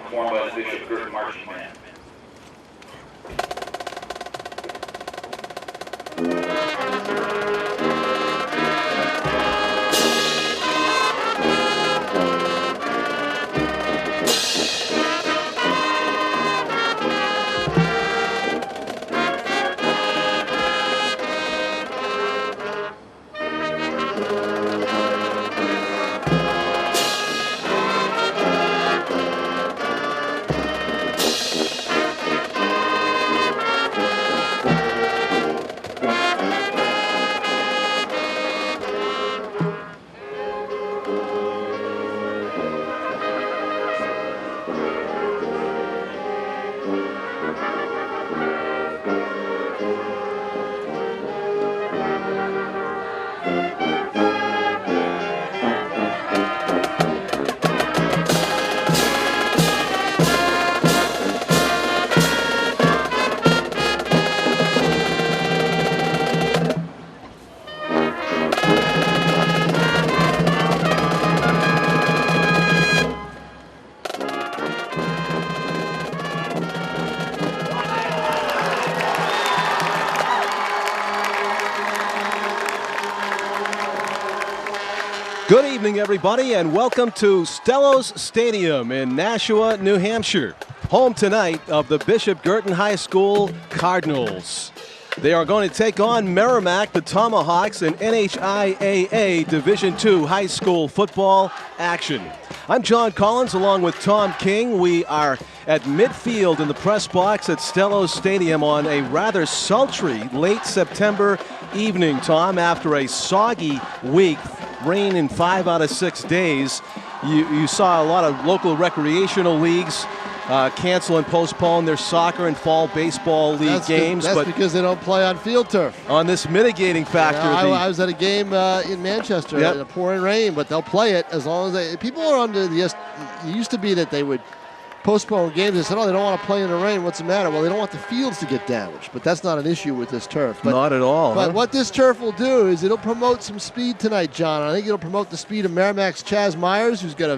performed by the Bishop Guertin Marching Band. Good evening, everybody, and welcome to Stellos Stadium in Nashua, New Hampshire, home tonight of the Bishop Guertin High School Cardinals. They are going to take on Merrimack, the Tomahawks, in NHIAA Division II high school football action. I'm John Collins along with Tom King. We are at midfield in the press box at Stellos Stadium on a rather sultry late September evening, Tom, after a soggy week. Rain in 5 out of 6 days. You saw a lot of local recreational leagues cancel and postpone their soccer and fall baseball league games. That's because they don't play on field turf. On this mitigating factor. I was at a game in Manchester in a pouring rain, but they'll play it as long as people are under the. It used to be that they would postpone games. They said, oh, they don't want to play in the rain. What's the matter? Well, they don't want the fields to get damaged, but that's not an issue with this turf. But, not at all. But what this turf will do is it'll promote some speed tonight, John. I think it'll promote the speed of Merrimack's Chaz Myers, who's a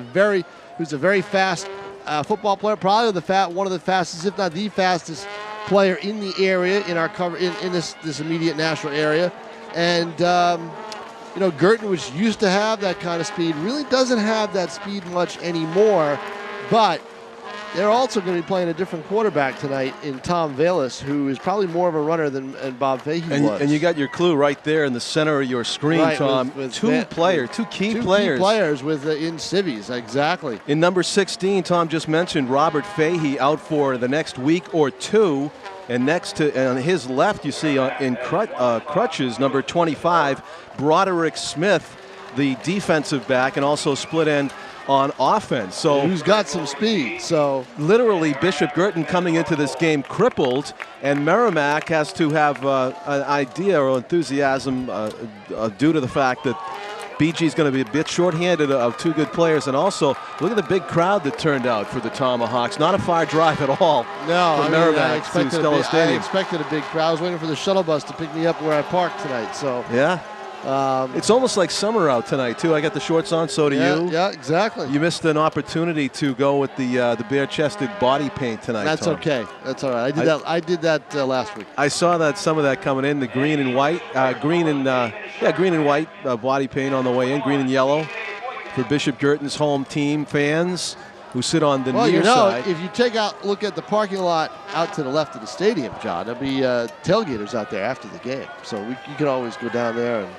very fast football player, probably one of the fastest, if not the fastest player in the area in our cover in this immediate Nashua area. And Guertin, which used to have that kind of speed, really doesn't have that speed much anymore. But they're also going to be playing a different quarterback tonight in Tom Valis, who is probably more of a runner than Bob Fahey was. And you got your clue right there in the center of your screen, right, Tom. With two key players in civies, exactly. In number 16, Tom just mentioned Robert Fahey out for the next week or two. And next to on his left, you see in crutches, number 25, Broderick Smith, the defensive back, and also split end on offense. So who's got some speed. So literally Bishop Guertin coming into this game crippled, and Merrimack has to have an idea or enthusiasm due to the fact that BG is going to be a bit shorthanded of two good players. And also look at the big crowd that turned out for the Tomahawks. Not a far drive at all from Merrimack to Stellos Stadium. I expected a big crowd. I was waiting for the shuttle bus to pick me up where I parked tonight. So yeah. It's almost like summer out tonight, too. I got the shorts on, so do you. Yeah, exactly. You missed an opportunity to go with the bare-chested body paint tonight, That's Tom. okay. That's all right. I did that last week. I saw some of that coming in, the green and white, green and white body paint on the way in, green and yellow for Bishop Guertin's home team fans who sit on the near side. If you look at the parking lot out to the left of the stadium, John, there'll be tailgaters out there after the game. So you can always go down there and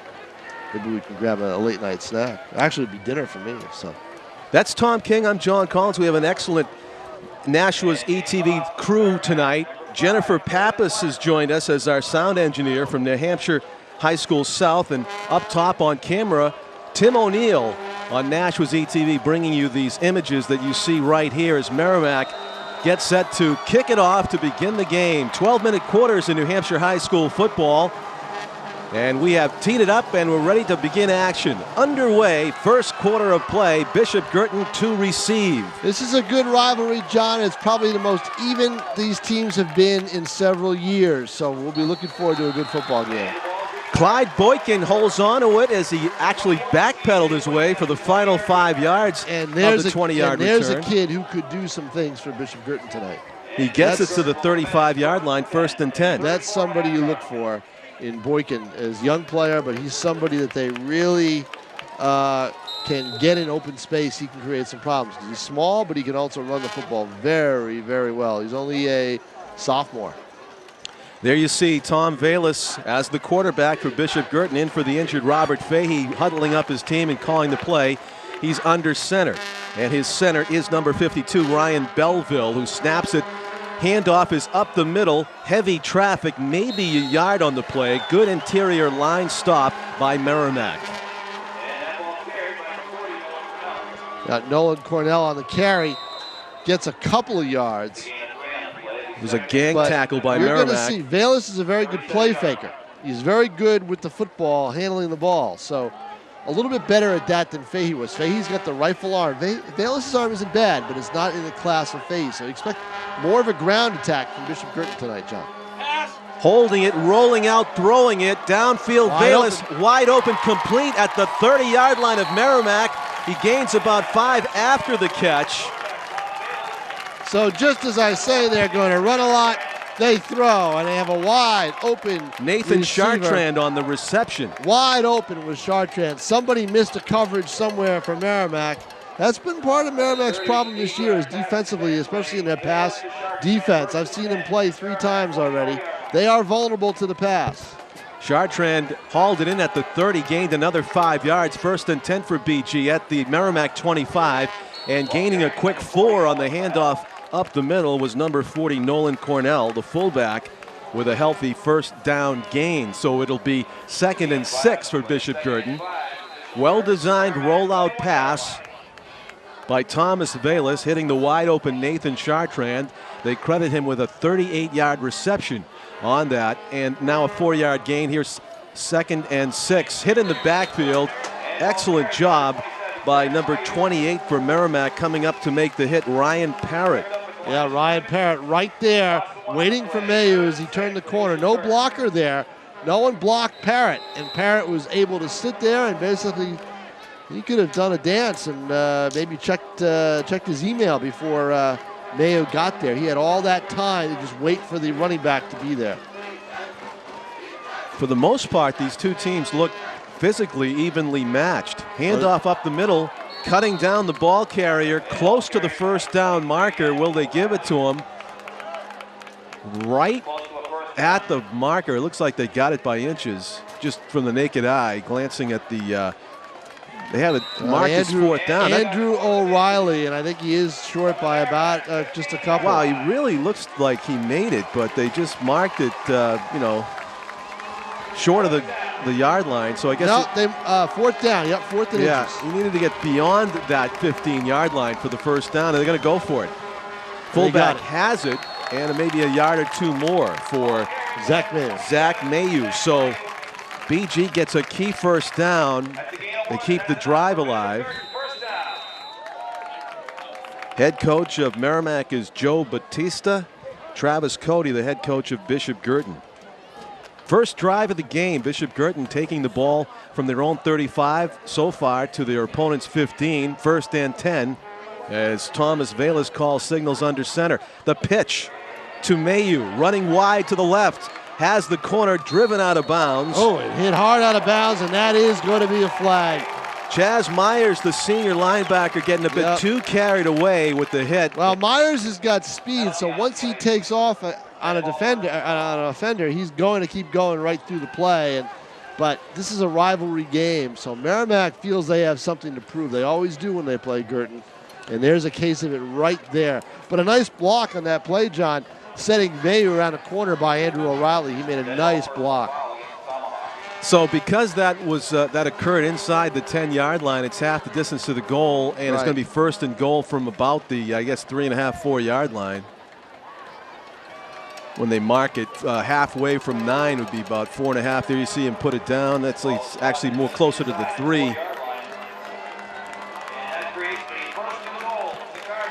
maybe we can grab a late night snack. Actually, it'd be dinner for me. So that's Tom King. I'm John Collins. We have an excellent Nashua's ETV crew tonight. Jennifer Pappas has joined us as our sound engineer from New Hampshire High School South. And up top on camera, Tim O'Neill on Nashua's ETV, bringing you these images that you see right here as Merrimack gets set to kick it off to begin the game. 12-minute quarters in New Hampshire high school football. And we have teed it up and we're ready to begin action. Underway, first quarter of play, Bishop Guertin to receive. This is a good rivalry, John. It's probably the most even these teams have been in several years. So we'll be looking forward to a good football game. Clyde Boykin holds on to it as he actually backpedaled his way for the final 5 yards of the 20-yard return. There's a kid who could do some things for Bishop Guertin tonight. He gets it to the 35-yard line, 1st and 10. That's somebody you look for in Boykin as a young player, but he's somebody that they really can get in open space. He can create some problems. He's small, but he can also run the football very, very well. He's only a sophomore. There you see Tom Vallis as the quarterback for Bishop Guertin, in for the injured Robert Fahey, huddling up his team and calling the play. He's under center, and his center is number 52, Ryan Belleville, who snaps it. Handoff is up the middle, heavy traffic, maybe a yard on the play. Good interior line stop by Merrimack. Got Nolan Cornell on the carry, gets a couple of yards. It was a gang tackle by Merrimack. You're going to see, Vallis is a very good play faker. He's very good with the football, handling the ball. So a little bit better at that than Fahey was. Fahey's got the rifle arm. Vallis' arm isn't bad, but it's not in the class of Fahey. So expect more of a ground attack from Bishop Guertin tonight, John. Holding it, rolling out, throwing it, downfield, Vallis wide open, complete at the 30-yard line of Merrimack. He gains about 5 after the catch. So just as I say, they're going to run a lot, they throw, and they have a wide open Nathan receiver. Chartrand on the reception. Wide open with Chartrand. Somebody missed a coverage somewhere for Merrimack. That's been part of Merrimack's problem this year, is defensively, especially in their pass defense. I've seen them play 3 times already. They are vulnerable to the pass. Chartrand hauled it in at the 30, gained another 5 yards. 1st and 10 for BG at the Merrimack 25, and gaining a quick 4 on the handoff up the middle was number 40, Nolan Cornell, the fullback, with a healthy 1st down gain. So it'll be 2nd and 6 for Bishop Guertin. Well-designed rollout pass by Thomas Vallis, hitting the wide open Nathan Chartrand. They credit him with a 38-yard reception on that, and now a 4-yard gain. Here's 2nd and 6. Hit in the backfield. Excellent job by number 28 for Merrimack, coming up to make the hit, Ryan Parrott. Yeah, Ryan Parrott right there, waiting for Mayu as he turned the corner. No blocker there. No one blocked Parrott, and Parrott was able to sit there, and basically he could have done a dance and maybe checked his email before Mayo got there. He had all that time to just wait for the running back to be there. For the most part, these two teams look physically evenly matched. Handoff up the middle, cutting down the ball carrier, close to the 1st down marker. Will they give it to him? Right at the marker. It looks like they got it by inches, just from the naked eye, glancing at the they have it marked as 4th down. Andrew O'Reilly, and I think he is short by about just a couple. Wow, he really looks like he made it, but they just marked it, short of the yard line. So I guess no, 4th down. Yep, 4th and inches. He needed to get beyond that 15-yard line for the 1st down, and they're going to go for it. Fullback has it, and maybe a yard or 2 more for Zach Mayu. So BG gets a key 1st down. They keep the drive alive. Head coach of Merrimack is Joe Batista. Travis Cody, the head coach of Bishop Guertin. First drive of the game, Bishop Guertin taking the ball from their own 35 so far to their opponent's 15, 1st and 10, as Thomas Vallis calls signals under center. The pitch to Mayu, running wide to the left, has the corner driven out of bounds. Oh, it hit hard out of bounds, and that is going to be a flag. Chaz Myers, the senior linebacker, getting a bit too carried away with the hit. Well, Myers has got speed, so once he takes off on an offender, he's going to keep going right through the play. But this is a rivalry game, so Merrimack feels they have something to prove. They always do when they play Guertin, and there's a case of it right there. But a nice block on that play, John, setting Mayu around a corner by Andrew O'Reilly. He made a nice block. So because that was that occurred inside the 10-yard line, it's half the distance to the goal, and it's going to be 1st and goal from about the, I guess, 3.5, 4-yard line. When they mark it halfway from 9, would be about 4.5. There you see him put it down. That's actually more closer to the 3.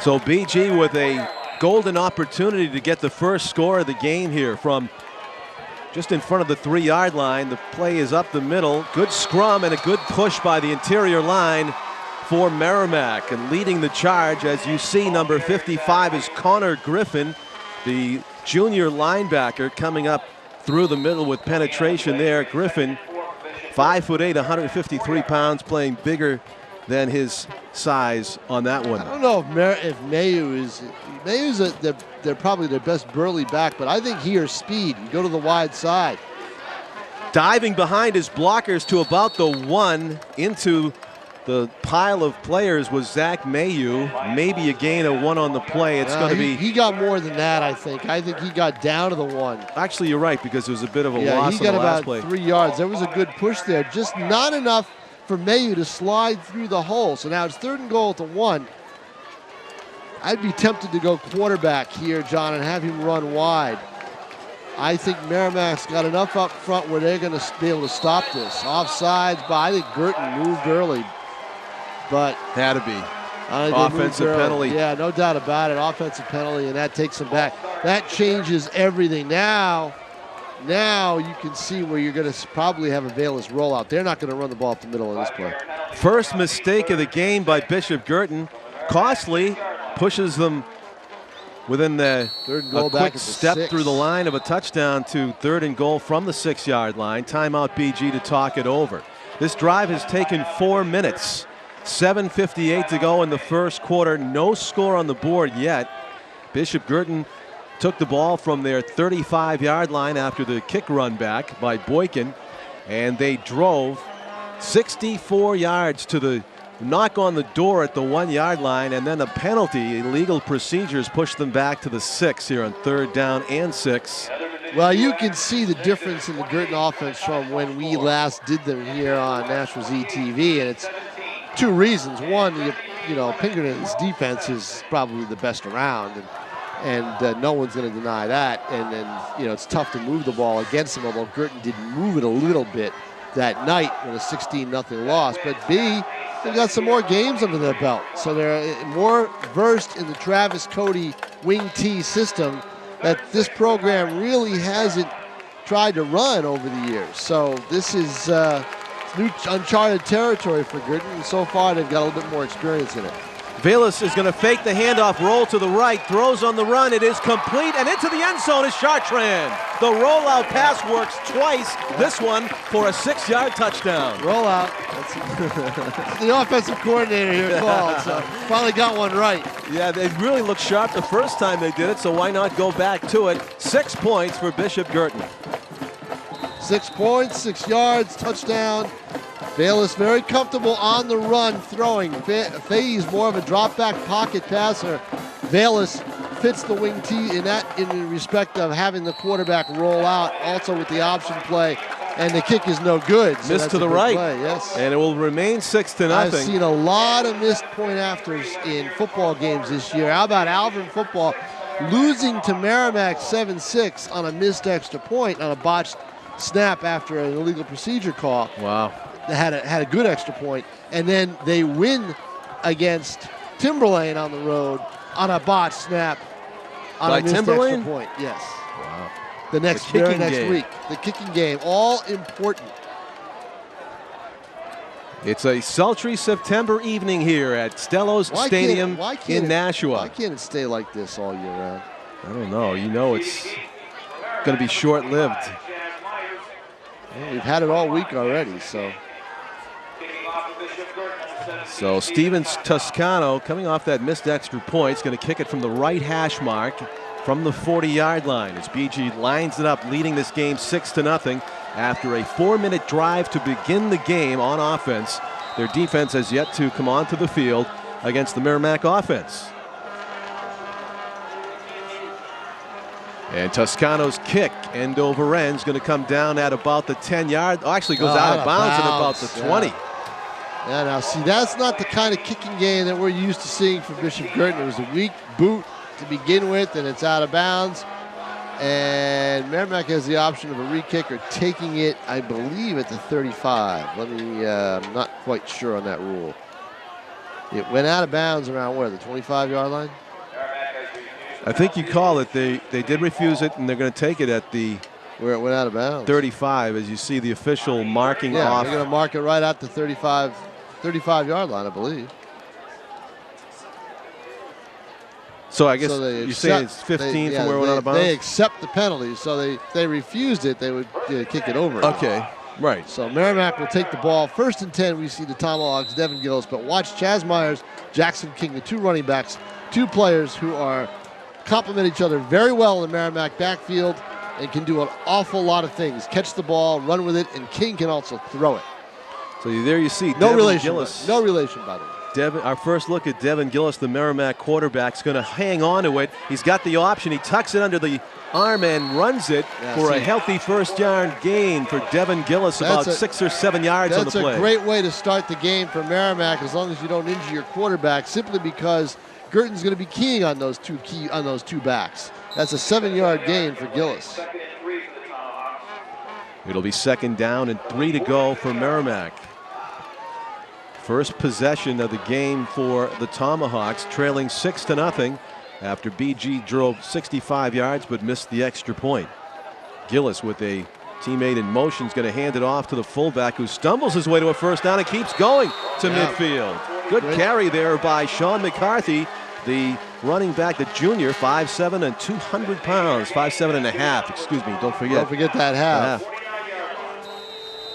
So BG with a golden opportunity to get the first score of the game here from just in front of the 3-yard line. The play is up the middle. Good scrum and a good push by the interior line for Merrimack. And leading the charge, as you see, number 55 is Connor Griffin, the junior linebacker, coming up through the middle with penetration there. Griffin, 5'8", 153 pounds, playing bigger than his size on that one. I don't know if Mayu is. They're probably their best burly back, but I think he or speed. You go to the wide side. Diving behind his blockers to about the 1 into the pile of players was Zach Mayu. Maybe a gain of 1 on the play. It's going to be. He got more than that, I think. I think he got down to the 1. Actually, you're right, because it was a bit of a loss on the last play. He got about 3 yards. There was a good push there, just not enough for Mayu to slide through the hole. So now it's 3rd and goal at the 1. I'd be tempted to go quarterback here, John, and have him run wide. I think Merrimack's got enough up front where they're going to be able to stop this. Offsides, but I think Guertin moved early. But had to be. Offensive penalty. Yeah, no doubt about it. Offensive penalty, and that takes them back. That changes everything. Now you can see where you're going to probably have a Velas rollout. They're not going to run the ball up the middle of this play. First mistake of the game by Bishop Guertin. Costly pushes them within the 3rd and goal, a quick step through the line of a touchdown to 3rd and goal from the 6-yard line. Timeout BG to talk it over. This drive has taken 4 minutes. 7:58 to go in the first quarter. No score on the board yet. Bishop Guertin took the ball from their 35-yard line after the kick run back by Boykin, and they drove 64 yards to the knock on the door at the 1-yard line, and then a penalty. Illegal procedures pushed them back to the 6 here on 3rd down and 6. Well, you can see the difference in the Guertin offense from when we last did them here on Nashua ZTV, and it's 2 reasons. One, you know, Pinkerton's defense is probably the best around, and no one's going to deny that. And then, you know, it's tough to move the ball against them, although Guertin did move it a little bit that night with a 16-0 loss. But B, they've got some more games under their belt, so they're more versed in the Travis Cody wing T system that this program really hasn't tried to run over the years. So this is new uncharted territory for Guertin, and so far they've got a little bit more experience in it. Velas is going to fake the handoff, roll to the right, throws on the run. It is complete, and into the end zone is Chartrand. The rollout pass works twice, this one for a 6-yard touchdown. Rollout. That's the offensive coordinator here called, so finally got one right. Yeah, they really looked sharp the first time they did it, so why not go back to it? 6 points for Bishop Guertin. 6 points, 6 yards, touchdown. Velas very comfortable on the run throwing. Fahey's more of a drop back pocket passer. Velas fits the wing T in respect of having the quarterback roll out, also with the option play, and the kick is no good. So missed to the right. Play, yes. And it will remain 6-0. I've seen a lot of missed point afters in football games this year. How about Alvin football losing to Merrimack 7-6 on a missed extra point on a botched snap after an illegal procedure call. Wow. They had a good extra point, and then they win against Timberlane on the road on a botched snap on a missed extra point. Yes. Wow. The very next week. The kicking game, all important. It's a sultry September evening here at Stellos Stadium in Nashua. Why can't it stay like this all year round? I don't know. You know it's going to be short-lived. Well, we've had it all week already, so. So Stevens Toscano, coming off that missed extra point, is going to kick it from the right hash mark from the 40-yard line as BG lines it up, leading this game 6-0 after a 4-minute drive to begin the game on offense. Their defense has yet to come onto the field against the Merrimack offense. And Toscano's kick, end over end, is going to come down at about the 10-yard. Oh, actually goes out of bounds at about the 20. Yeah, now see, that's not the kind of kicking game that we're used to seeing from Bishop Guertin. It was a weak boot to begin with, and it's out of bounds. And Merrimack has the option of a re-kick or taking it, I believe, at the 35. I'm not quite sure on that rule. It went out of bounds around where, the 25-yard line? I think you call it. They did refuse it, and they're going to take it at the Where it went out of bounds. 35, as you see the official marking off. They're going to mark it right at the 35-yard line, I believe. So I guess you say it's 15 from where it went out of bounds? They accept the penalty, so they refused it, they would kick it over. Okay, right. So Merrimack will take the ball. 1st and 10, we see the Tomahawks, Devin Gillis, but watch Chaz Myers, Jackson King, the 2 running backs, 2 players who are complement each other very well in the Merrimack backfield and can do an awful lot of things. Catch the ball, run with it, and King can also throw it. So there you see No Devin relation, Gillis. no relation, by the way. Our first look at Devin Gillis, the Merrimack quarterback, is going to hang on to it. He's got the option. He tucks it under the arm and runs it for a healthy first-yard gain for Devin Gillis, about 6 or 7 yards on the play. That's a great way to start the game for Merrimack, as long as you don't injure your quarterback, simply because Guertin's going to be keying on those two backs. That's a 7-yard gain for Gillis. It'll be 2nd down and 3 to go for Merrimack. First possession of the game for the Tomahawks, trailing 6-0 after BG drove 65 yards but missed the extra point. Gillis, with a teammate in motion, is going to hand it off to the fullback, who stumbles his way to a 1st down and keeps going to midfield. Good carry there by Sean McCarthy, the running back, the junior, 5'7" and 200 pounds, 5'7.5", excuse me, don't forget. Don't forget that half.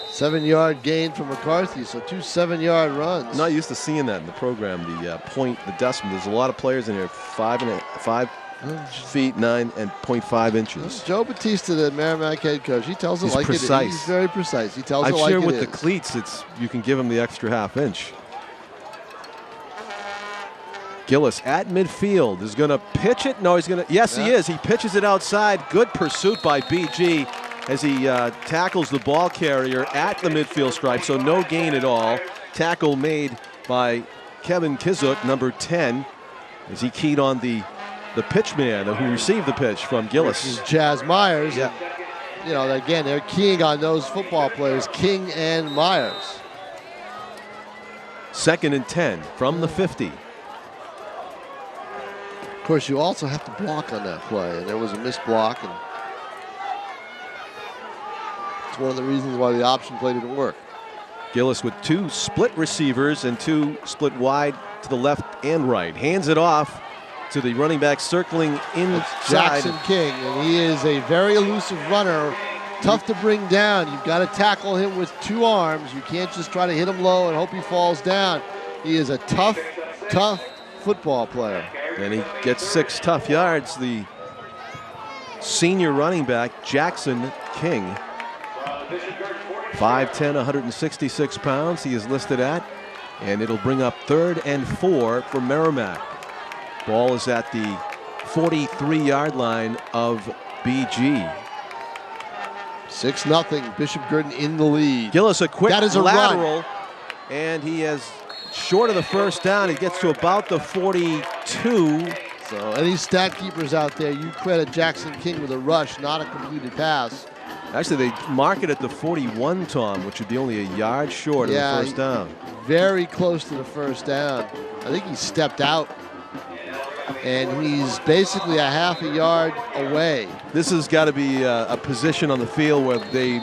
7-yard gain from McCarthy, so 2 7-yard runs. Not used to seeing that in the program, the point, the decimal. There's a lot of players in here, 5 feet 9 and 0.5 inches. Joe Batista, the Merrimack head coach, he tells it like precise. it is. He's very precise. He tells it like it is. I'm sure with the cleats, you can give him the extra half inch. Gillis at midfield is going to pitch it. No, he's going to. Yes, he is. He pitches it outside. Good pursuit by BG as he tackles the ball carrier at the midfield stripe. So no gain at all. Tackle made by Kevin Kizuk, number 10, as he keyed on the pitch man who received the pitch from Gillis. This is Chaz Myers. Yeah. You know, again, they're keying on those football players, King and Myers. 2nd and 10 from the 50. Of course, you also have to block on that play, and there was a missed block, and it's one of the reasons why the option play didn't work. Gillis with 2 split receivers and 2 split wide to the left and right. Hands it off to the running back circling inside. Jackson King, and he is a very elusive runner, tough to bring down. You've got to tackle him with 2 arms. You can't just try to hit him low and hope he falls down. He is a tough football player. And he gets 6 tough yards. The senior running back, Jackson King, 5'10", 166 pounds he is listed at. And it'll bring up 3rd and 4 for Merrimack. Ball is at the 43-yard line of BG. 6-0, Bishop Guertin in the lead. Gillis a quick lateral, run. And he is short of the 1st down. He gets to about the 42. So any stat keepers out there, you credit Jackson King with a rush, not a completed pass. Actually, they mark it at the 41, Tom, which would be only a yard short of the 1st down. Very close to the 1st down. I think he stepped out, and he's basically a half a yard away. This has got to be a position on the field where they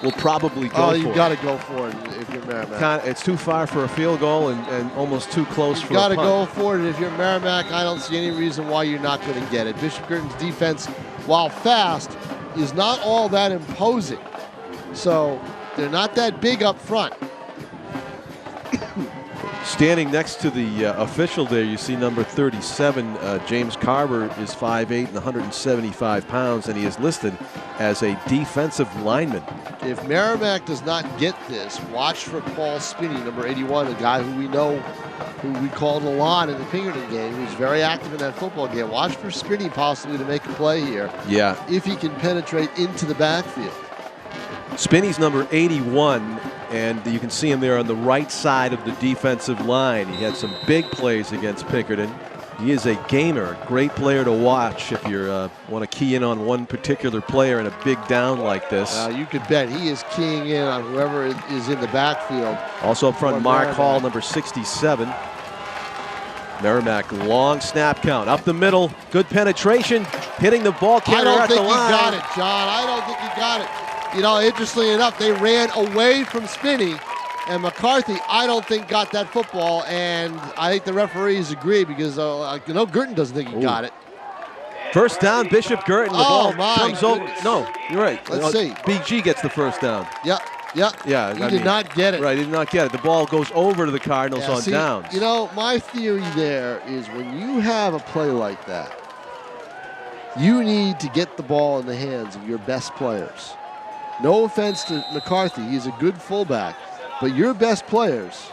will probably go for it. Oh, you've got to go for it if you're Merrimack. It's too far for a field goal and almost too close for a punt. You've got to go for it if you're Merrimack. I don't see any reason why you're not going to get it. Bishop Guertin's defense, while fast, is not all that imposing. So they're not that big up front. Standing next to the official there, you see number 37, James Carver, is 5'8" and 175 pounds, and he is listed as a defensive lineman. If Merrimack does not get this, watch for Paul Spinney, number 81, a guy who we know, who we called a lot in the Pinkerton game, who's very active in that football game. Watch for Spinney possibly to make a play here. Yeah. If he can penetrate into the backfield. Spinney's number 81, and you can see him there on the right side of the defensive line. He had some big plays against Pinkerton. He is a gamer, great player to watch if you want to key in on one particular player in a big down like this. You could bet he is keying in on whoever is in the backfield. Also up front, Mark Hall, number 67. Merrimack, long snap count, up the middle, good penetration. hitting the ball carrier at the line. I don't think he got it, John. I don't think he got it. You know, interestingly enough, they ran away from Spinney, and McCarthy, I don't think, got that football, and I think the referees agree because, Guertin doesn't think he got it. First down, Bishop Guertin. The ball comes over. No, you're right. Let's see. BG gets the first down. Yeah. Yeah, he did not get it. Right, he did not get it. The ball goes over to the Cardinals on downs. You know, my theory there is when you have a play like that, you need to get the ball in the hands of your best players. No offense to McCarthy, he's a good fullback, but your best players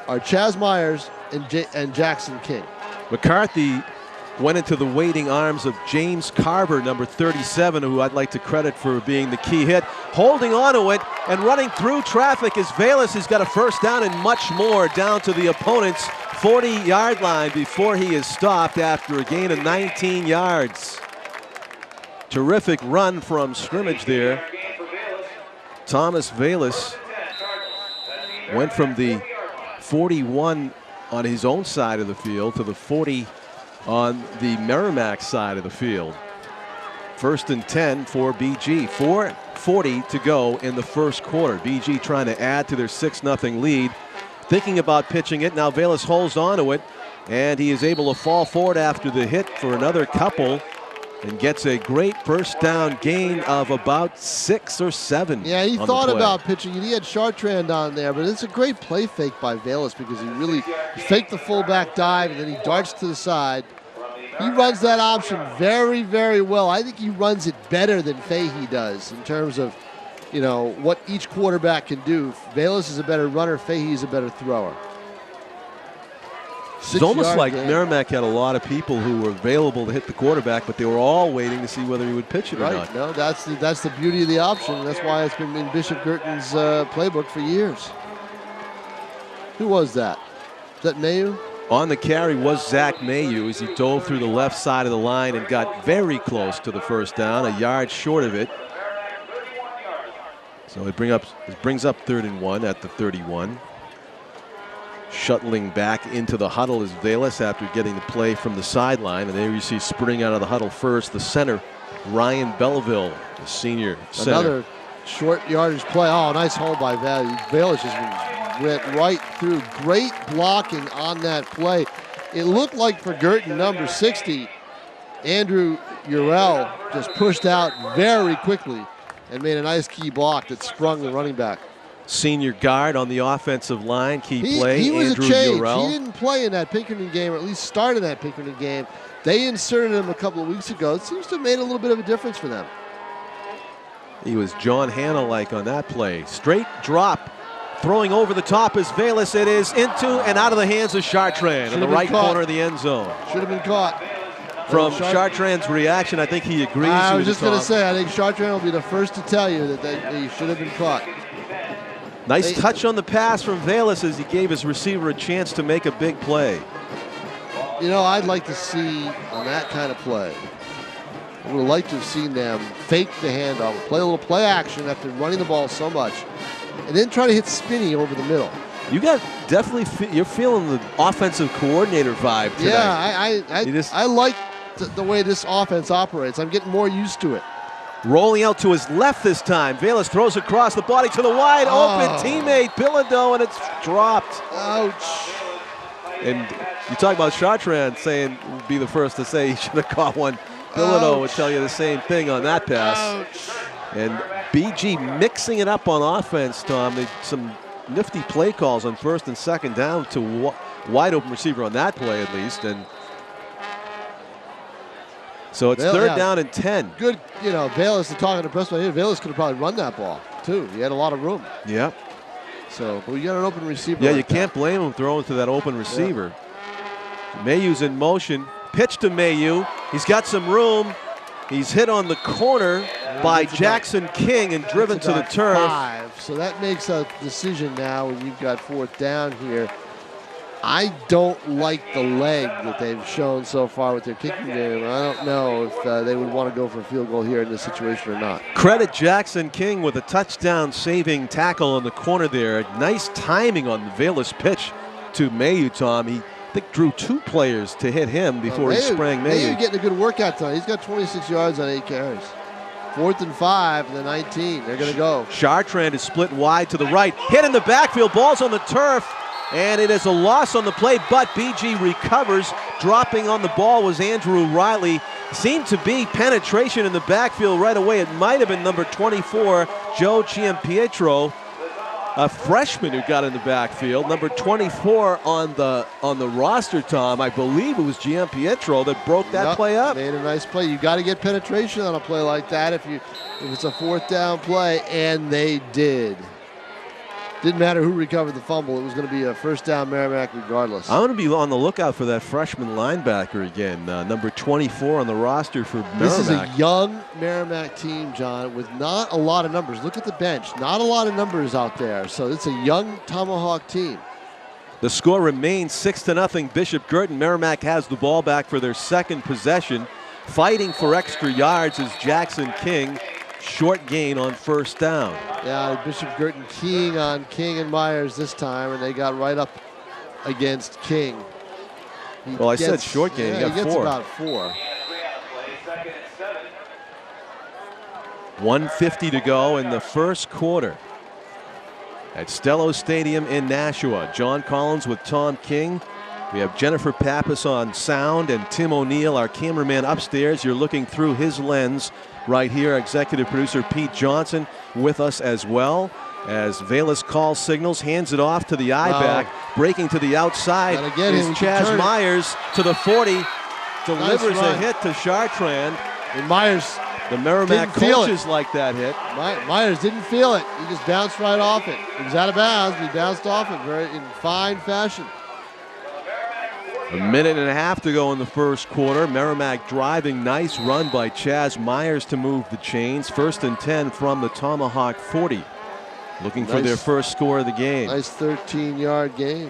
are Chaz Myers and Jackson King. McCarthy went into the waiting arms of James Carver, number 37, who I'd like to credit for being the key hit. Holding on to it and running through traffic is Velas. He's got a first down and much more down to the opponent's 40-yard line before he is stopped after a gain of 19 yards. Terrific run from scrimmage there. Thomas Velas went from the 41 on his own side of the field to the 40 on the Merrimack side of the field. First and 10 for BG. 4:40 to go in the first quarter. BG trying to add to their 6-0 lead. Thinking about pitching it. Now Velas holds on to it, and he is able to fall forward after the hit for another couple and gets a great first down gain of about 6 or 7. Yeah, he thought about pitching it. He had Chartrand on there, but it's a great play fake by Velas because he really faked the fullback dive and then he darts to the side. He runs that option very, very well. I think he runs it better than Fahey does in terms of, what each quarterback can do. Velas is a better runner. Fahey is a better thrower. It's almost like Merrimack had a lot of people who were available to hit the quarterback, but they were all waiting to see whether he would pitch it or not. No, that's the beauty of the option. That's why it's been in Bishop Guertin's playbook for years. Who was that? Is that Mayu? On the carry was Zach Mayu as he dove through the left side of the line and got very close to the first down, a yard short of it. So it brings up 3rd and 1 at the 31. Shuttling back into the huddle is Velas after getting the play from the sideline. And there you see sprinting out of the huddle first, the center, Ryan Belleville, the senior center. Another short yardage play. Oh, nice hold by Velas. Just went right through. Great blocking on that play. It looked like for Guertin, number 60, Andrew Urell just pushed out very quickly and made a nice key block that sprung the running back. Senior guard on the offensive line, key play, he was Andrew a change. Urell. He didn't play in that Pinkerton game, or at least start in that Pinkerton game. They inserted him a couple of weeks ago. It seems to have made a little bit of a difference for them. He was John Hanna-like on that play. Straight drop. Throwing over the top is Velas. It is into and out of the hands of Chartrand in the right corner of the end zone. Should have been caught. From Chartrand's reaction, I think he agrees. I was just going to say, I think Chartrand will be the first to tell you that he should have been caught. Nice touch on the pass from Velas as he gave his receiver a chance to make a big play. I'd like to see on that kind of play, I would have liked to have seen them fake the handoff, play a little play action after running the ball so much, and then try to hit Spinney over the middle. You got you're feeling the offensive coordinator vibe today. Yeah, I like the way this offense operates. I'm getting more used to it. Rolling out to his left this time. Velas throws across the body to the wide open teammate, Bilodeau, and it's dropped. Ouch. And you talk about Chartrand saying, be the first to say he should have caught one. Bilodeau would tell you the same thing on that pass. Ouch. And BG mixing it up on offense, Tom. Some nifty play calls on 1st and 2nd down to wide open receiver on that play at least. And so it's 3rd down and 10. Good, Velas is talking to press here. Velas could have probably run that ball, too. He had a lot of room. Yeah. So, but we got an open receiver. Yeah, you can't blame him throwing to that open receiver. Yeah. Mayu's in motion. Pitch to Mayu. He's got some room. He's hit on the corner by Jackson King and driven to the turf. 5. So that makes a decision now when you've got 4th down here. I don't like the leg that they've shown so far with their kicking game. I don't know if they would want to go for a field goal here in this situation or not. Credit Jackson King with a touchdown-saving tackle on the corner there. Nice timing on the Velas pitch to Mayu, Tom. He think drew 2 players to hit him before he sprang Maybe Mayu. getting a good workout tonight. He's got 26 yards on 8 carries. 4th and 5, and the 19. They're going to go. Chartrand is split wide to the right. Hit in the backfield. Ball's on the turf. And it is a loss on the play, but BG recovers. Dropping on the ball was Andrew Riley. Seemed to be penetration in the backfield right away. It might have been number 24, Joe Giampietro, a freshman who got in the backfield. Number 24 on the roster, Tom. I believe it was Giampietro that broke that play up. Made a nice play. You got to get penetration on a play like that if it's a 4th down play, and they did. Didn't matter who recovered the fumble. It was going to be a 1st down Merrimack regardless. I'm going to be on the lookout for that freshman linebacker again, number 24 on the roster for Merrimack. This is a young Merrimack team, John, with not a lot of numbers. Look at the bench. Not a lot of numbers out there. So it's a young Tomahawk team. The score remains 6-0. Bishop Guertin. Merrimack has the ball back for their 2nd possession. Fighting for extra yards is Jackson King. Short gain on 1st down. Yeah, Bishop Guertin keying on King and Myers this time, and they got right up against King. I said short gain. Yeah, he gets 4. about 4. 1:50 to go in the 1st quarter at Stellos Stadium in Nashua. John Collins with Tom King. We have Jennifer Pappas on sound and Tim O'Neill, our cameraman upstairs. You're looking through his lens right here. Executive producer Pete Johnson with us as well. As Velas calls signals, hands it off to the I-back. Breaking to the outside is Chaz Myers to the 40. Delivers a hit to Chartrand. And Myers, the Merrimack coaches like that hit. Myers didn't feel it. He just bounced right off it. He was out of bounds. He bounced off it in fine fashion. A minute and a half to go in the 1st quarter. Merrimack driving. Nice run by Chaz Myers to move the chains. 1st and 10 from the Tomahawk 40. Looking for their 1st score of the game. Nice 13-yard game.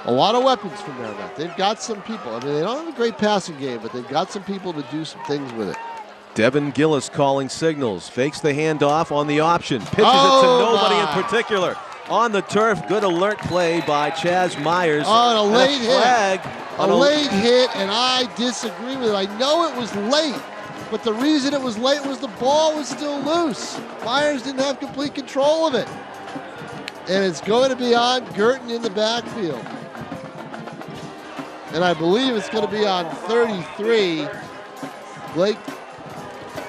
A lot of weapons for Merrimack. They've got some people. I mean, they don't have a great passing game, but they've got some people to do some things with it. Devin Gillis calling signals. Fakes the handoff on the option. Pitches it to nobody in particular. On the turf, good alert play by Chaz Myers. Oh, and a late hit. A late hit, and I disagree with it. I know it was late, but the reason it was late was the ball was still loose. Myers didn't have complete control of it. And it's going to be on Guertin in the backfield. And I believe it's going to be on 33, Blake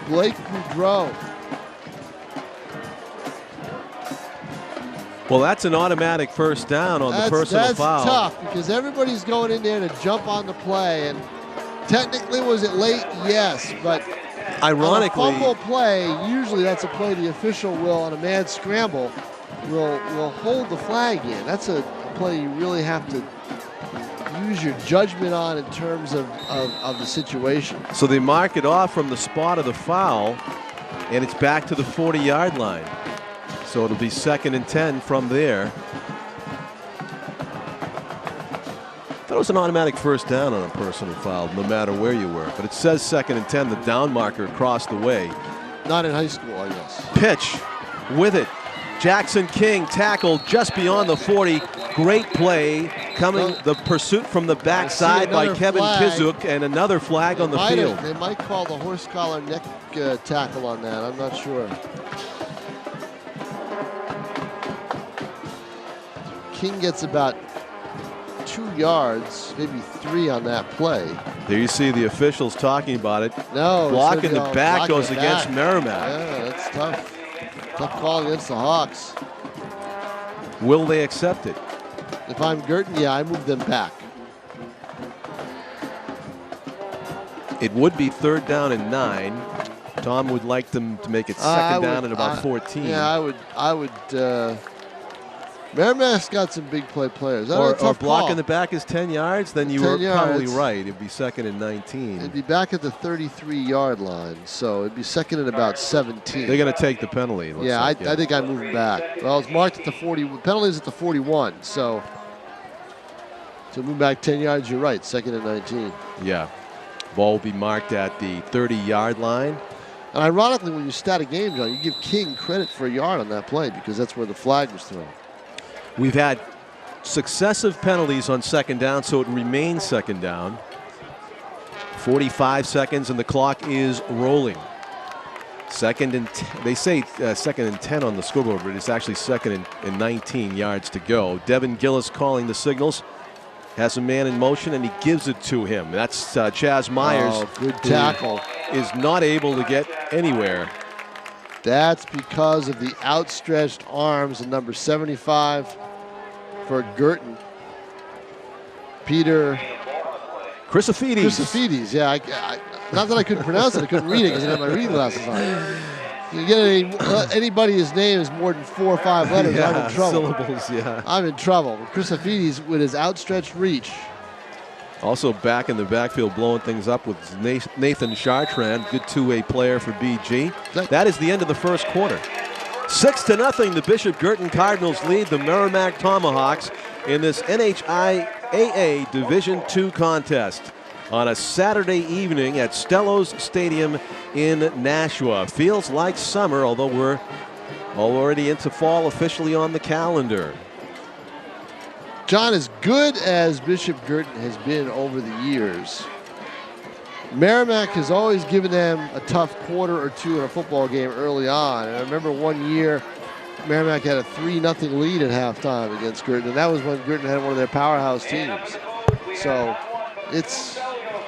Boudreau. Well, that's an automatic 1st down on the personal foul. That's tough because everybody's going in there to jump on the play. And technically, was it late? Yes, but ironically, on a fumble play, usually that's a play the official will, on a mad scramble, will hold the flag in. That's a play you really have to use your judgment on in terms of the situation. So they mark it off from the spot of the foul, and it's back to the 40-yard line. So it'll be 2nd and 10 from there. I thought it was an automatic 1st down on a personal foul, no matter where you were. But it says 2nd and 10, the down marker across the way. Not in high school, I guess. Pitch with it. Jackson King tackled just beyond the 40. Great play. Coming the pursuit from the backside by Kevin Kizuk, and another flag on the field. They might call the horse collar neck tackle on that. I'm not sure. King gets about 2 yards, maybe 3 on that play. There you see the officials talking about it. No, blocking the back goes against Merrimack. Yeah, that's tough. Tough call against the Hawks. Will they accept it? If I'm Guertin, yeah, I move them back. It would be 3rd down and 9. Tom would like them to make it 2nd down and about 14. Yeah, I would. Merrimack's got some big play players. Or blocking the back is 10 yards, then you were probably right. It'd be 2nd and 19. It'd be back at the 33-yard line, so it'd be 2nd and about 17. They're going to take the penalty. Yeah, I think I move back. Well, it's marked at the 40. Penalty's at the 41, so to move back 10 yards, you're right. 2nd and 19. Yeah. Ball will be marked at the 30-yard line. And ironically, when you stat a game, John, you give King credit for a yard on that play because that's where the flag was thrown. We've had successive penalties on second down, so it remains second down. 45 seconds and the clock is rolling. Second and they say second and 10 on the scoreboard, but it's actually second and 19 yards to go. Devin Gillis calling the signals. Has a man in motion and he gives it to him. That's Chaz Myers. Oh, good tackle. Is not able to get anywhere. That's because of the outstretched arms of number 75 for Guertin. Peter Chrysophides. Chrysophides, yeah. Not that I couldn't pronounce it, I couldn't read it because I had my reading glasses on. You get anybody whose name is more than 4 or 5 letters, yeah, I'm in trouble. Syllables, yeah. I'm in trouble. Chrysophides with his outstretched reach. Also back in the backfield blowing things up with Nathan Chartrand, good two-way player for BG. That is the end of the first quarter. 6-0, the Bishop Guertin Cardinals lead the Merrimack Tomahawks in this NHIAA Division II contest on a Saturday evening at Stellos Stadium in Nashua. Feels like summer, although we're already into fall officially on the calendar. John, as good as Bishop Guertin has been over the years, Merrimack has always given them a tough quarter or two in a football game early on. And I remember one year Merrimack had a 3-0 lead at halftime against Guertin, and that was when Guertin had one of their powerhouse teams. So it's,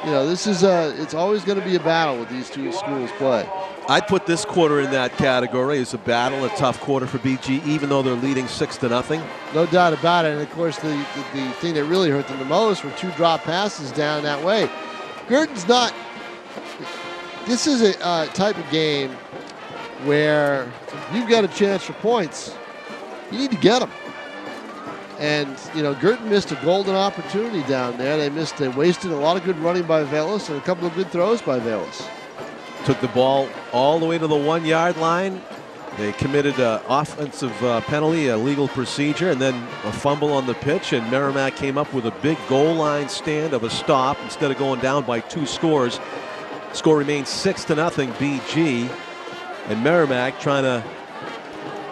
you know, it's always going to be a battle with these two schools play. I'd put this quarter in that category as a battle, a tough quarter for BG, even though they're leading 6-0. No doubt about it. And of course, the thing that really hurt them the most were 2 drop passes down that way. Guertin's not. This is a type of game where you've got a chance for points. You need to get them. And, you know, Guertin missed a golden opportunity down there. They wasted a lot of good running by Velas and a couple of good throws by Velas. Took the ball all the way to the 1-yard line. They committed an offensive penalty, a legal procedure, and then a fumble on the pitch, and Merrimack came up with a big goal line stand of a stop instead of going down by 2 scores. Score remains 6-0 BG, and Merrimack trying to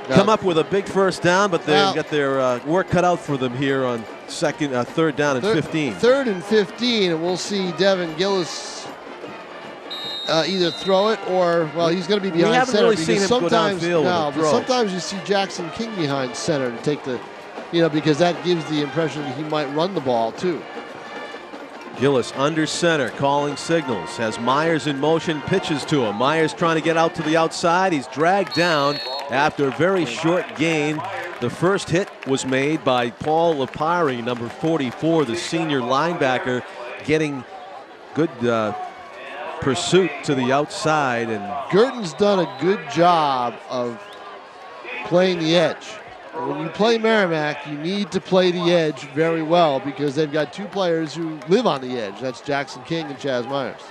come up with a big first down, but they've got their work cut out for them here on third down and 15. 3rd and 15, and we'll see Devin Gillis either throw it or, well, he's going to be behind center. We haven't really seen him go downfield. No, but sometimes you see Jackson King behind center to take the, you know, because that gives the impression that he might run the ball too. Gillis under center, calling signals, has Myers in motion, pitches to him. Myers trying to get out to the outside. He's dragged down after a very short gain. The first hit was made by Paul Lapari, number 44, the senior linebacker, getting good pursuit to the outside. And Guertin's done a good job of playing the edge. When you play Merrimack, you need to play the edge very well because they've got 2 players who live on the edge. That's Jackson King and Chaz Myers.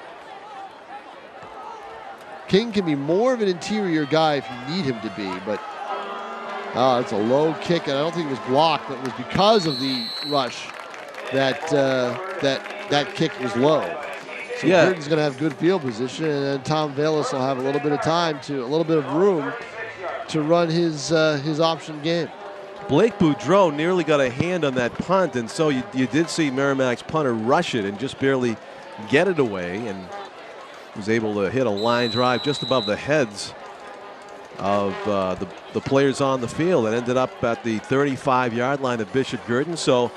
King can be more of an interior guy if you need him to be, but it's a low kick, and I don't think it was blocked, but it was because of the rush that that kick was low. So Guertin's going to have good field position, and then Tom Velas will have a little bit of time a little bit of room to run his option game. Blake Boudreau nearly got a hand on that punt, and so you did see Merrimack's punter rush it and just barely get it away, and was able to hit a line drive just above the heads of the players on the field, and ended up at the 35-yard line of Bishop Guertin. So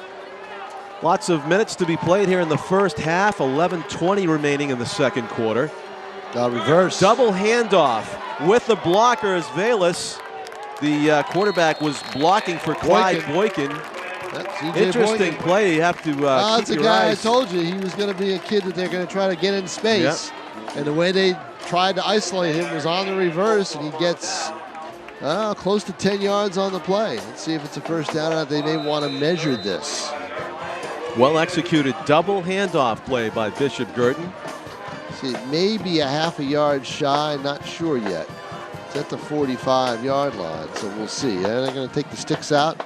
lots of minutes to be played here in the first half. 11:20 remaining in the second quarter. Reverse. Double handoff with the blocker as Velas, the quarterback, was blocking for Clyde Boykin. Interesting play. You have to that's keep a your guy eyes. I told you he was going to be a kid that they're going to try to get in space. Yep. And the way they tried to isolate him was on the reverse, and he gets close to 10 yards on the play. Let's see if it's a first down or not. They may want to measure this. Well executed double handoff play by Bishop Guertin. See, maybe a half a yard shy, not sure yet. It's at the 45-yard line, so we'll see. And they're going to take the sticks out.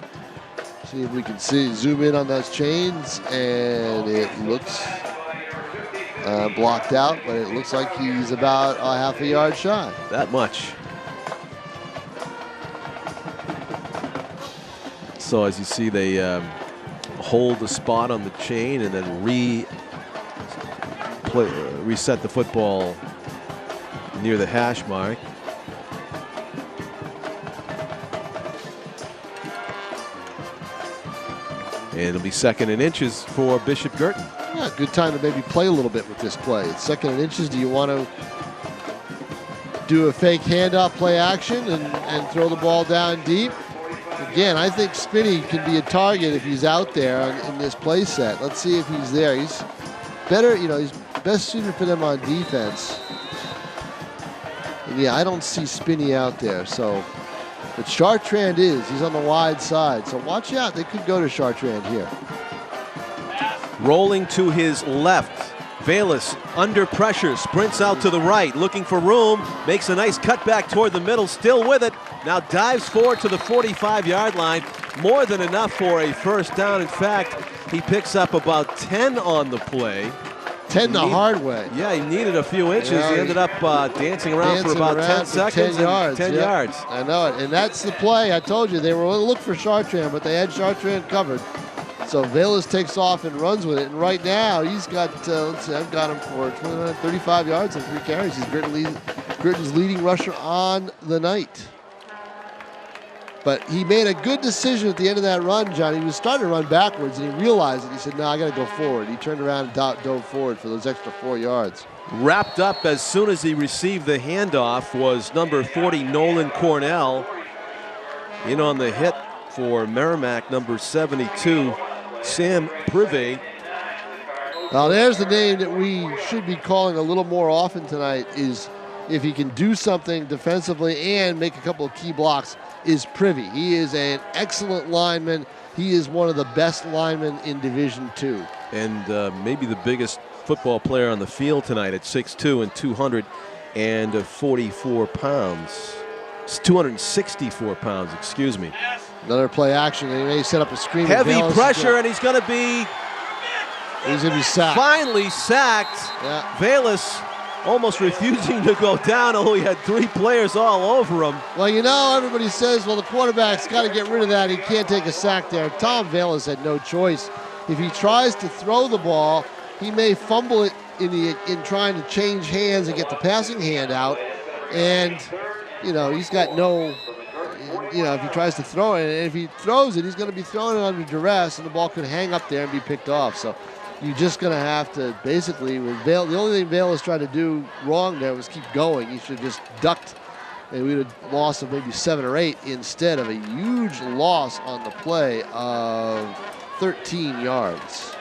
See if we can zoom in on those chains, and it looks blocked out, but it looks like he's about a half a yard shy. That much. So as you see, they hold the spot on the chain and then reset the football near the hash mark. And it'll be 2nd and inches for Bishop Guertin. Yeah, good time to maybe play a little bit with this play. It's 2nd and inches. Do you want to do a fake handoff play action and throw the ball down deep? Again, I think Spinney can be a target if he's out there in this play set. Let's see if he's there. He's better, he's best suited for them on defense. And yeah, I don't see Spinney out there. So, but Chartrand he's on the wide side. So watch out. They could go to Chartrand here. Rolling to his left. Velas under pressure, sprints out to the right, looking for room, makes a nice cutback toward the middle, still with it. Now dives forward to the 45-yard line. More than enough for a first down. In fact, he picks up about 10 on the play. 10 the hard way. Yeah, he needed a few inches. He ended up dancing around for about 10 seconds. 10 yards. 10 yards. I know it. And that's the play. I told you they were going to look for Chartrand, but they had Chartrand covered. So Velas takes off and runs with it. And right now, he's got, let's see, I've got him for 35 yards and 3 carries. He's Guertin's leading rusher on the night. But he made a good decision at the end of that run, John. He was starting to run backwards, and he realized it. He said, no, I got to go forward. He turned around and dove forward for those extra 4 yards. Wrapped up as soon as he received the handoff was number 40, Nolan Cornell. In on the hit for Merrimack, number 72, Sam Privé. Now there's the name that we should be calling a little more often tonight, is if he can do something defensively and make a couple of key blocks, is Privy. He is an excellent lineman. He is one of the best linemen in Division II. And maybe the biggest football player on the field tonight at 6'2" and 244 pounds. 264 pounds, excuse me. Another play action. He may set up a screen. Heavy pressure, and he's going to be sacked. Finally sacked. Yeah. Velas almost refusing to go down, although he had 3 players all over him. Well, everybody says, well, the quarterback's got to get rid of that. He can't take a sack there. Tom Velas had no choice. If he tries to throw the ball, he may fumble it in trying to change hands and get the passing hand out. And, he's got no, if he tries to throw it, and if he throws it, he's going to be throwing it under duress, and the ball could hang up there and be picked off. So you're just going to have to basically, the only thing Velas tried to do wrong there was keep going. He should have just ducked, and we would have lost of maybe 7 or 8 instead of a huge loss on the play of 13 yards.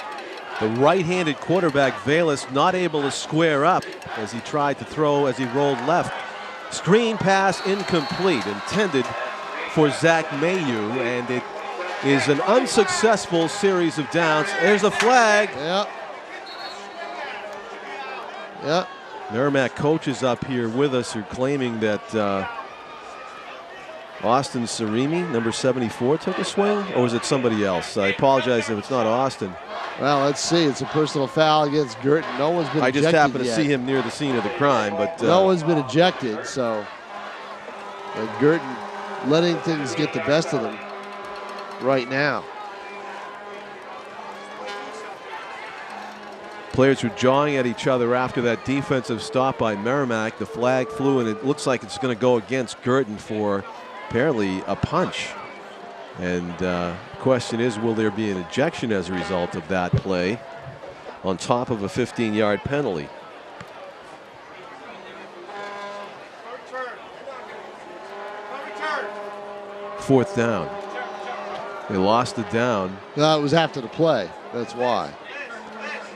The right-handed quarterback, Velas, not able to square up as he tried to throw as he rolled left. Screen pass incomplete, intended for Zach Mayu, and it is an unsuccessful series of downs. There's a flag. Yep. Merrimack coaches up here with us are claiming that Austin Sarimi, number 74, took a swing, or was it somebody else? I apologize if it's not Austin. Well, let's see. It's a personal foul against Guertin. No one's been ejected. I just happened to yet. see him near the scene of the crime, but no one's been ejected. So Guertin letting things get the best of them right now. Players were jawing at each other after that defensive stop by Merrimack. The flag flew, and it looks like it's going to go against Guertin for apparently a punch. And the question is, will there be an ejection as a result of that play on top of a 15-yard penalty? Fourth down. They lost the down. No, it was after the play. That's why.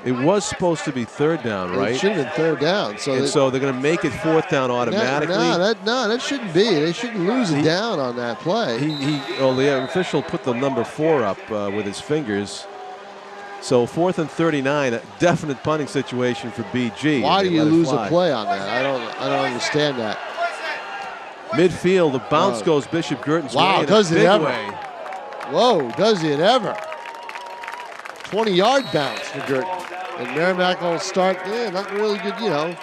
It was supposed to be third down, right? It should have been third down. So they're going to make it fourth down automatically. No, that shouldn't be. They shouldn't lose it down on that play. The official put the number 4 up with his fingers. So 4th and 39, a definite punting situation for BG. Why do you lose a play on that? I don't understand that. Midfield, the bounce goes Bishop Guertin's way. Wow, does it ever? Way. Whoa, does it ever? 20-yard bounce for Guertin. And Merrimack will start, not really good,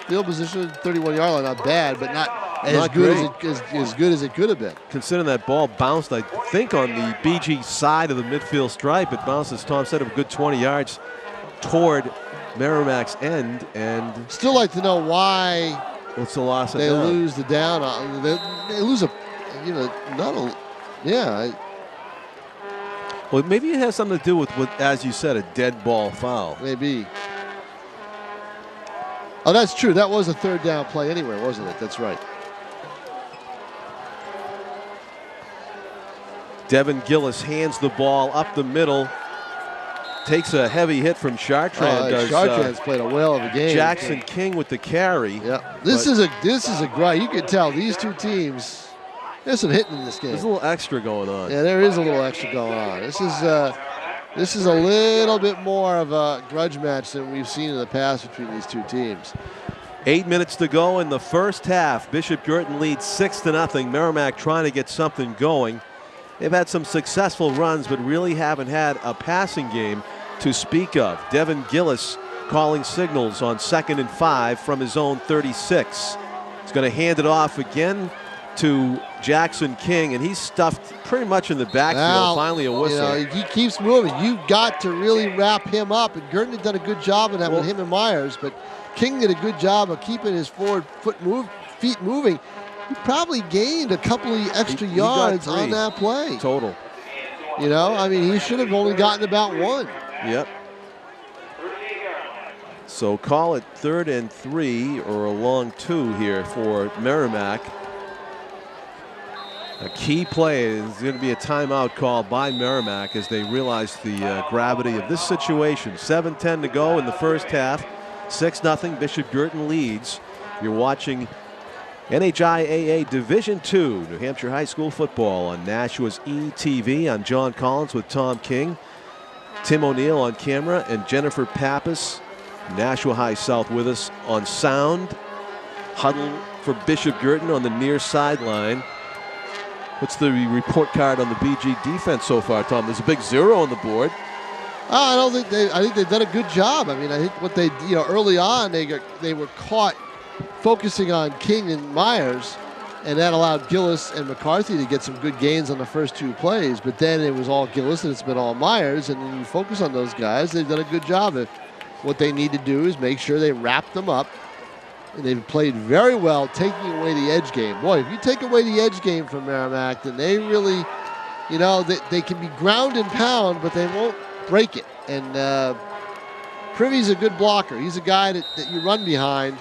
field position, 31-yard line, not bad, but not as good as it could have been. Considering that ball bounced, I think, on the BG side of the midfield stripe, it bounced, as Tom said, a good 20 yards toward Merrimack's end. And still like to know why what's the loss of they down? lose the down. They lose Well, maybe it has something to do with, as you said, a dead ball foul. Maybe. Oh, that's true. That was a third down play anyway, wasn't it? That's right. Devin Gillis hands the ball up the middle. Takes a heavy hit from Chartrand. Chartrand's played a whale of a game. Jackson King with the carry. Yeah. This is a grind. You can tell these two teams, there's some hitting in this game. There's a little extra going on. Yeah, there is a little extra going on. This is a little bit more of a grudge match than we've seen in the past between these two teams. 8 minutes to go in the first half. Bishop Guertin leads 6-0. Merrimack trying to get something going. They've had some successful runs, but really haven't had a passing game to speak of. Devin Gillis calling signals on 2nd and 5 from his own 36. He's going to hand it off again to Jackson King, and he's stuffed pretty much in the backfield. Now, finally a whistle. He keeps moving. You've got to really wrap him up, and Guertin had done a good job of that with him and Myers, but King did a good job of keeping his forward feet moving. He probably gained a couple of extra yards on that play. Total. He should have only gotten about 1. Yep. So call it 3rd and 3 or a long 2 here for Merrimack. A key play is going to be a timeout call by Merrimack as they realize the gravity of this situation. 7:10 to go in the first half. 6-0. Bishop Guertin leads. You're watching NHIAA Division II, New Hampshire High School football on Nashua's ETV. I'm John Collins with Tom King, Tim O'Neill on camera, and Jennifer Pappas, Nashua High South, with us on sound. Huddle for Bishop Guertin on the near sideline. What's the report card on the BG defense so far, Tom? There's a big 0 on the board. I think they've done a good job. I think what they, early on they were caught focusing on King and Myers, and that allowed Gillis and McCarthy to get some good gains on the first 2 plays. But then it was all Gillis and it's been all Myers, and when you focus on those guys, they've done a good job. What they need to do is make sure they wrap them up. And they've played very well taking away the edge game. Boy, if you take away the edge game from Merrimack, then they really, they can be ground and pound, but they won't break it. And Privy's a good blocker. He's a guy that you run behind.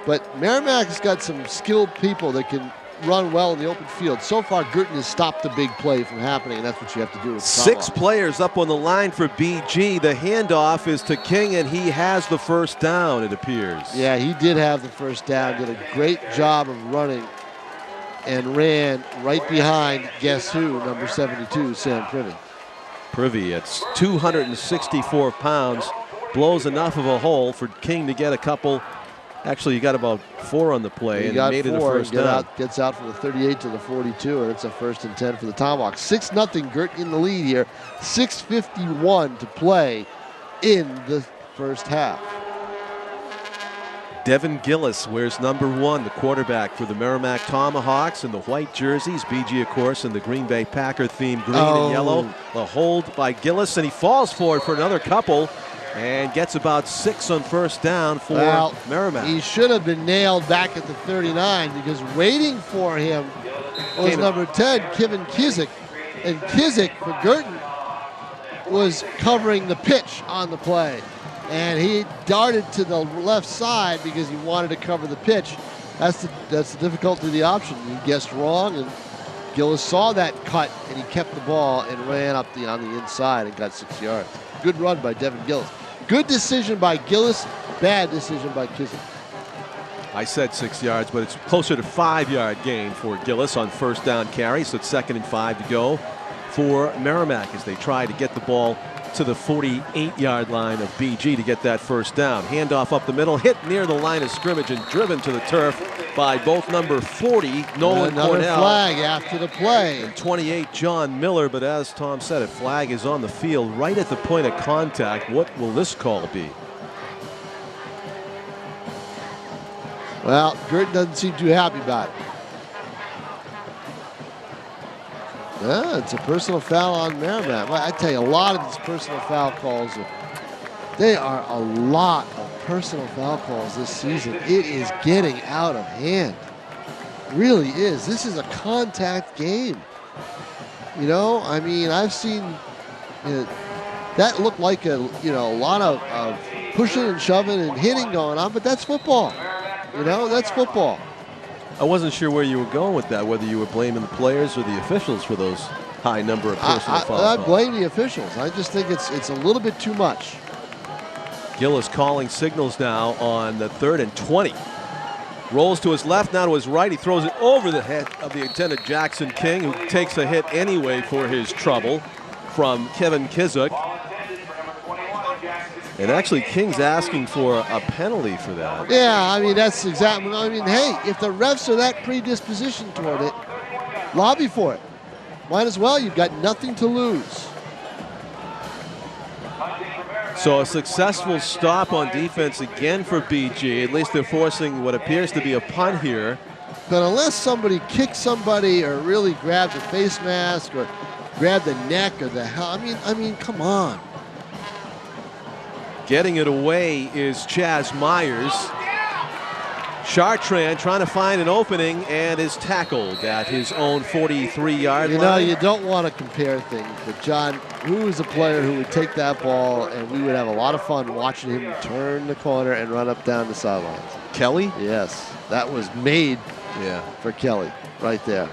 But Merrimack's got some skilled people that can run well in the open field. So far, Guertin has stopped the big play from happening, and that's what you have to do. With 6 players up on the line for BG. The handoff is to King, and he has the first down, it appears. Yeah, he did have the first down. Did a great job of running and ran right behind, guess who, number 72, Sam Privy. Privy at 264 pounds. Blows enough of a hole for King to get a couple. Actually, he got about 4 on the play and made it a first down. Gets out from the 38 to the 42, and it's a 1st and 10 for the Tomahawks. 6-0, Guertin in the lead here. 6:51 to play in the first half. Devin Gillis wears number 1, the quarterback for the Merrimack Tomahawks in the white jerseys. BG, of course, in the Green Bay Packer theme, green and yellow. The hold by Gillis, and he falls for it for another couple. And gets about 6 on first down for Merrimack. He should have been nailed back at the 39 because waiting for him was number 10, Kevin Kizik. And Kizik, for Guertin, was covering the pitch on the play. And he darted to the left side because he wanted to cover the pitch. That's the difficulty of the option. He guessed wrong, and Gillis saw that cut, and he kept the ball and ran up on the inside and got 6 yards. Good run by Devin Gillis. Good decision by Gillis, bad decision by Kizik. I said 6 yards, but it's closer to 5-yard gain for Gillis on first down carry. So it's 2nd and 5 to go for Merrimack as they try to get the ball to the 48-yard line of BG to get that first down. Handoff up the middle, hit near the line of scrimmage and driven to the turf by both number 40, Nolan Another Cornell, flag after the play. and 28, John Miller. But as Tom said, a flag is on the field right at the point of contact. What will this call be? Well, Guertin doesn't seem too happy about it. Yeah, it's a personal foul on Merrimack. I tell you, a lot of these personal foul calls, they are a lot of personal foul calls this season. It is getting out of hand. It really is. This is a contact game. You know, I mean, I've seen that looked like a lot of pushing and shoving and hitting going on, but that's football. You know, that's football. I wasn't sure where you were going with that, whether you were blaming the players or the officials for those high number of personal foul calls. I blame the officials. I just think it's a little bit too much. Gill is calling signals now on the 3rd and 20. Rolls to his left, now to his right. He throws it over the head of the intended Jackson King, who takes a hit anyway for his trouble from Kevin Kizuk. And actually, King's asking for a penalty for that. Yeah, I mean, that's exactly. I mean, hey, if the refs are that predisposition toward it, lobby for it. Might as well. You've got nothing to lose. So a successful stop on defense again for BG. At least they're forcing what appears to be a punt here. But unless somebody kicks somebody or really grabs a face mask or grab the neck or the hell, I mean, come on. Getting it away is Chaz Myers. Chartrand trying to find an opening and is tackled at his own 43-yard line. You know, you don't want to compare things, but John, who is a player who would take that ball and we would have a lot of fun watching him turn the corner and run up down the sidelines? Kelly? Yes, that was made for Kelly right there.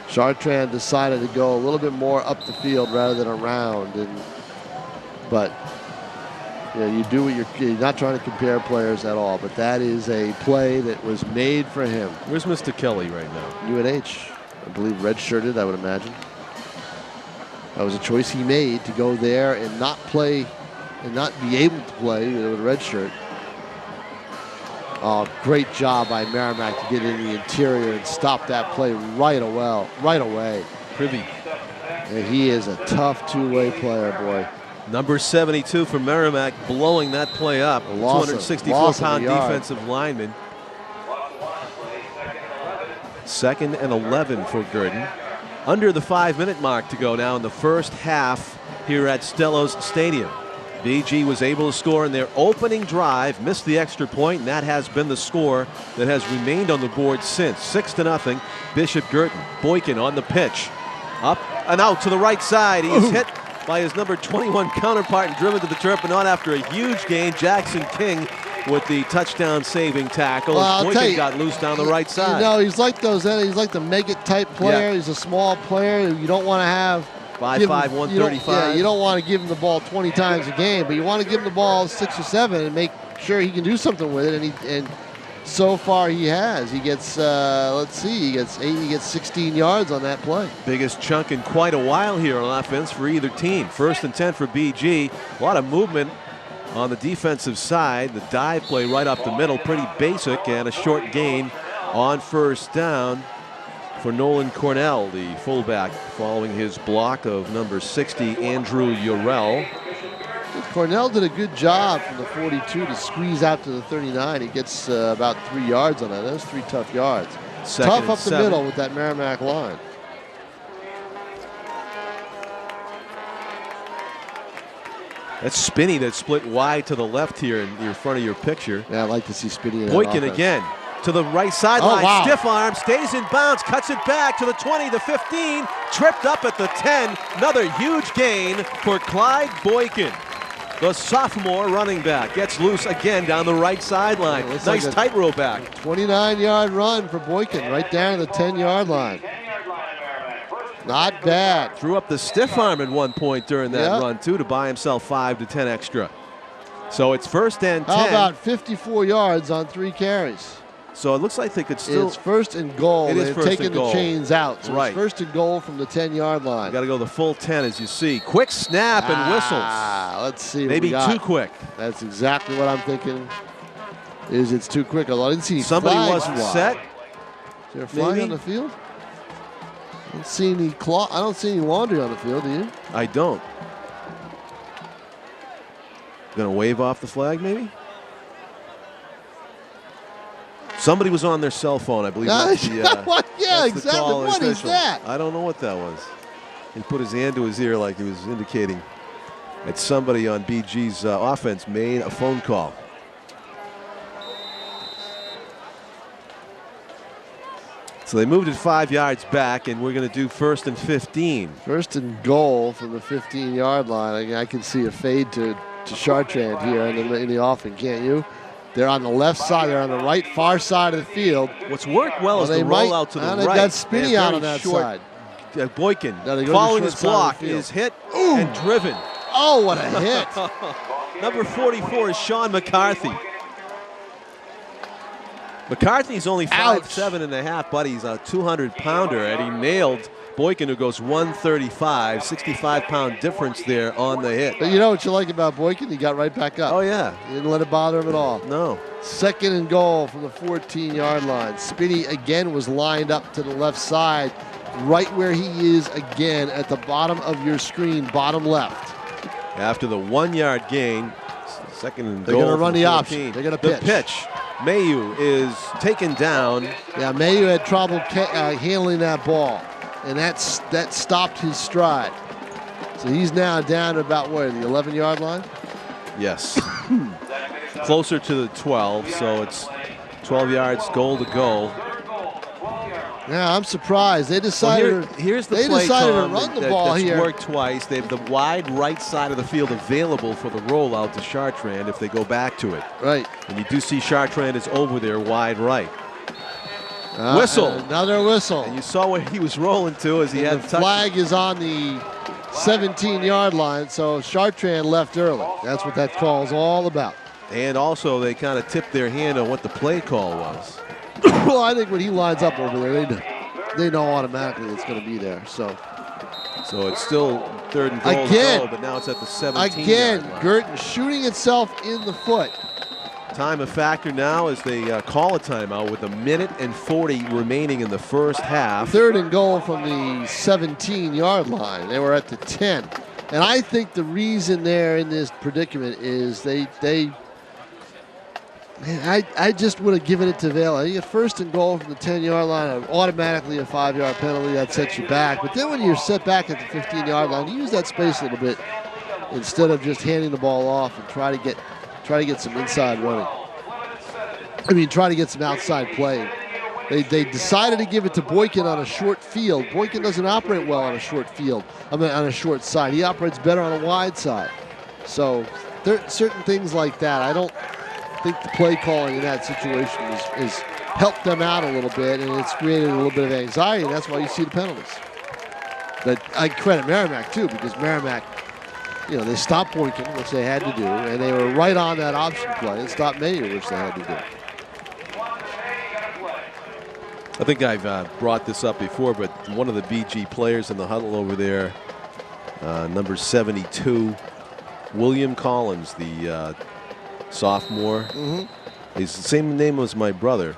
Chartrand decided to go a little bit more up the field rather than around, but you know, you do what you're not trying to compare players at all, but that is a play that was made for him. Where's Mr. Kelly right now? UNH, I believe redshirted, I would imagine. That was a choice he made to go there and not play and not be able to play with a red shirt. Oh, great job by Merrimack to get in the interior and stop that play right away. Privy. And he is a tough two-way player, boy. Number 72 for Merrimack blowing that play up. 264-pound defensive lineman. 2nd and 11 for Guertin. Under the 5-minute mark to go now in the first half here at Stellos Stadium. BG was able to score in their opening drive, missed the extra point, and that has been the score that has remained on the board since. 6-0, Bishop Guertin. Boykin on the pitch. Up and out to the right side. He is hit by his number 21 counterpart and driven to the turf, but not after a huge gain. Jackson King with the touchdown saving tackle. Well, Boykin got loose down the right side. You know, he's like he's like the Meggett type player. Yeah. He's a small player who you don't want to have 5'5", 135. You don't want to give him the ball 20 times a game, but you want to give him the ball 6 or 7 and make sure he can do something with it. And so far he has. He gets let's see, he gets 16 yards on that play. Biggest chunk in quite a while here on offense for either team. 1st and 10 for BG. A lot of movement on the defensive side. The dive play right up the middle, pretty basic, and a short gain on 1st down for Nolan Cornell, the fullback, following his block of number 60, Andrew Urell. Cornell did a good job from the 42 to squeeze out to the 39. He gets about 3 yards on that. Those 3 tough yards. Tough up the middle with that Merrimack line. That's Spinney that split wide to the left here in front of your picture. Yeah, I'd like to see Spinney in that Boykin offense. again to the right sideline. Oh, wow. Stiff arm, stays in bounds, cuts it back to the 20, the 15, tripped up at the 10. Another huge gain for Clyde Boykin. The sophomore running back gets loose again down the right sideline. Nice like tightrope back. 29-yard run for Boykin right down to the 10-yard line. Not bad. Threw up the stiff arm at one point during that run, too, to buy himself 5 to 10 extra. So it's 1st and 10. How about 54 yards on 3 carries? So it looks like they could still. It's first and goal. It is They've first taken and the goal. chains out. So Right. it's first and goal from the 10-yard line. Got to go the full 10, as you see. Quick snap and whistles. Let's see. Maybe what we got. too quick. That's exactly what I'm thinking. It's too quick. Although I didn't see any Somebody flags wasn't fly. set. Is there a flag Maybe. on the field? I don't see any I don't see any laundry on the field. Do you? I don't. Gonna wave off the flag, maybe? Somebody was on their cell phone, I believe. That's the, Yeah, that's the exactly. call What is official. that? I don't know what that was. He put his hand to his ear like he was indicating that somebody on BG's offense made a phone call. So they moved it 5 yards back, and we're going to do 1st and 15. First and goal from the 15-yard line. I can see a fade to Chartrand here in the offing, can't you? They're on the left side. They're on the right far side of the field. What's worked well is the rollout to the right. They've got Spinney They have out very on that short, side. Boykin, Now they go to the following short his side of block, the field. is hit and driven. Oh, what a hit. Number 44 is Sean McCarthy. McCarthy's only 5'7" and a half, but he's a 200-pounder, and he nailed Boykin, who goes 135, 65-pound difference there on the hit. But you know what you like about Boykin? He got right back up. Oh, yeah. He didn't let it bother him at all. No. Second and goal from the 14-yard line. Spinney again was lined up to the left side, right where he is again at the bottom of your screen, bottom left. After the 1-yard gain, second and They're goal. going to run the 14. option. They're going to pitch. The pitch. Mayu is taken down. Yeah, Mayu had trouble handling that ball, and that stopped his stride. So he's now down about where, the 11-yard line? Yes. Closer to the 12, so it's 12 yards, goal to go. Yeah, I'm surprised. They decided, here's the they play, decided Tom, to run the that, ball that's here. worked twice. They have the wide right side of the field available for the rollout to Chartrand if they go back to it. Right. And you do see Chartrand is over there wide right. Whistle. Another whistle. And you saw where he was rolling to as he had the flag is on the 17-yard line, so Chartrand left early. That's what that call is all about. And also they kind of tipped their hand on what the play call was. Well, I think when he lines up over there, they know automatically it's going to be there. So it's still 3rd and goal again, to go, but now it's at the 17. Again, Guertin shooting itself in the foot. Time a factor now as they call a timeout with 1:40 remaining in the first half. 3rd and goal from the 17-yard line. They were at the 10. And I think the reason they're in this predicament is I just would have given it to Vail. You get 1st and goal from the 10-yard line, automatically a 5-yard penalty that sets you back. But then when you're set back at the 15-yard line, you use that space a little bit instead of just handing the ball off and try to get some inside running. I mean, try to get some outside play. They decided to give it to Boykin on a short field. Boykin doesn't operate well on a short field. I mean, on a short side. He operates better on a wide side. So there are certain things like that. I don't think the play calling in that situation has helped them out a little bit, and it's created a little bit of anxiety, and that's why you see the penalties. But I credit Merrimack too, because Merrimack, they stopped Boykin, which they had to do, and they were right on that option play and stopped Mayer, which they had to do. I think I've brought this up before, but one of the BG players in the huddle over there, number 72, William Collins, the sophomore. He's the same name as my brother,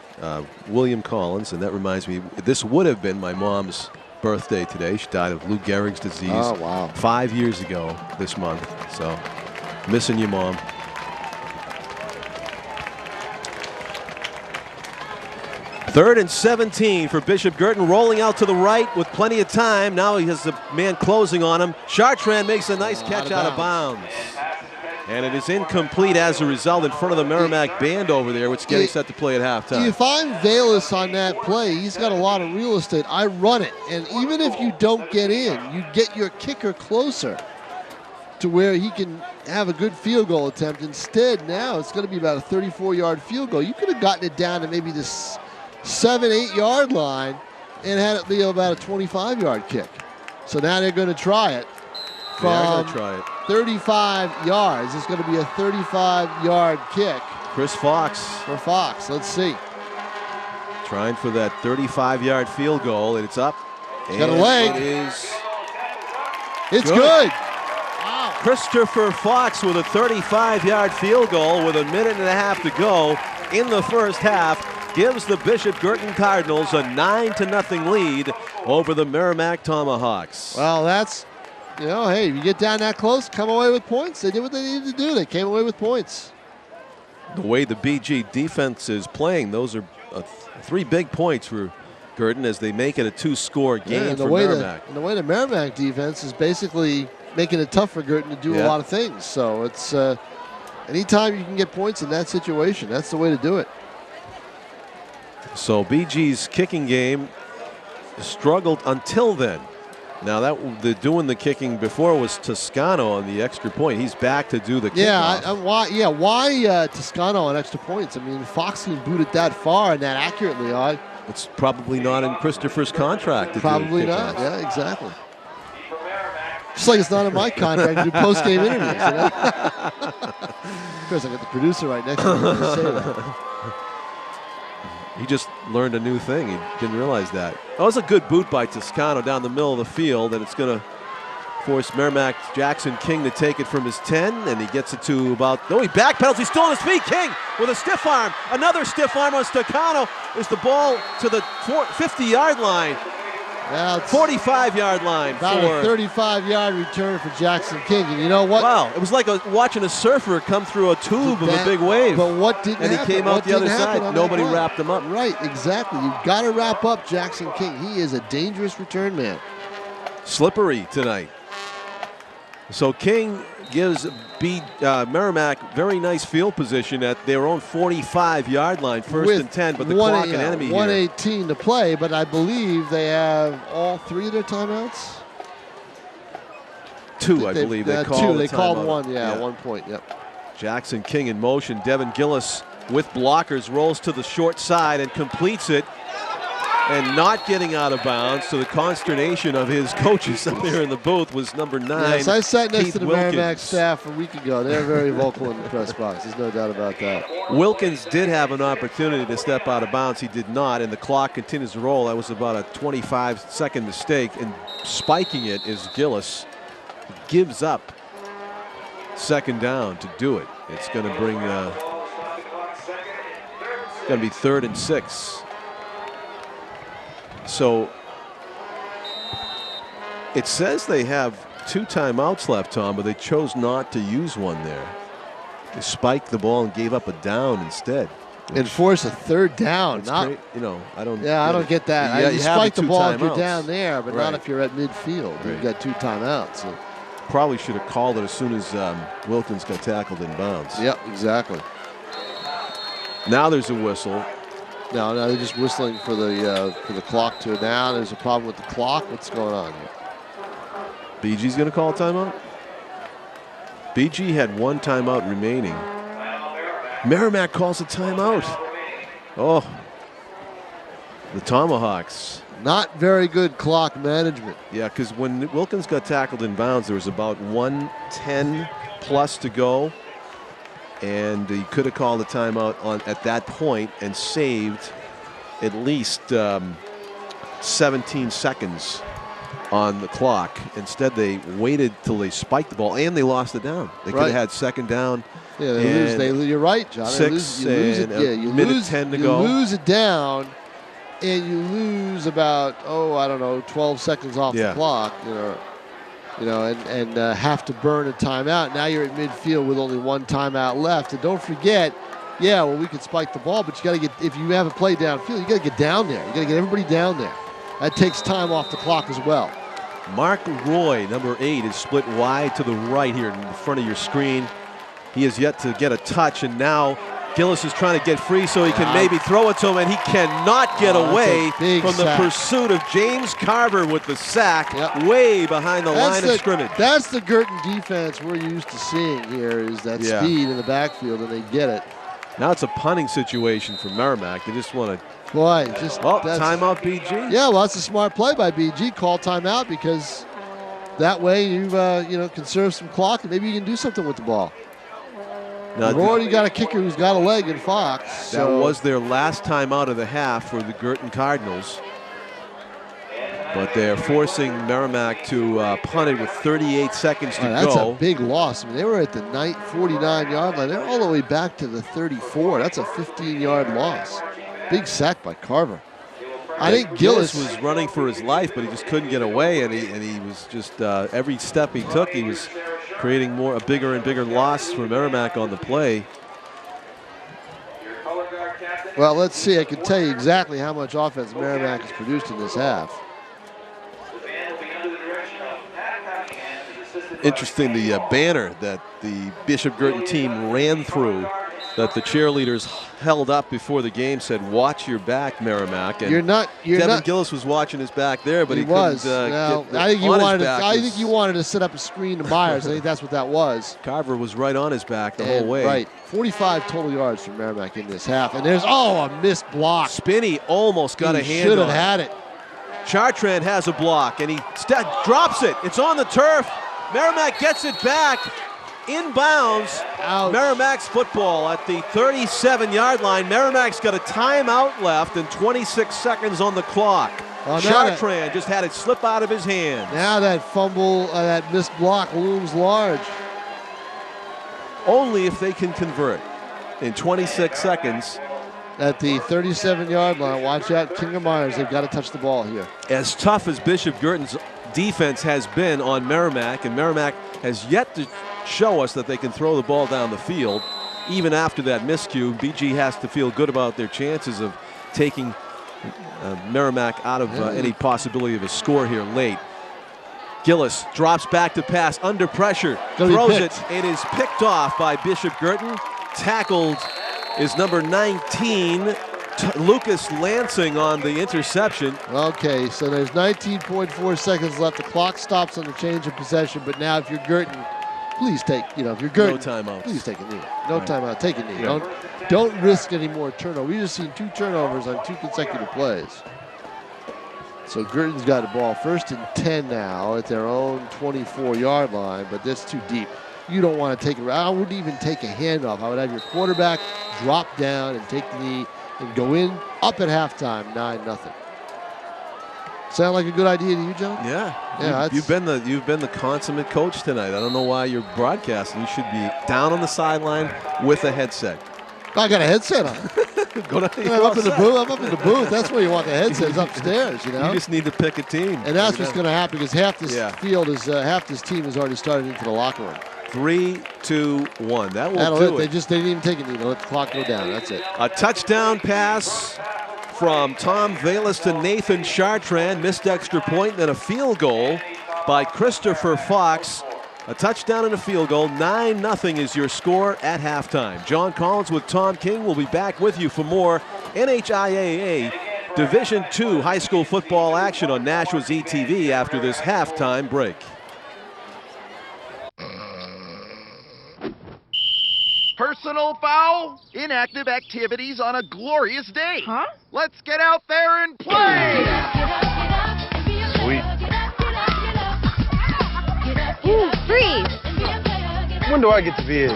William Collins, and that reminds me, this would have been my mom's birthday today. She died of Lou Gehrig's disease 5 years ago this month, so missing you, Mom. Third and 17 for Bishop Guertin, rolling out to the right with plenty of time. Now he has a man closing on him. Chartrand makes a nice catch out of bounds. And it is incomplete as a result in front of the Merrimack band over there, which is getting set to play at halftime. If I'm Valis on that play, he's got a lot of real estate. I run it. And even if you don't get in, you get your kicker closer to where he can have a good field goal attempt. Instead, now it's going to be about a 34-yard field goal. You could have gotten it down to maybe this 7-8 line and had it be about a 25-yard kick. So now they're going to try it from 35 yards. It's going to be a 35-yard kick. Chris Fox. For Fox. Let's see. Trying for that 35-yard field goal, and it's up. He's got a leg. It is. It's good. Wow. Christopher Fox with a 35-yard field goal with a minute and a half to go in the first half gives the Bishop Guertin Cardinals a 9-0 lead over the Merrimack Tomahawks. Well, that's, hey, if you get down that close, come away with points. They did what they needed to do. They came away with points. The way the BG defense is playing, those are 3 big points for Guertin as they make it a 2-score game for Merrimack. And the way the Merrimack defense is basically making it tough for Guertin to do a lot of things. So it's anytime you can get points in that situation, that's the way to do it. So BG's kicking game struggled until then. Now doing the kicking before was Toscano on the extra point. He's back to do the kickoff. Why Toscano on extra points? I mean, Fox can boot it that far and that accurately. It's probably not in Christopher's contract. Probably not. Yeah, exactly. Just like it's not in my contract to do post-game interviews. Of course, I got the producer right next to me to say that. He just learned a new thing. He didn't realize that. Oh, it's a good boot by Toscano down the middle of the field, and it's going to force Merrimack Jackson King to take it from his 10, and he gets it to about, he backpedals, he's still on his feet. King with a stiff arm. Another stiff arm on Toscano. Is the ball to the 50-yard line. 45-yard line. About a 35-yard return for Jackson King. And you know what? Wow, it was like watching a surfer come through a tube of a big wave. But what didn't happen? And he came out the other side. Nobody wrapped him up. Right, exactly. You've got to wrap up Jackson King. He is a dangerous return man. Slippery tonight. So King gives Merrimack very nice field position at their own 45-yard line, first and 10, but the clock an enemy here. 1:18 to play, but I believe they have all 3 of their timeouts. 2, I believe. They called 2. They called 1, yeah. 1 point, yep. Jackson King in motion. Devin Gillis with blockers rolls to the short side and completes it. And not getting out of bounds, to the consternation of his coaches up there in the booth, was number 9. Yes, I sat next to the Wilkins. Merrimack staff a week ago. They're very vocal in the press box. There's no doubt about that. Wilkins did have an opportunity to step out of bounds. He did not, and the clock continues to roll. That was about a 25-second mistake, and spiking it is Gillis. Gives up second down to do it. It's going to bring, it's going to be 3rd and 6. So it says they have 2 timeouts left, Tom, but they chose not to use one there. They spiked the ball and gave up a down instead. And force a 3rd down. I don't. Yeah, I don't get that. You spike the ball if you're down there, but right. Not if you're at midfield. Right. You've got 2 timeouts. So. Probably should have called it as soon as Wilkins got tackled in bounds. Yep, exactly. Now there's a whistle. No, they're just whistling for the clock to now. There's a problem with the clock. What's going on here? BG's going to call a timeout? BG had 1 timeout remaining. Merrimack calls a timeout. Oh, the Tomahawks. Not very good clock management. Yeah, because when Wilkins got tackled in bounds, there was about 1:10 plus to go. And he could have called a timeout at that point and saved at least 17 seconds on the clock. Instead, they waited till they spiked the ball, and they lost it down. They could have had second down. Yeah, they lose. You're right, John. 6 you lose it. Yeah, you minute lose 10 to go. You lose it down, and you lose about 12 seconds off the clock. And have to burn a timeout. Now you're at midfield with only 1 timeout left. And don't forget, we could spike the ball, but you got to get, if you have a play downfield, you got to get down there. You got to get everybody down there. That takes time off the clock as well. Mark Roy, number 8, is split wide to the right here in front of your screen. He has yet to get a touch, and now Gillis is trying to get free so he can maybe throw it to him, and he cannot get away from the pursuit of James Carver with the sack way behind the line of scrimmage. That's the Guertin defense we're used to seeing here, is that speed in the backfield, and they get it. Now it's a punting situation for Merrimack. They just want to... timeout BG? Yeah, well, that's a smart play by BG. Call timeout because that way you conserve some clock, and maybe you can do something with the ball. Now, They've already got a kicker who's got a leg in Fox. That So was their last time out of the half for the Guertin Cardinals. But they're forcing Merrimack to punt it with 38 seconds to that's go. a big loss. I mean, they were at the 49-yard line. They're all the way back to the 34. That's a 15-yard loss. Big sack by Carver. I think Gillis was running for his life, but he just couldn't get away, and he was just every step he took, he was creating a bigger and bigger loss for Merrimack on the play. Well, let's see. I can tell you exactly how much offense Merrimack has produced in this half. Interesting, the banner that the Bishop Guertin team ran through, that the cheerleaders held up before the game, said, "Watch your back, Merrimack." And Devin Gillis was watching his back there, but he was. couldn't I think you wanted to set up a screen to Myers. I think that's what that was. Carver was right on his back the whole way. Right. 45 total yards for Merrimack in this half. And there's, a missed block. Spinney almost got a hand on it. Should have had it. Chartrand has a block, and he drops it. It's on the turf. Merrimack gets it back. Inbounds. Ouch. Merrimack's football at the 37-yard line. Merrimack's got a timeout left and 26 seconds on the clock. Chartrand just had it slip out of his hands. Now that fumble, that missed block looms large. Only if they can convert in 26 seconds. At the 37-yard line, watch out, King of Myers. They've got to touch the ball here. As tough as Bishop Guertin's defense has been on Merrimack, and Merrimack has yet to show us that they can throw the ball down the field. Even after that miscue, BG has to feel good about their chances of taking Merrimack out of any possibility of a score here late. Gillis drops back to pass under pressure, throws it. It is picked off by Bishop Guertin. Tackled is number 19, Lucas Lansing, on the interception. Okay, so there's 19.4 seconds left. The clock stops on the change of possession, but now if you're Guertin, please take, if you're Guertin, no timeouts. Please take a knee. No timeout, take a knee. Don't risk any more turnover. We've just seen 2 turnovers on 2 consecutive plays. So Guertin's got the ball 1st and 10 now at their own 24-yard line, but that's too deep. You don't want to take it. I wouldn't even take a handoff. I would have your quarterback drop down and take the knee and go in up at halftime, 9-0. Sound like a good idea to you, John? Yeah. You've been the consummate coach tonight. I don't know why you're broadcasting. You should be down on the sideline with a headset. I got a headset on. I'm up in the booth. That's where you want the headsets, upstairs. You just need to pick a team. And that's what's going to happen, because half this field is half this team has already started into the locker room. 3, 2, 1. That'll do it. They didn't even take a knee. They let the clock go down. That's it. A touchdown pass from Tom Vallis to Nathan Chartrand. Missed extra point, then a field goal by Christopher Fox. A touchdown and a field goal. 9-0 is your score at halftime. John Collins with Tom King will be back with you for more NHIAA Division II high school football action on Nashua's ETV after this halftime break. Personal foul? Inactive activities on a glorious day. Huh? Let's get out there and play! Sweet. Ooh, freeze! When do I get to be in?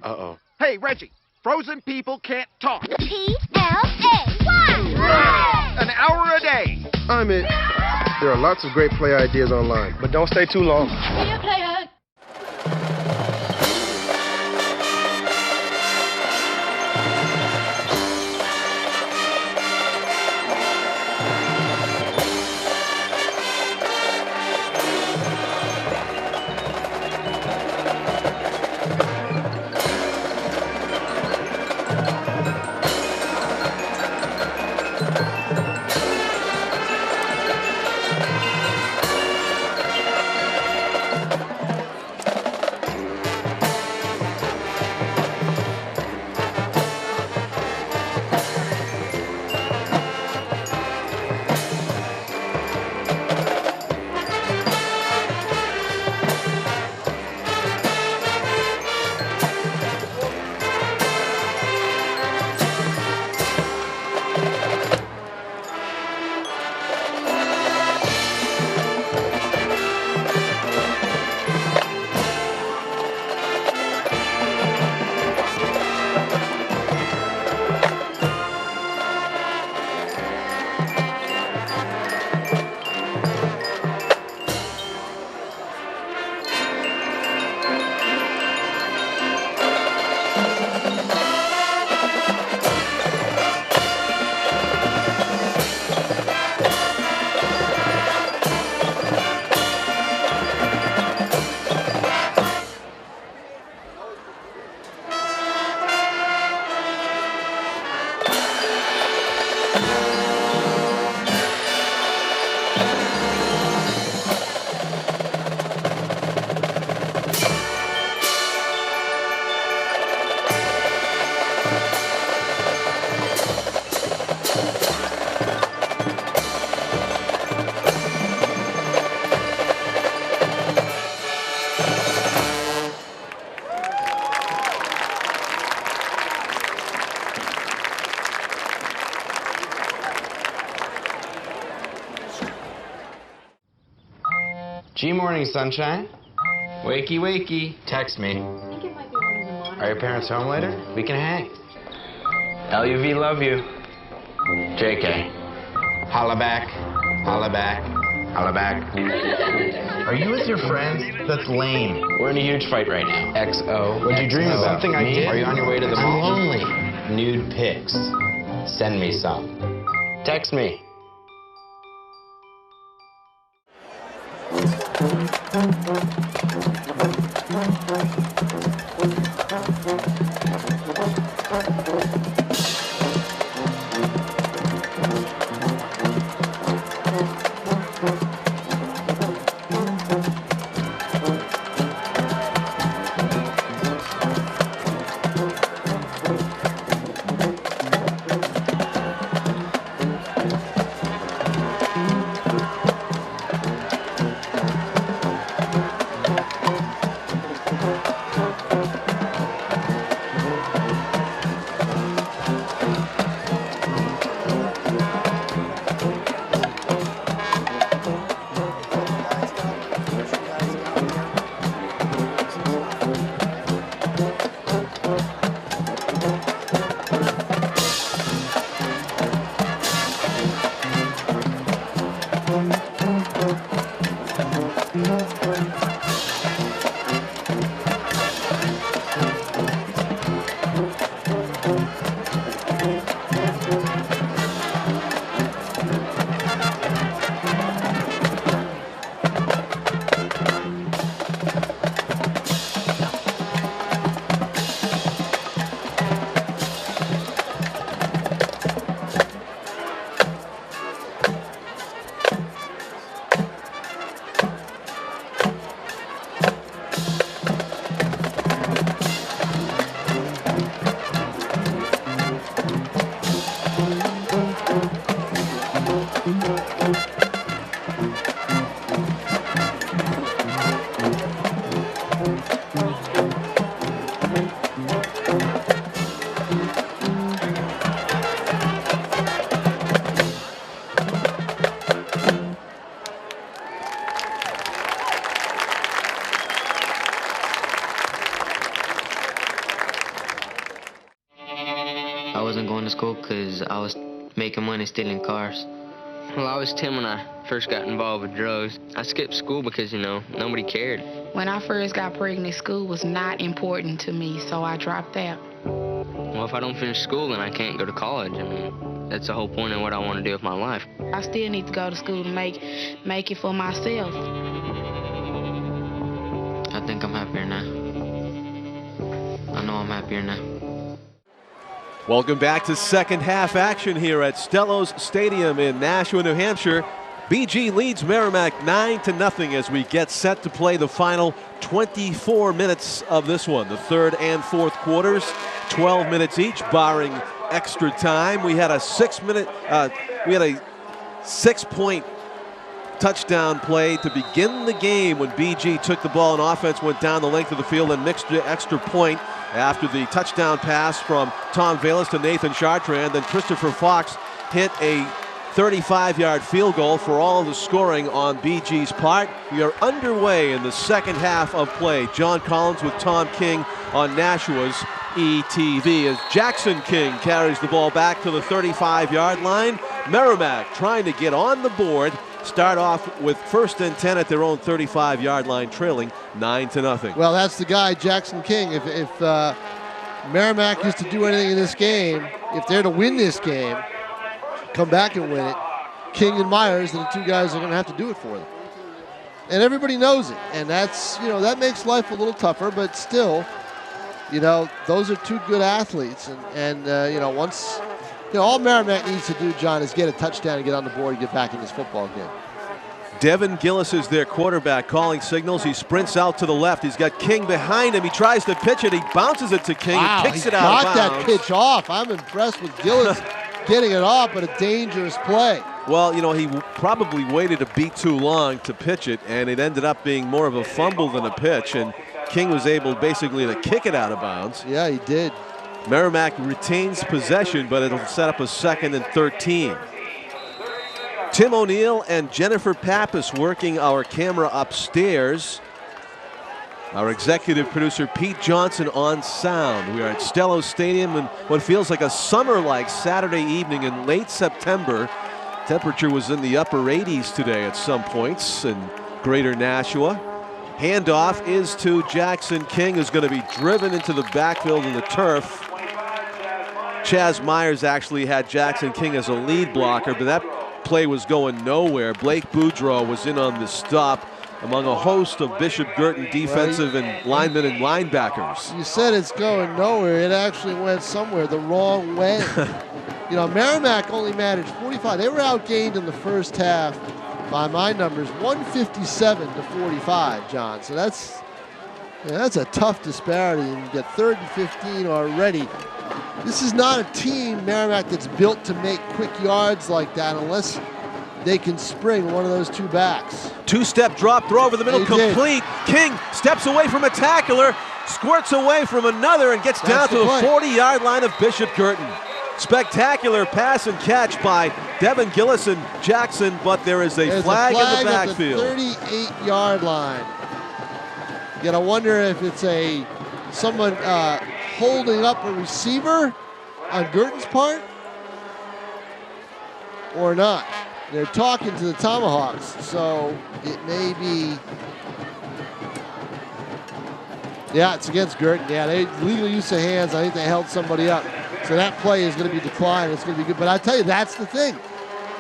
Uh-oh. Hey, Reggie, frozen people can't talk. P-L-A-Y! An hour a day. I'm in. There are lots of great play ideas online, but don't stay too long. G-morning, sunshine. Wakey, wakey. Text me. Are your parents home later? We can hang. LUV, love you. JK. Holla back. Holla back. Holla back. Are you with your friends? That's lame. We're in a huge fight right now. XO. What'd you dream about? Something I did? Are you on your way to the mall? I'm lonely. Nude pics. Send me some. Text me. I wasn't going to school because I was making money stealing cars. Well, I was 10 when I first got involved with drugs. I skipped school because, nobody cared. When I first got pregnant, school was not important to me, so I dropped out. Well, if I don't finish school, then I can't go to college. That's the whole point of what I want to do with my life. I still need to go to school to make it for myself. I think I'm happier now. I know I'm happier now. Welcome back to second half action here at Stellos Stadium in Nashua, New Hampshire. BG leads Merrimack 9-0 as we get set to play the final 24 minutes of this one. The third and fourth quarters, 12 minutes each, barring extra time. We had a 6-point touchdown play to begin the game when BG took the ball and offense went down the length of the field and mixed the extra point after the touchdown pass from Tom Vallis to Nathan Chartrand. Then Christopher Fox hit a 35-yard field goal for all of the scoring on BG's part. We are underway in the second half of play. John Collins with Tom King on Nashua's ETV as Jackson King carries the ball back to the 35-yard line. Merrimack trying to get on the board. Start off with 1st and 10 at their own 35-yard line, trailing 9-0. Well, that's the guy, Jackson King. If Merrimack is to do anything in this game, if they're to win this game, come back and win it, King and Myers are the two guys that are going to have to do it for them. And everybody knows it. And that's, that makes life a little tougher, but still, those are two good athletes. And once, all Merrimack needs to do, John, is get a touchdown and get on the board and get back in this football game. Devin Gillis is their quarterback, calling signals. He sprints out to the left. He's got King behind him. He tries to pitch it. He bounces it to King. Wow, and kicks it out of bounds. Got that pitch off. I'm impressed with Gillis getting it off, but a dangerous play. Well, he probably waited a beat too long to pitch it, and it ended up being more of a fumble than a pitch, and King was able basically to kick it out of bounds. Yeah, he did. Merrimack retains possession, but it'll set up a 2nd and 13. Tim O'Neill and Jennifer Pappas working our camera upstairs. Our executive producer Pete Johnson on sound. We are at Stellos Stadium in what feels like a summer-like Saturday evening in late September. Temperature was in the upper 80s today at some points in greater Nashua. Handoff is to Jackson King, who's going to be driven into the backfield of the turf. Chaz Myers actually had Jackson King as a lead blocker, but that play was going nowhere. Blake Boudreau was in on the stop among a host of Bishop Guertin defensive and linemen and linebackers. You said it's going nowhere. It actually went somewhere the wrong way. You know, Merrimack only managed 45. They were outgained in the first half by my numbers, 157 to 45, John. So that's a tough disparity, and you get 3rd and 15 already. This is not a team, Merrimack, that's built to make quick yards like that unless they can spring one of those two backs. Two-step drop throw over the middle, complete. King steps away from a tackler, squirts away from another, and gets down to the 40-yard line of Bishop Guertin. Spectacular pass and catch by Devin Gillis and Jackson, but there's a flag in the backfield. At the 38-yard line. You gotta wonder if it's someone holding up a receiver on Guertin's part or not. They're talking to the Tomahawks, so it may be. Yeah, it's against Guertin. Yeah, they legal use of hands. I think they held somebody up. So that play is going to be declined. It's going to be good. But I tell you, that's the thing.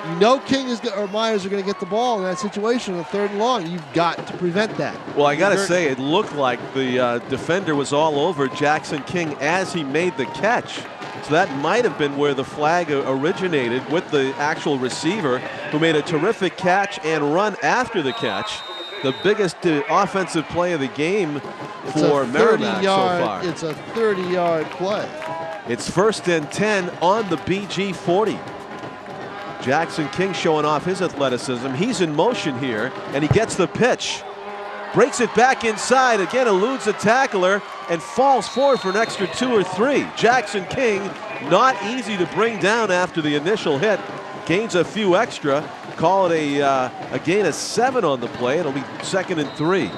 You know King or Myers are going to get the ball in that situation on 3rd and long. You've got to prevent that. Well, I got to say, it looked like the defender was all over Jackson King as he made the catch. So that might have been where the flag originated, with the actual receiver who made a terrific catch and run after the catch. The biggest offensive play of the game for Merrimack so far. It's a 30-yard play. It's 1st and 10 on the BG 40. Jackson King showing off his athleticism. He's in motion here, and he gets the pitch. Breaks it back inside, again eludes a tackler, and falls forward for an extra 2 or 3. Jackson King, not easy to bring down after the initial hit. Gains a few extra. Call it a gain of 7 on the play. It'll be 2nd and 3.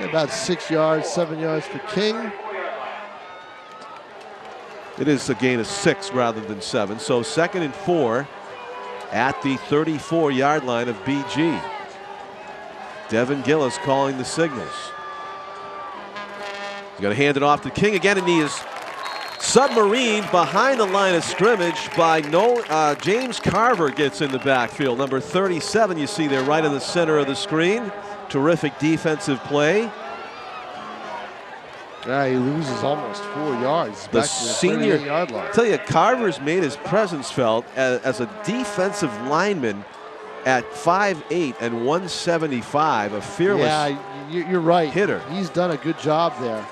About 6 yards, 7 yards for King. It is a gain of 6 rather than 7. So 2nd and 4 at the 34-yard line of BG. Devin Gillis calling the signals. He's going to hand it off to King again, and he is submarined behind the line of scrimmage by James Carver. Gets in the backfield. Number 37, you see there right in the center of the screen. Terrific defensive play. Yeah, he loses almost 4 yards. The back to the senior, 38-yard line. I tell you, Carver's made his presence felt as a defensive lineman at 5'8" and 175, a fearless you're right. hitter. He's done a good job there.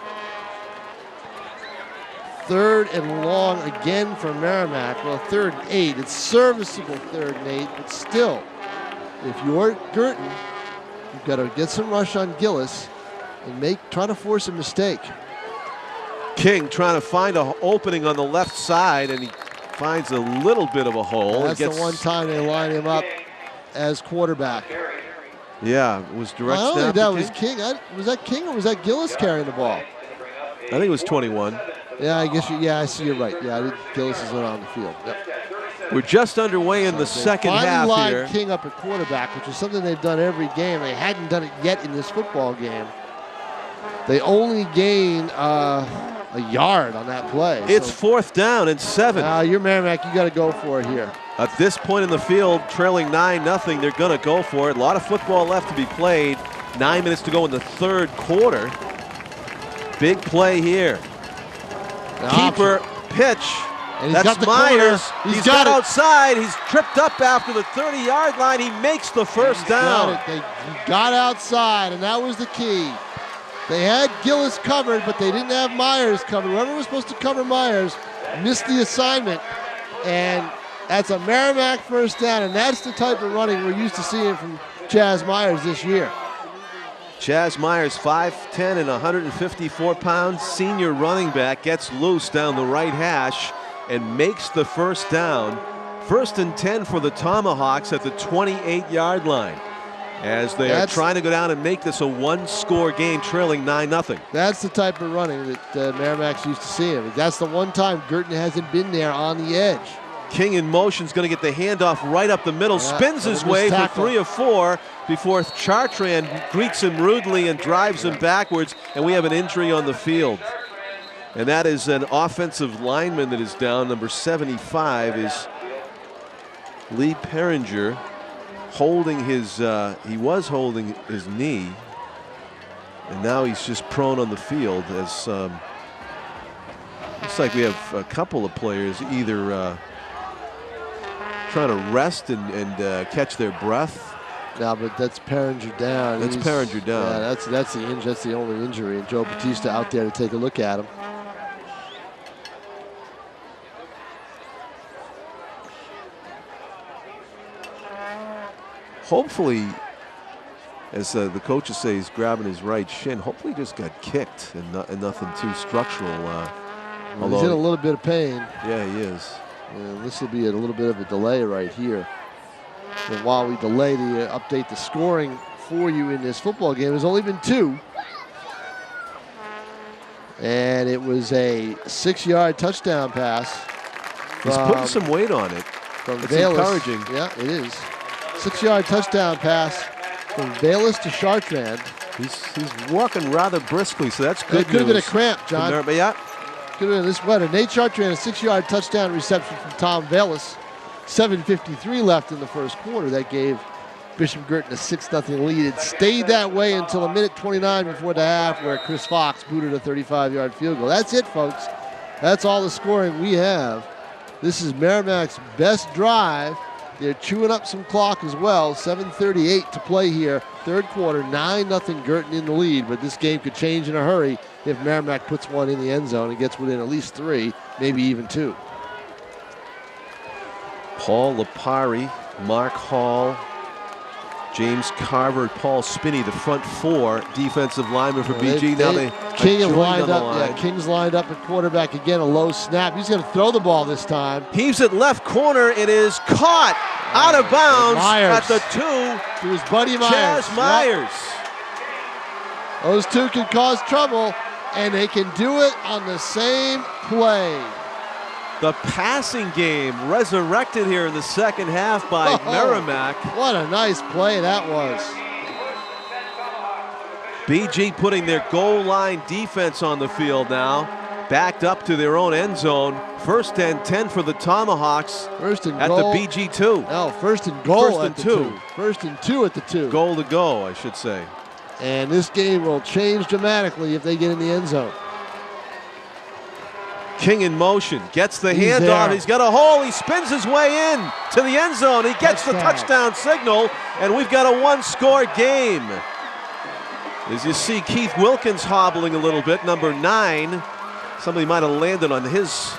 3rd and long again for Merrimack. Well, 3rd and 8. It's serviceable 3rd and 8, but still, if you're Guertin, you've got to get some rush on Gillis and try to force a mistake. King trying to find an opening on the left side, and he finds a little bit of a hole. That's the one time they line him up as quarterback. Yeah, it was direct snap. I don't think that was King. Was that King or was that Gillis carrying the ball? I think it was 21. Yeah, I guess. I see you're right. Yeah, Gillis is on the field. Yep. We're just underway in the second half finally here. lined King up at quarterback, which is something they've done every game. They hadn't done it yet in this football game. They only gain a yard on that play. It's 4th down and 7. You're Merrimack. You got to go for it here. At this point in the field, trailing 9-0, they're going to go for it. A lot of football left to be played. 9 minutes to go in the 3rd quarter. Big play here. Keeper pitch. And he's That's got the Myers. corner. He's got outside. He's tripped up after the 30-yard line. He makes the first down. He got outside, and that was the key. They had Gillis covered, but they didn't have Myers covered. Whoever was supposed to cover Myers missed the assignment, and that's a Merrimack first down, and that's the type of running we're used to seeing from Chaz Myers this year. Chaz Myers, 5'10" and 154 pounds, senior running back, gets loose down the right hash. and makes the first down. 1st and 10 for the Tomahawks at the 28-yard line, as they are trying to go down and make this a one-score game, trailing 9-0. That's the type of running that Merrimack's used to seeing. That's the one time Guertin hasn't been there on the edge. King in motion is going to get the handoff right up the middle, spins his way for 3 of 4 before Chartrand greets him rudely and drives him backwards, and we have an injury on the field. And that is an offensive lineman that is down. Number 75 is Lee Perringer, holding his, he was holding his knee, and now he's just prone on the field. As looks like we have a couple of players either trying to rest and catch their breath. No, but that's Perringer down. That's Perringer down. Yeah, that's the only injury, and Joe Batista out there to take a look at him. Hopefully, as the coaches say, he's grabbing his right shin. Hopefully he just got kicked and nothing too structural. Well, he's in a little bit of pain. Yeah, he is. And this will be a little bit of a delay right here. And while we delay to update the scoring for you in this football game, there's only been 2. And it was a 6-yard touchdown pass. He's putting some weight on it. It's encouraging. Yeah, it is. 6-yard touchdown pass from Bayless to Chartrand. He's walking rather briskly, so that's good. It could have been a cramp, John. Yeah. Could have been this weather. Nate Chartrand, a 6-yard touchdown reception from Tom Bayless. 7:53 left in the first quarter. That gave Bishop Guertin a 6-0 lead. It stayed that way until a minute 29 before the half, where Chris Fox booted a 35-yard field goal. That's it, folks. That's all the scoring we have. This is Merrimack's best drive. They're chewing up some clock as well. 7:38 to play here. Third quarter, 9-0 Guertin in the lead, but this game could change in a hurry if Merrimack puts one in the end zone and gets within at least 3, maybe even 2. Paul Lipari, Mark Hall, James Carver, Paul Spinney, the front 4 defensive linemen for BG. King is lined up. Yeah, King's lined up at quarterback again. A low snap. He's going to throw the ball this time. Heaves it left corner. It is caught out of bounds at the 2. To his buddy Myers. Chaz Myers. Yep. Those 2 can cause trouble, and they can do it on the same play. The passing game resurrected here in the second half by Merrimack. What a nice play that was. BG putting their goal line defense on the field now, backed up to their own end zone. 1st and 10 for the Tomahawks. First and at goal. the BG 2. No, 1st and goal First at and the 2. 2. 1st and 2 at the 2. Goal to go, I should say. And this game will change dramatically if they get in the end zone. King in motion, gets the handoff. He's got a hole. He spins his way in to the end zone. He gets the touchdown signal, and we've got a 1-score game. As you see, Keith Wilkins hobbling a little bit, number 9. Somebody might have landed on his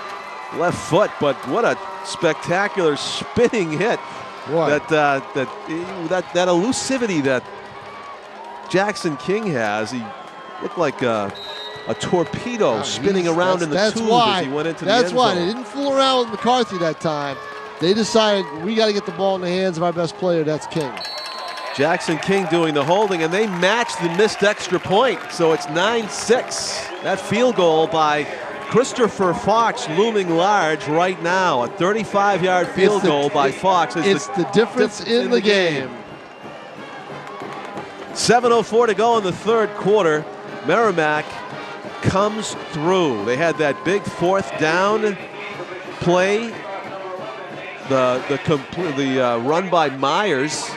left foot, but what a spectacular spinning hit. That elusivity that Jackson King has. He looked like a torpedo spinning around in the tube as he went into the end zone. That's why they didn't fool around with McCarthy that time. They decided we got to get the ball in the hands of our best player. That's King. Jackson King doing the holding, and they matched the missed extra point, so it's 9-6. That field goal by Christopher Fox looming large right now. A 35-yard field goal by Fox. It's the difference in the game. 7:04 to go in the third quarter. Merrimack comes through. They had that big 4th down play, the run by Myers,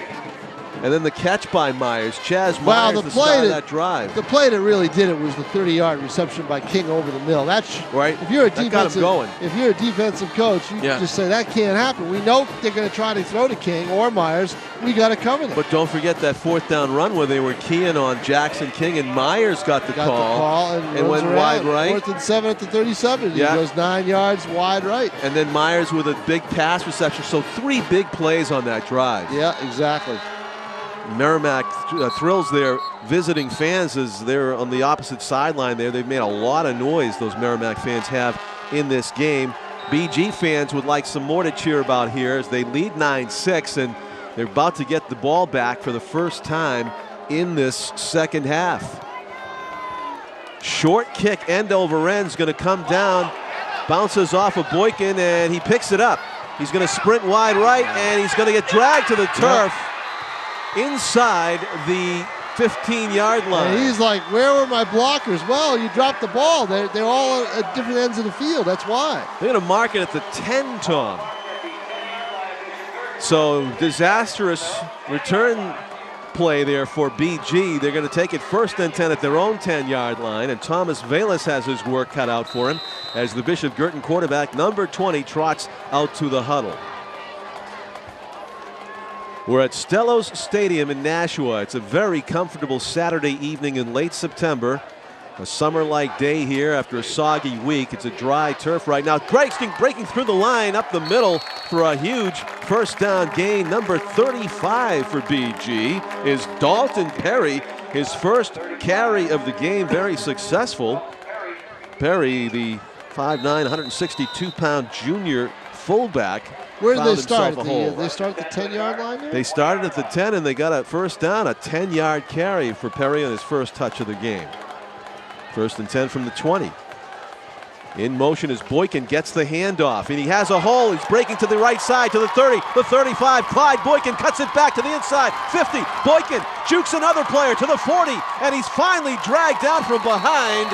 and then the catch by Myers. Chaz Myers, the start of that drive. The play that really did it was the 30-yard reception by King over the middle. That's right. If you're a defensive coach, you just say that can't happen. We know they're going to try to throw to King or Myers. We got to cover them. But don't forget that 4th down run where they were keying on Jackson King, and Myers got the call and went wide right. 4th and 7 at the 37. He goes 9 yards wide right. And then Myers with a big pass reception. So 3 big plays on that drive. Yeah, exactly. Merrimack thrills their visiting fans as they're on the opposite sideline there. They've made a lot of noise, those Merrimack fans have in this game. BG fans would like some more to cheer about here as they lead 9-6, and they're about to get the ball back for the first time in this second half. Short kick, end over end, is going to come down, bounces off of Boykin, and he picks it up. He's going to sprint wide right, and he's going to get dragged to the turf inside the 15-yard line. And he's like, where were my blockers? Well, you dropped the ball. They're all at different ends of the field. That's why. They're going to mark it at the 10, Tom. So disastrous return play there for BG. They're going to take it 1st and 10 at their own 10-yard line, and Thomas Velas has his work cut out for him as the Bishop Guertin quarterback, number 20, trots out to the huddle. We're at Stellos Stadium in Nashua. It's a very comfortable Saturday evening in late September. A summer-like day here after a soggy week. It's a dry turf right now. Breaking through the line up the middle for a huge first down gain. Number 35 for BG is Dalton Perry. His first carry of the game, very successful. Perry, the 5'9", 162-pound junior fullback. Where did they start? They start at the 10-yard line there? They started at the 10, and they got a first down, a 10-yard carry for Perry on his first touch of the game. 1st and 10 from the 20. In motion as Boykin gets the handoff, and he has a hole. He's breaking to the right side to the 30, the 35. Clyde Boykin cuts it back to the inside. 50. Boykin jukes another player to the 40, and he's finally dragged down from behind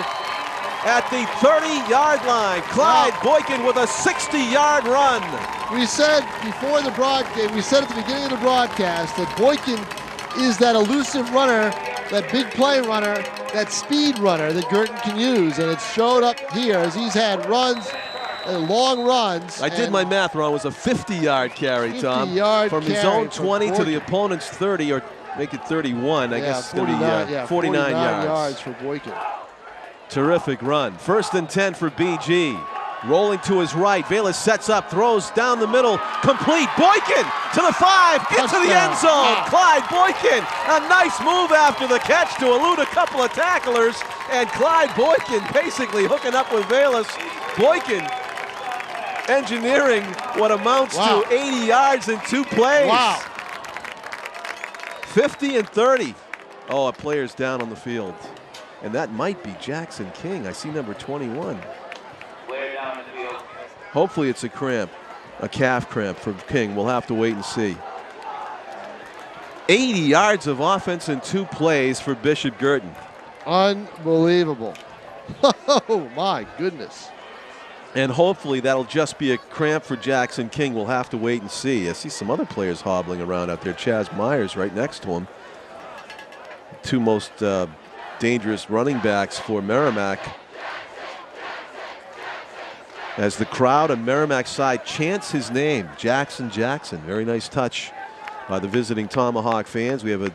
at the 30-yard line. Clyde Boykin with a 60-yard run. We said before the broadcast, we said at the beginning of the broadcast that Boykin is that elusive runner, that big play runner, that speed runner that Guertin can use, and it's showed up here as he's had runs, long runs. I did my math wrong. It was a 50-yard carry, Tom. 50-yard from his own 20 to the opponent's 30, or make it 31. I guess it's going to be 49 yards for Boykin. Terrific run. 1st and 10 for BG. Rolling to his right. Velas sets up, throws down the middle. Complete. Boykin to the 5. Into the end zone. Clyde Boykin. A nice move after the catch to elude a couple of tacklers. And Clyde Boykin basically hooking up with Velas. Boykin engineering what amounts to 80 yards in 2 plays. Wow. 50 and 30. Oh, a player's down on the field. And that might be Jackson King. I see number 21. Hopefully it's a cramp, a calf cramp for King. We'll have to wait and see. 80 yards of offense in 2 plays for Bishop Guertin. Unbelievable. Oh, my goodness. And hopefully that'll just be a cramp for Jackson King. We'll have to wait and see. I see some other players hobbling around out there. Chaz Myers right next to him. 2 most dangerous running backs for Merrimack. As the crowd on Merrimack's side chants his name, Jackson Jackson. Very nice touch by the visiting Tomahawk fans. We have an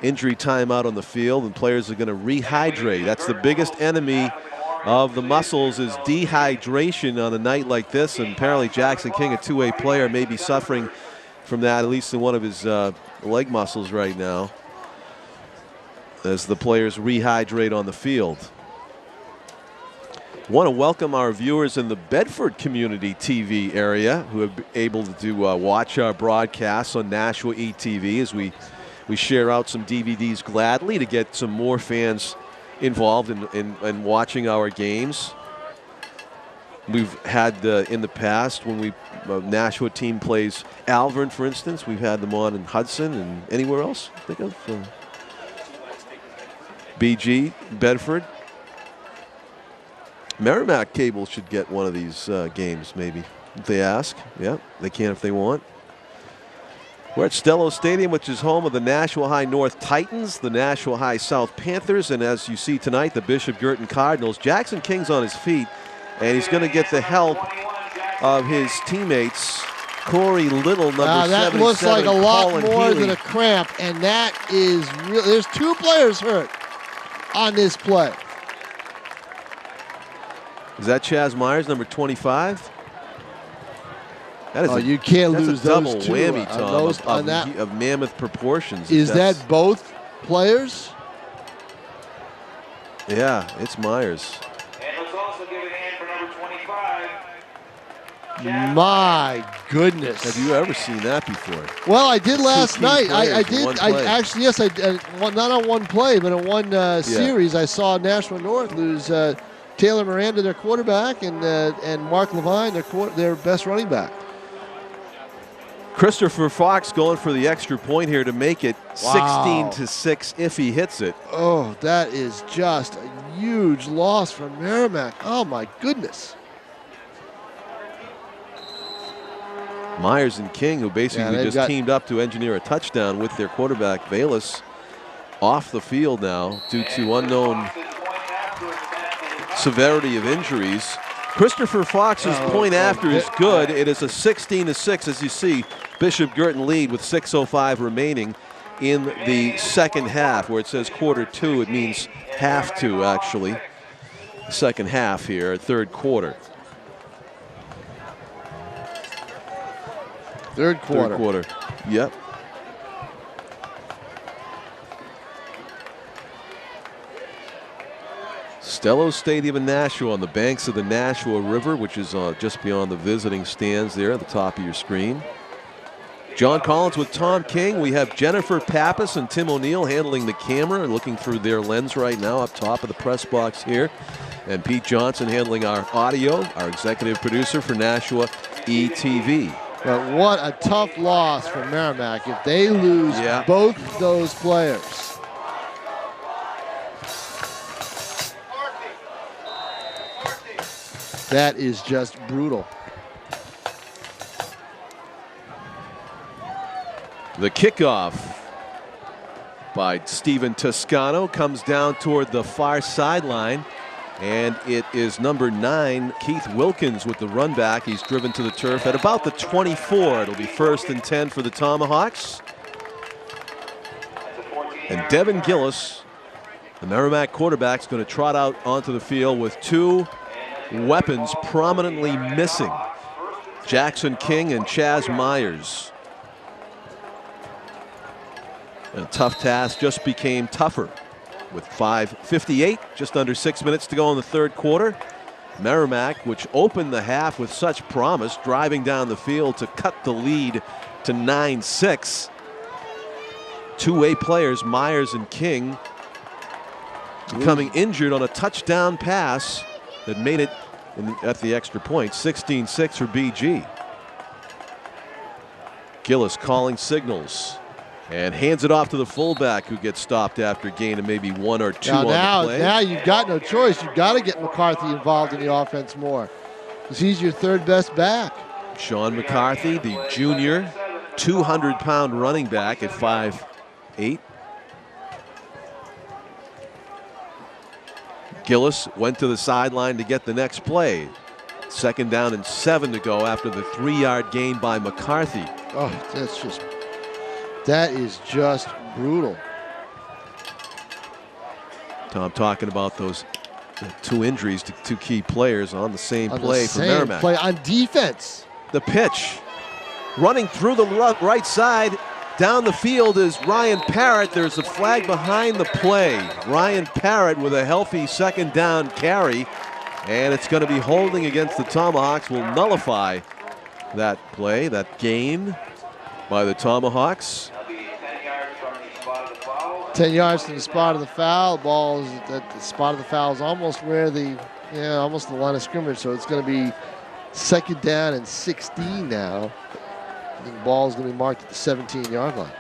injury timeout on the field, and players are going to rehydrate. That's the biggest enemy of the muscles, is dehydration on a night like this, and apparently Jackson King, a two-way player, may be suffering from that, at least in one of his leg muscles right now, as the players rehydrate on the field. Want to welcome our viewers in the Bedford Community TV area who have been able to watch our broadcasts on Nashua ETV as we share out some DVDs gladly to get some more fans involved in watching our games. We've had in the past, when Nashua team plays Alvern, for instance, we've had them on in Hudson and anywhere else. Think of BG, Bedford. Merrimack Cable should get one of these games, maybe, if they ask. Yeah, they can if they want. We're at Stellos Stadium, which is home of the Nashua High North Titans, the Nashua High South Panthers, and as you see tonight, the Bishop Guertin Cardinals. Jackson King's on his feet, and he's going to get the help of his teammates. Corey Little, number 77. That looks like a lot Colin more Healy. than a cramp, and that is real. There's 2 players hurt on this play. Is that Chaz Myers, number 25? That is you can't lose a double those 2 whammy, Tom, of mammoth proportions. Is that both players? Yeah, it's Myers. And let's also give a hand for number 25. My goodness. Have you ever seen that before? Well, I did last night. I players in did. one I play. actually, yes, I did. Not on one play, but in one series. I saw Nashua North lose Taylor Miranda, their quarterback, and Mark Levine, their best running back. Christopher Fox going for the extra point here to make it Wow. 16-6 if he hits it. Oh, that is just a huge loss for Merrimack. Oh, my goodness. Myers and King, who basically they've just got- teamed up to engineer a touchdown with their quarterback, Bayless, off the field now due to unknown severity of injuries. Christopher Fox's point after is good. It is a 16-6, as you see. Bishop Guertin lead with 6:05 remaining in the second half. Where it says quarter two, it means half two, actually. Second half here, third quarter. Third quarter. Third quarter. Yep. Stellos Stadium in Nashua on the banks of the Nashua River, which is just beyond the visiting stands there at the top of your screen. John Collins with Tom King. We have Jennifer Pappas and Tim O'Neill handling the camera and looking through their lens right now up top of the press box here. And Pete Johnson handling our audio, our executive producer for Nashua ETV. But what a tough loss for Merrimack if they lose both those players. That is just brutal. The kickoff by Steven Toscano comes down toward the far sideline, and it is number 9, Keith Wilkins, with the run back. He's driven to the turf at about the 24. It'll be 1st and 10 for the Tomahawks. And Devin Gillis, the Merrimack quarterback, is going to trot out onto the field with 2 weapons prominently missing: Jackson King and Chaz Myers. A tough task just became tougher with 5:58, just under 6 minutes to go in the third quarter. Merrimack, which opened the half with such promise, driving down the field to cut the lead to 9-6. 2-way players, Myers and King, becoming injured on a touchdown pass that made it at the extra point. 16-6 for BG. Gillis calling signals and hands it off to the fullback, who gets stopped after a gain of maybe 1 or 2 on the play. Now you've got no choice. You've got to get McCarthy involved in the offense more, because he's your third best back. Sean McCarthy, the junior 200-pound running back at 5'8". Gillis went to the sideline to get the next play. 2nd down and 7 to go after the 3-yard gain by McCarthy. Oh, that is just brutal. Tom talking about those 2 injuries to 2 key players on the same play for Merrimack. Play on defense. The pitch, running through the right side. Down the field is Ryan Parrott. There's a flag behind the play. Ryan Parrott with a healthy 2nd down carry, and it's going to be holding against the Tomahawks. Will nullify that play, that gain by the Tomahawks. 10 yards from the spot of the foul. The ball is at the spot of the foul is almost where almost the line of scrimmage. So it's going to be 2nd down and 16 now. The ball is going to be marked at the 17-yard line.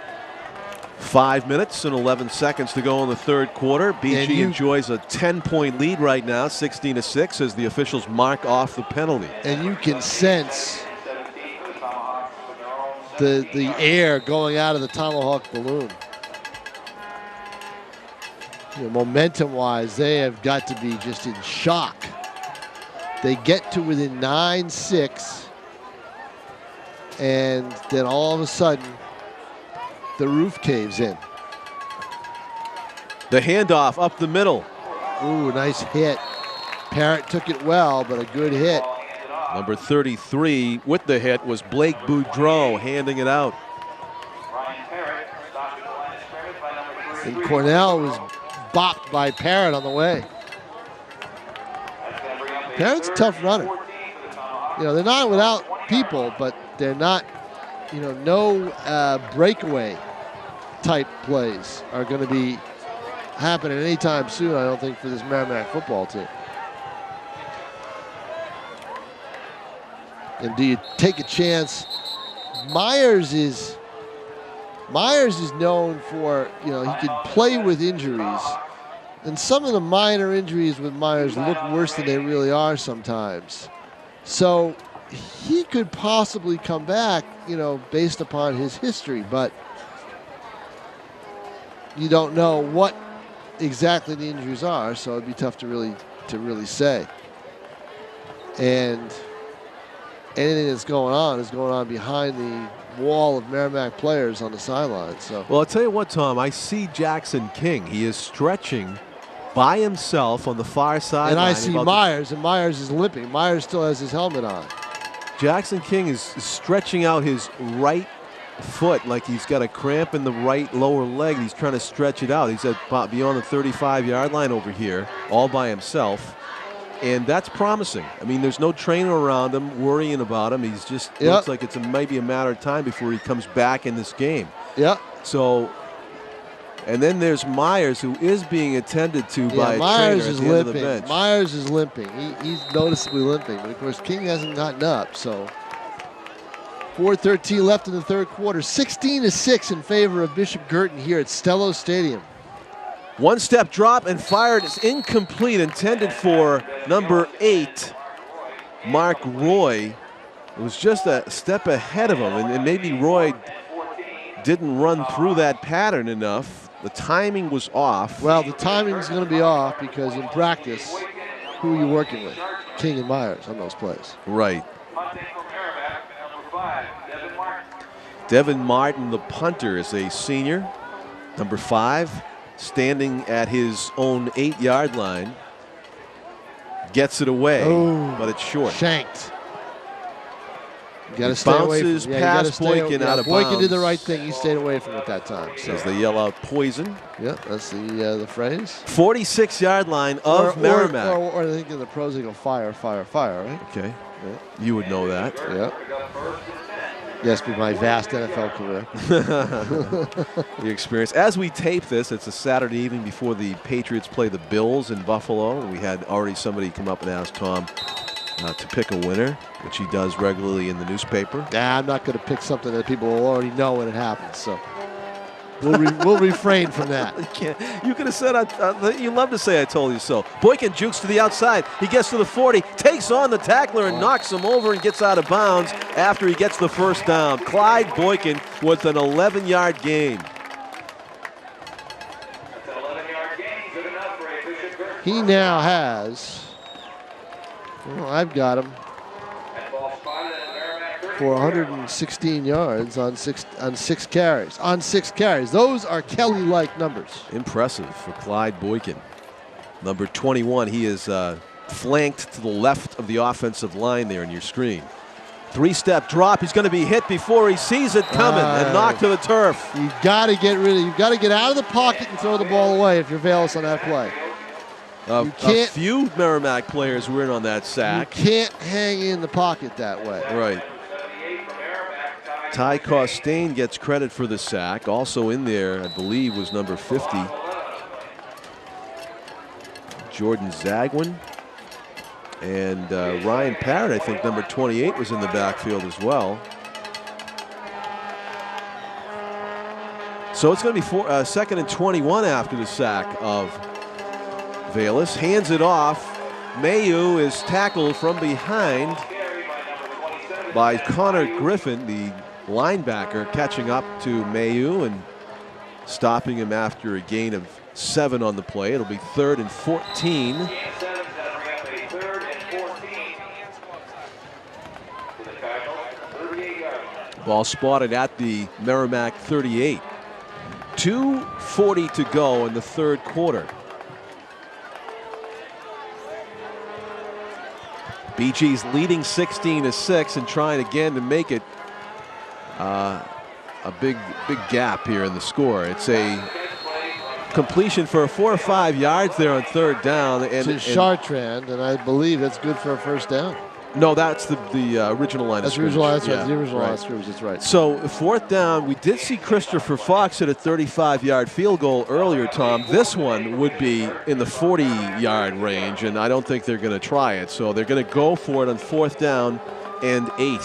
5 minutes and 11 seconds to go in the third quarter. BG enjoys a 10-point lead right now, 16-6, as the officials mark off the penalty. And you can sense the air going out of the Tomahawk balloon. Momentum-wise, they have got to be just in shock. They get to within 9-6. And then all of a sudden, the roof caves in. The handoff up the middle. Ooh, nice hit. Parrott took it well, but a good hit. Number 33 with the hit was Blake Boudreau, handing it out. And Cornell was bopped by Parrott on the way. Parrott's a tough runner. You know, they're not without people, but they're not, you know, no breakaway type plays are going to be happening anytime soon, I don't think, for this Merrimack football team. And do you take a chance? Myers is known for, you know, he could play with injuries. And some of the minor injuries with Myers look worse than they really are sometimes. So he could possibly come back, you know, based upon his history, but you don't know what exactly the injuries are, so it'd be tough to really say. And anything that's going on is going on behind the wall of Merrimack players on the sidelines. So, well, I'll tell you what, Tom, I see Jackson King. He is stretching by himself on the far side. And I see Myers, and Myers is limping. Myers still has his helmet on. Jackson King is stretching out his right foot like he's got a cramp in the right lower leg. He's trying to stretch it out. He's at beyond the 35-yard line over here, all by himself. And that's promising. I mean, there's no trainer around him worrying about him. He's just looks like it's maybe a matter of time before he comes back in this game. Yeah. So, and then there's Myers, who is being attended to by a Myers trainer is at the end of the limping. bench. Myers is limping. He's noticeably limping, but of course King hasn't gotten up. So 4:13 left in the third quarter. 16-6 in favor of Bishop Guertin here at Stellos Stadium. One-step drop and fired. It's incomplete, intended for number 8, Mark Roy. It was just a step ahead of him, and maybe Roy didn't run through that pattern enough. The timing was off. Well, the timing is going to be off because in practice, who are you working with? King and Myers on those plays. Right. Devin Martin, the punter, is a senior, number 5. Standing at his own 8-yard line, gets it away, but it's short. Shanked. You got to stay away from it. Past Boykin out of bounds. Boykin did the right thing. He stayed away from it that time. So. As they yell out poison. Yeah, that's the phrase. 46-yard line of Merrimack. Or I think in the pros they go fire, fire, fire, right? Okay. Yeah. You would know that. Yeah. Yes, with my vast NFL career. The experience. As we tape this, it's a Saturday evening before the Patriots play the Bills in Buffalo. We had already somebody come up and ask Tom to pick a winner, which he does regularly in the newspaper. Nah, I'm not going to pick something that people will already know when it happens. So we'll refrain from that. You could have said, you love to say I told you so. Boykin jukes to the outside. He gets to the 40, takes on the tackler and knocks him over and gets out of bounds after he gets the first down. Clyde Boykin with an 11-yard gain. He now has, well, I've got him for 116 yards on six carries. On 6 carries. Those are Kelly-like numbers. Impressive for Clyde Boykin. Number 21, he is flanked to the left of the offensive line there in your screen. 3-step drop. He's going to be hit before he sees it coming and knocked to the turf. You've got to get out of the pocket and throw the ball away if you're Velas on that play. A few Merrimack players were in on that sack. You can't hang in the pocket that way. Right. Ty Costain gets credit for the sack. Also in there, I believe, was number 50. Jordan Zagwin. And Ryan Parrott, I think, number 28, was in the backfield as well. So it's going to be 2nd and 21 after the sack of Velas. Hands it off. Mayu is tackled from behind by Connor Griffin, the linebacker, catching up to Mayu and stopping him after a gain of 7 on the play. It'll be 3rd and 14. Ball spotted at the Merrimack 38. 2:40 to go in the third quarter. BG's leading 16-6 and trying again to make it a big gap here in the score. It's a completion for 4 or 5 yards there on 3rd down. And to Chartrand, and I believe that's good for a first down. No, that's the original line of scrimmage. That's right. The original line of scrimmage. That's right. So 4th down, we did see Christopher Fox hit a 35-yard field goal earlier, Tom. This one would be in the 40-yard range, and I don't think they're going to try it. So they're going to go for it on 4th down and 8.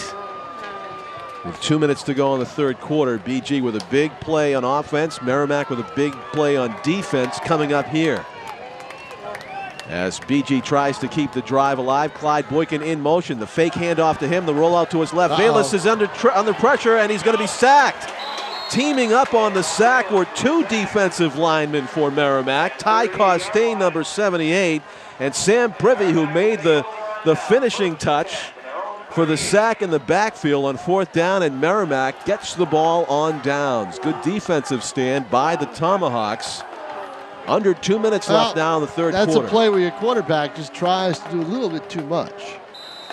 With 2 minutes to go in the 3rd quarter, BG with a big play on offense, Merrimack with a big play on defense coming up here. As BG tries to keep the drive alive, Clyde Boykin in motion. The fake handoff to him, the rollout to his left. Bayless is under pressure, and he's going to be sacked. Teaming up on the sack were 2 defensive linemen for Merrimack. Ty Costain, number 78, and Sam Privy, who made the finishing touch for the sack in the backfield on 4th down, and Merrimack gets the ball on downs. Good defensive stand by the Tomahawks. Under 2 minutes left now in the 3rd quarter. That's a play where your quarterback just tries to do a little bit too much.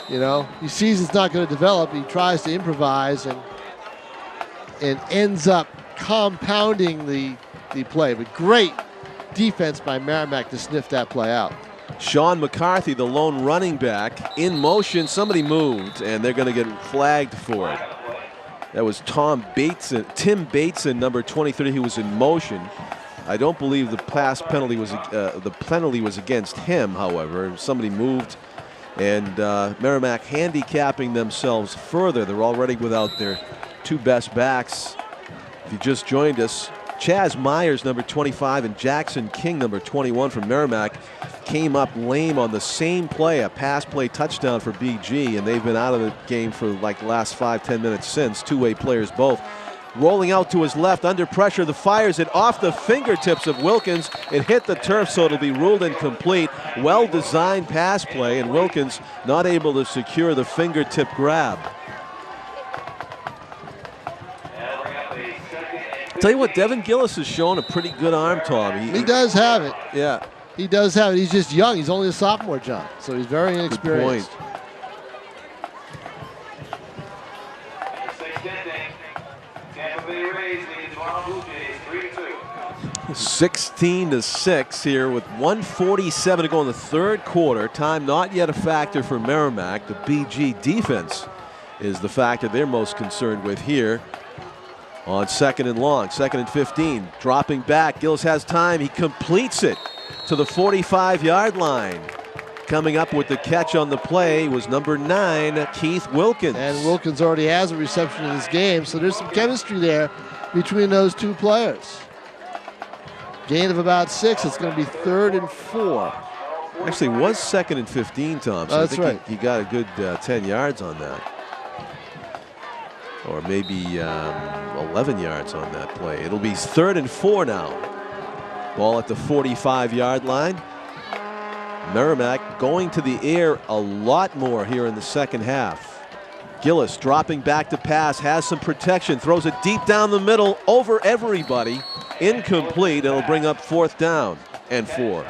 You know, he sees it's not going to develop. He tries to improvise and ends up compounding the play. But great defense by Merrimack to sniff that play out. Sean McCarthy, the lone running back, in motion. Somebody moved, and they're going to get flagged for it. That was Tim Bateson, number 23. He was in motion. I don't believe the pass penalty was against him. However, somebody moved, and Merrimack handicapping themselves further. They're already without their 2 best backs. If you just joined us, Chaz Myers, number 25, and Jackson King, number 21 from Merrimack, came up lame on the same play, a pass play touchdown for BG, and they've been out of the game for like the last 5-10 minutes since. Two-way players both. Rolling out to his left, under pressure, the fires it off the fingertips of Wilkins. It hit the turf, so it'll be ruled incomplete. Well-designed pass play, and Wilkins not able to secure the fingertip grab. I'll tell you what, Devin Gillis has shown a pretty good arm, Tom. He does have it. Yeah. He does have it. He's just young. He's only a sophomore, John, so he's very inexperienced. Good point. 16-6 here with 1:47 to go in the 3rd quarter. Time not yet a factor for Merrimack. The BG defense is the factor they're most concerned with here on 2nd and long, 2nd and 15. Dropping back, Gillis has time. He completes it to the 45-yard line. Coming up with the catch on the play was number 9, Keith Wilkins. And Wilkins already has a reception in this game, so there's some chemistry there between those 2 players. Gain of about 6. It's going to be 3rd and 4. Actually, it was 2nd and 15, Tom. So that's I think right. He got a good 10 yards on that. Or maybe 11 yards on that play. It'll be 3rd and 4 now. Ball at the 45-yard line. Merrimack going to the air a lot more here in the 2nd half. Gillis dropping back to pass, has some protection, throws it deep down the middle over everybody. Incomplete. It'll bring up 4th down and 4.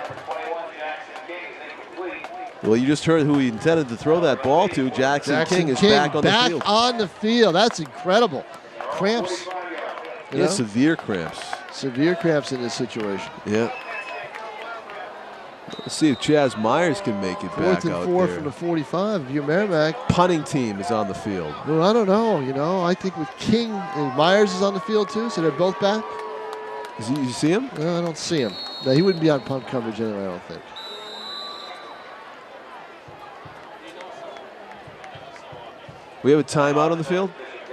Well, you just heard who he intended to throw that ball to. Jackson King is back on the field. On the field. That's incredible. Cramps. Yeah, severe cramps. Severe cramps in this situation. Yeah. Let's see if Chaz Myers can make it back out there. 4th and 4 from the 45. Your Merrimack punting team is on the field. Well, I don't know. You know, I think with King and Myers is on the field too, so they're both back. You see him? No, I don't see him. No, he wouldn't be on punt coverage anyway, I don't think. We have a timeout on the field?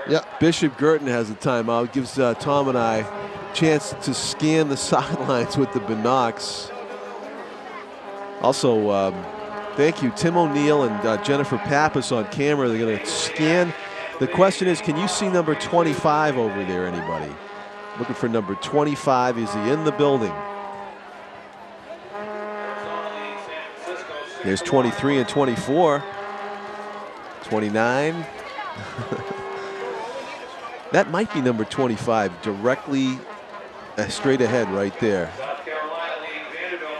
Yeah. Bishop Guertin has a timeout. Gives Tom and I a chance to scan the sidelines with the binocs. Also, thank you, Tim O'Neill and Jennifer Pappas on camera. They're going to scan. The question is, can you see number 25 over there, anybody? Looking for number 25. Is he in the building? There's 23 and 24. 29. That might be number 25, directly straight ahead right there.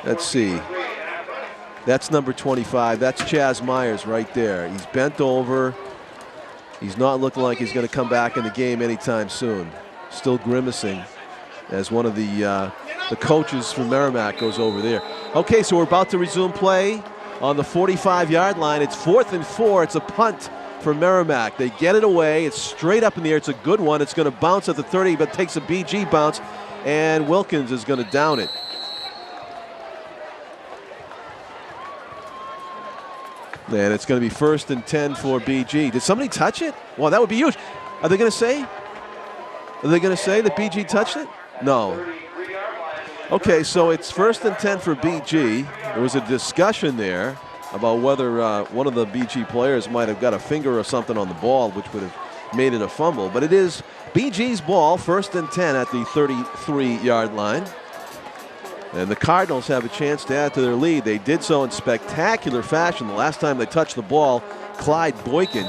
Let's see. That's number 25. That's Chaz Myers right there. He's bent over. He's not looking like he's going to come back in the game anytime soon. Still grimacing as one of the coaches from Merrimack goes over there. Okay, so we're about to resume play on the 45-yard line. It's 4th and 4. It's a punt for Merrimack. They get it away. It's straight up in the air. It's a good one. It's going to bounce at the 30, but takes a BG bounce, and Wilkins is going to down it. And it's going to be 1st and 10 for BG. Did somebody touch it? Well, that would be huge. Are they going to say? Are they going to say that BG touched it? No. Okay, so it's 1st and 10 for BG. There was a discussion there about whether one of the BG players might have got a finger or something on the ball, which would have made it a fumble. But it is BG's ball, 1st and 10 at the 33-yard line. And the Cardinals have a chance to add to their lead. They did so in spectacular fashion. The last time they touched the ball, Clyde Boykin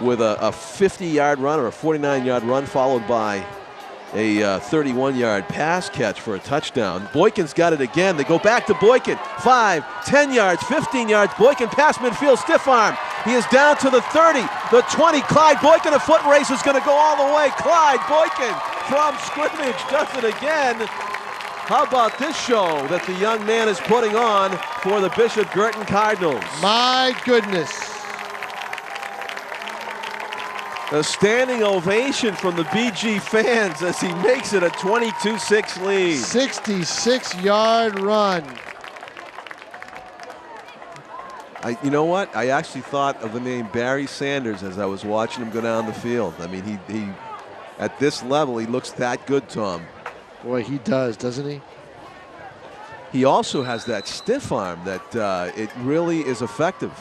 with a 50-yard run or a 49-yard run, followed by a 31-yard pass catch for a touchdown. Boykin's got it again. They go back to Boykin. 5, 10 yards, 15 yards. Boykin past midfield, stiff arm. He is down to the 30, the 20. Clyde Boykin, a foot race, is going to go all the way. Clyde Boykin from scrimmage does it again. How about this show that the young man is putting on for the Bishop Guertin Cardinals? My goodness. A standing ovation from the BG fans as he makes it a 22-6 lead. 66-yard run. You know what? I actually thought of the name Barry Sanders as I was watching him go down the field. I mean, he at this level, he looks that good, Tom. Boy, he does, doesn't he? He also has that stiff arm that it really is effective.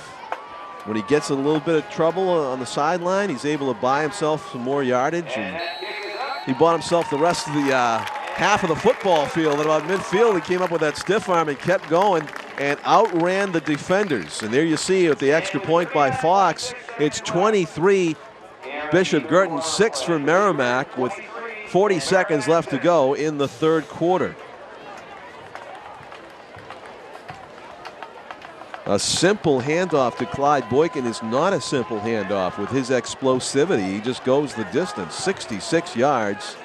When he gets in a little bit of trouble on the sideline, he's able to buy himself some more yardage. And he bought himself the rest of the half of the football field. At about midfield, he came up with that stiff arm and kept going and outran the defenders. And there you see with the extra point by Fox, it's 23 Bishop Guertin, 6 for Merrimack with 40 seconds left to go in the third quarter. A simple handoff to Clyde Boykin is not a simple handoff with his explosivity. He just goes the distance, 66 yards.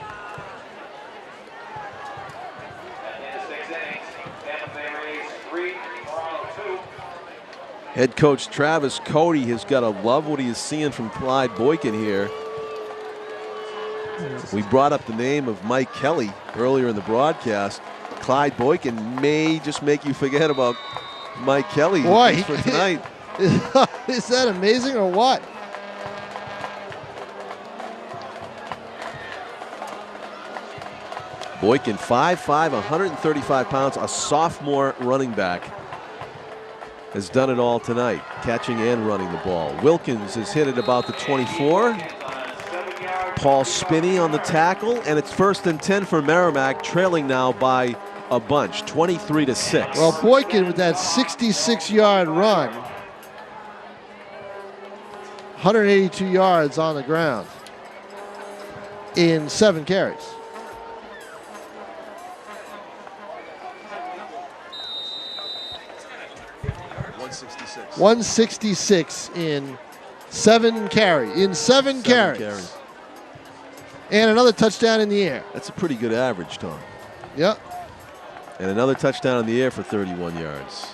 Head coach Travis Cody has got to love what he is seeing from Clyde Boykin here. We brought up the name of Mike Kelly earlier in the broadcast. Clyde Boykin may just make you forget about Mike Kelly for tonight. Is that amazing or what? Boykin, 5'5", 135 pounds, a sophomore running back, has done it all tonight, catching and running the ball. Wilkins is hit at about the 24. Paul Spinney on the tackle, and it's 1st and 10 for Merrimack, trailing now by a bunch, 23-6. Well, Boykin with that 66-yard run, 182 yards on the ground in 7 carries. $166 in 7 carries. Seven carries. And another touchdown in the air. That's a pretty good average, Tom. Yep. And another touchdown in the air for 31 yards.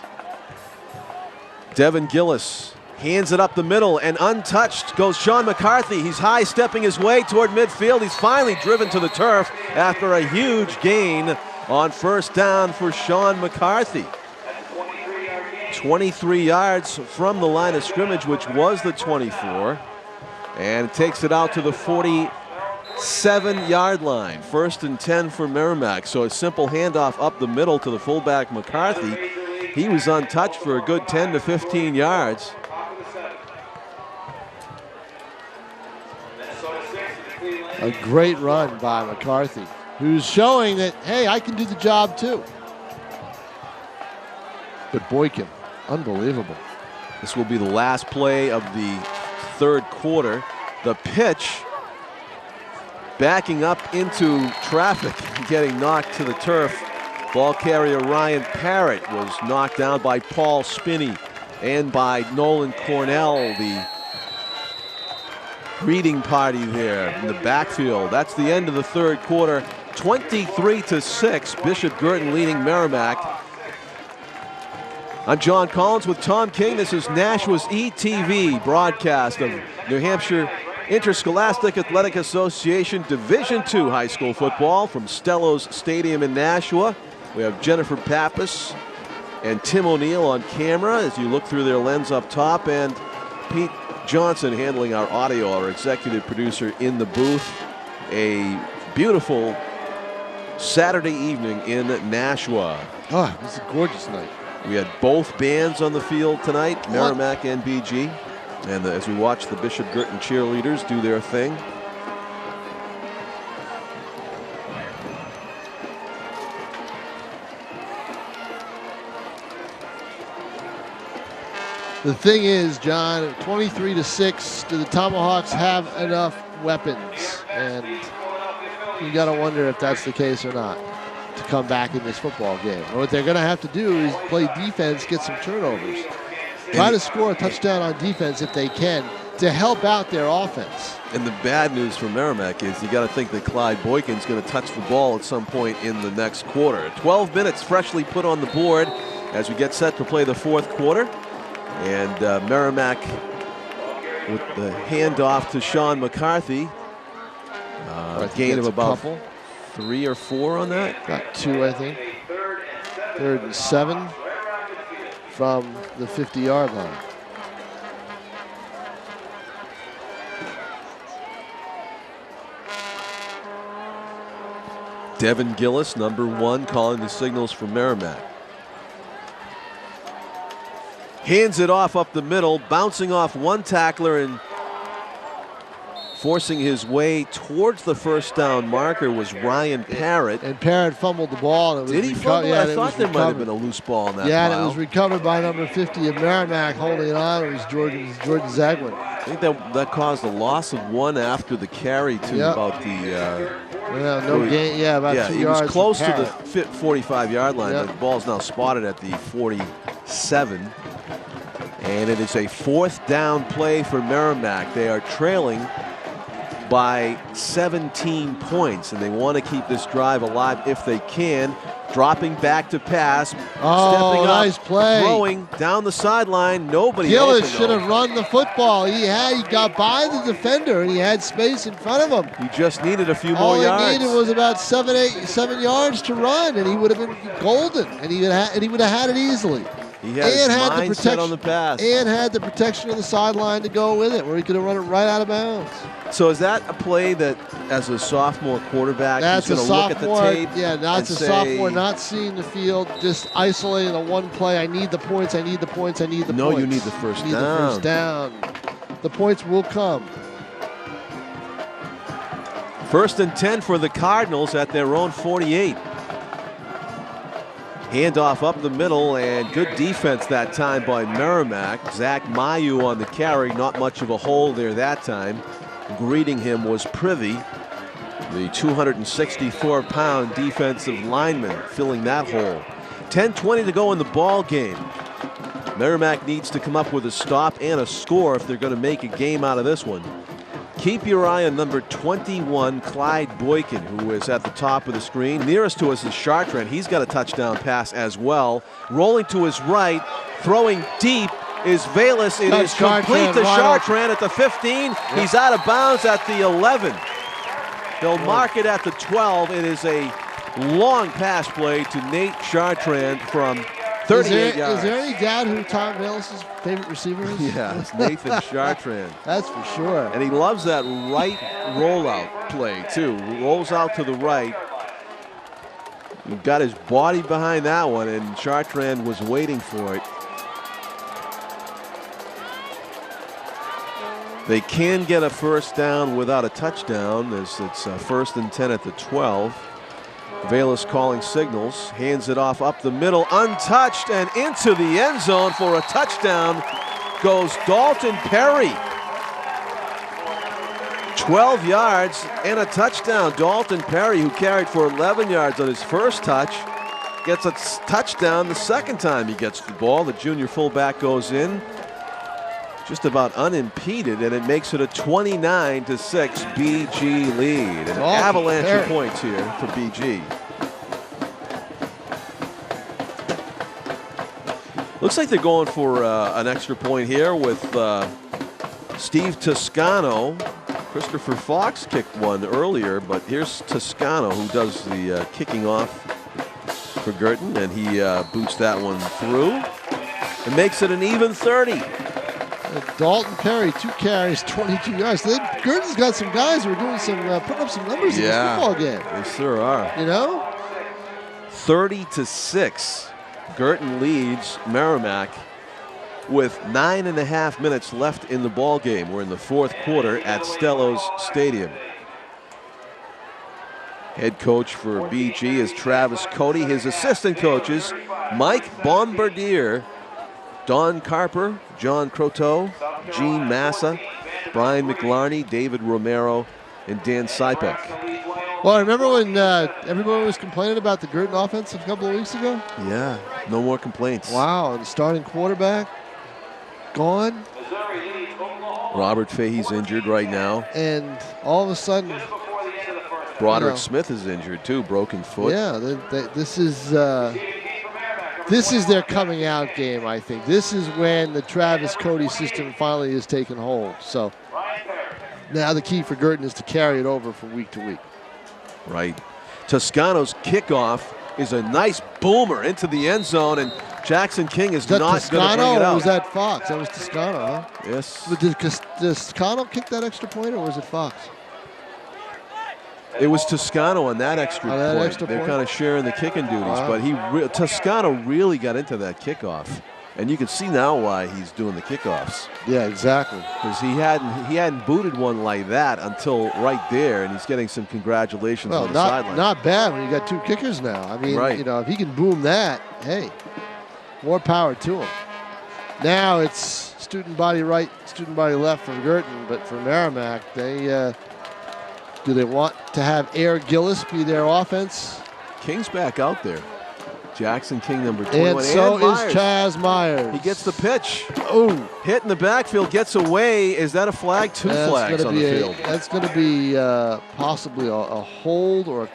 Devin Gillis hands it up the middle, and untouched goes Sean McCarthy. He's high-stepping his way toward midfield. He's finally driven to the turf after a huge gain on first down for Sean McCarthy. 23 yards from the line of scrimmage, which was the 24, and takes it out to the 47-yard line. 1st and 10 for Merrimack. So a simple handoff up the middle to the fullback McCarthy. He was untouched for a good 10 to 15 yards. A great run by McCarthy, who's showing that, hey, I can do the job too. But Boykin, unbelievable. This will be the last play of the third quarter. The pitch, backing up into traffic, getting knocked to the turf. Ball carrier Ryan Parrott was knocked down by Paul Spinney and by Nolan Cornell, the greeting party there in the backfield. That's the end of the third quarter. 23-6, Bishop Guertin leading Merrimack. I'm John Collins with Tom King. This is Nashua's ETV broadcast of New Hampshire Interscholastic Athletic Association Division II high school football from Stellos Stadium in Nashua. We have Jennifer Pappas and Tim O'Neill on camera as you look through their lens up top, and Pete Johnson handling our audio, our executive producer in the booth. A beautiful Saturday evening in Nashua. Oh, this is a gorgeous night. We had both bands on the field tonight, Merrimack and BG. And as we watch the Bishop Guertin cheerleaders do their thing. The thing is, John, 23-6, do the Tomahawks have enough weapons? And you got to wonder if that's the case or not to come back in this football game. And what they're going to have to do is play defense, get some turnovers. Try to score a touchdown on defense if they can to help out their offense. And the bad news for Merrimack is you got to think that Clyde Boykin's going to touch the ball at some point in the next quarter. 12 minutes freshly put on the board as we get set to play the fourth quarter. And Merrimack with the handoff to Sean McCarthy. Gain of about 3 or 4 on that. Got 2, I think. 3rd and 7 from the 50-yard line. Devin Gillis, number 1, calling the signals for Merrimack. Hands it off up the middle, bouncing off one tackler and forcing his way towards the first down marker was Ryan Parrott. And Parrott fumbled the ball. And it was Did he fumble? Yeah, I thought there might have been a loose ball in that Yeah, pile. and it was recovered by number 50 of Merrimack. Holding it on, it was Jordan Zagwin. I think that caused a loss of 1 after the carry to about the... no gain. Yeah, about 2 he yards. was close to the 45-yard line. The ball's now spotted at the 47. And it is a 4th down play for Merrimack. They are trailing by 17 points, and they want to keep this drive alive if they can. Dropping back to pass, stepping up, nice play, throwing down the sideline. Nobody. Gillis should have run the football. He got by the defender, and he had space in front of him. He just needed a few more yards. All he needed was about 7 yards to run, and he would have been golden, and he would have had it easily. He had his mindset on the pass. And had the protection of the sideline to go with it, where he could have run it right out of bounds. So is that a play that, as a sophomore quarterback, he's going to look at the tape? Yeah, that's a sophomore not seeing the field, just isolating the one play. I need the points, I need the points, I need the points. No, you need the first down. You need the first down. The points will come. 1st and 10 for the Cardinals at their own 48. Handoff up the middle, and good defense that time by Merrimack. Zach Mayu on the carry, not much of a hole there that time. Greeting him was Privy, the 264-pound defensive lineman, filling that hole. 10:20 to go in the ball game. Merrimack needs to come up with a stop and a score if they're going to make a game out of this one. Keep your eye on number 21, Clyde Boykin, who is at the top of the screen. Nearest to us is Chartrand. He's got a touchdown pass as well. Rolling to his right, throwing deep is Velas. It is complete to Chartrand at the 15. He's out of bounds at the 11. They'll mark it at the 12. It is a long pass play to Nate Chartrand from 38 yards. Is there any doubt who Tom Velas' favorite receiver is? Yeah, it's Nathan Chartrand. That's for sure. And he loves that right rollout play, too. Rolls out to the right. He got his body behind that one, and Chartrand was waiting for it. They can get a first down without a touchdown, as it's 1st and 10 at the 12. Velas calling signals, hands it off up the middle, untouched, and into the end zone for a touchdown goes Dalton Perry. 12 yards and a touchdown. Dalton Perry, who carried for 11 yards on his first touch, gets a touchdown the second time he gets the ball. The junior fullback goes in just about unimpeded, and it makes it a 29-6 BG lead. An avalanche of points here for BG. Looks like they're going for an extra point here with Steve Toscano. Christopher Fox kicked one earlier, but here's Toscano who does the kicking off for Guertin, and he boots that one through and makes it an even 30. Dalton Perry, 2 carries, 22 yards. Guertin's got some guys who are doing some, putting up some numbers in this football game. They sure are. You know? 30-6. Guertin leads Merrimack with 9.5 minutes left in the ball game. We're in the 4th quarter at Stellos Stadium. Head coach for BG is Travis Cody. His assistant coaches, Mike Bombardier, Don Carper, John Croteau, Gene Massa, Brian McLarney, David Romero, and Dan Sipek. Well, I remember when everyone was complaining about the Guertin offense a couple of weeks ago? Yeah, no more complaints. Wow, and the starting quarterback gone. Robert Fahey's injured right now. And all of a sudden, Broderick Smith is injured too, broken foot. Yeah, this is their coming out game, I think. This is when the Travis Cody system finally is taking hold. So now the key for Guertin is to carry it over from week to week. Right. Toscano's kickoff is a nice boomer into the end zone, and Jackson King is not going to bring it out. Or was that Fox? That was Toscano, huh? Yes. But did Toscano kick that extra point, or was it Fox? It was Toscano on that extra point. They're kind of sharing the kicking duties, but Toscano really got into that kickoff, and you can see now why he's doing the kickoffs. Yeah, exactly. Because he hadn't booted one like that until right there, and he's getting some congratulations on the sideline. Not bad when you got 2 kickers now. I mean, you know, if he can boom that, hey, more power to him. Now it's student body right, student body left from Guertin, but for Merrimack, do they want to have Air Gillis be their offense? King's back out there. Jackson King, number 21. And so is Chaz Myers. He gets the pitch. Oh. Hit in the backfield, gets away. Is that a flag? 2 flags on the field. That's going to be possibly a hold or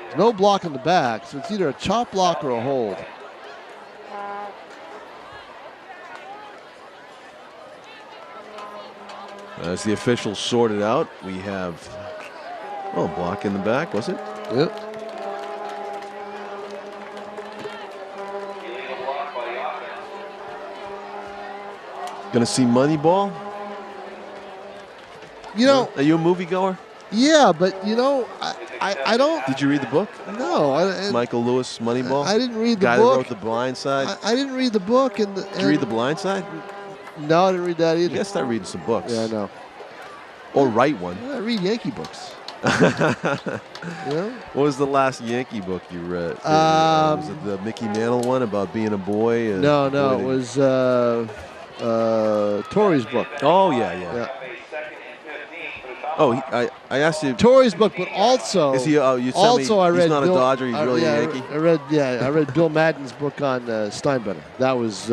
there's no block in the back, so it's either a chop block or a hold. As the officials sort it out, we have block in the back, was it? Yep. Gonna see Moneyball? You know, are you a moviegoer? Yeah, but you know, I don't. Did you read the book? No. Michael Lewis, Moneyball? I didn't read the guy book. That wrote The Blind Side? I didn't read the book. Did you read The Blind Side? No, I didn't read that either. You gotta start reading some books. Yeah, I know. Or write one. I read Yankee books. What was the last Yankee book you read? Was it the Mickey Mantle one about being a boy? No, it was Torrey's book. Oh, yeah. Oh, I asked you. Torrey's book, but also. Is he? You tell me he's not a Dodger. He's really a Yankee. I read Bill Madden's book on Steinbrenner. That was.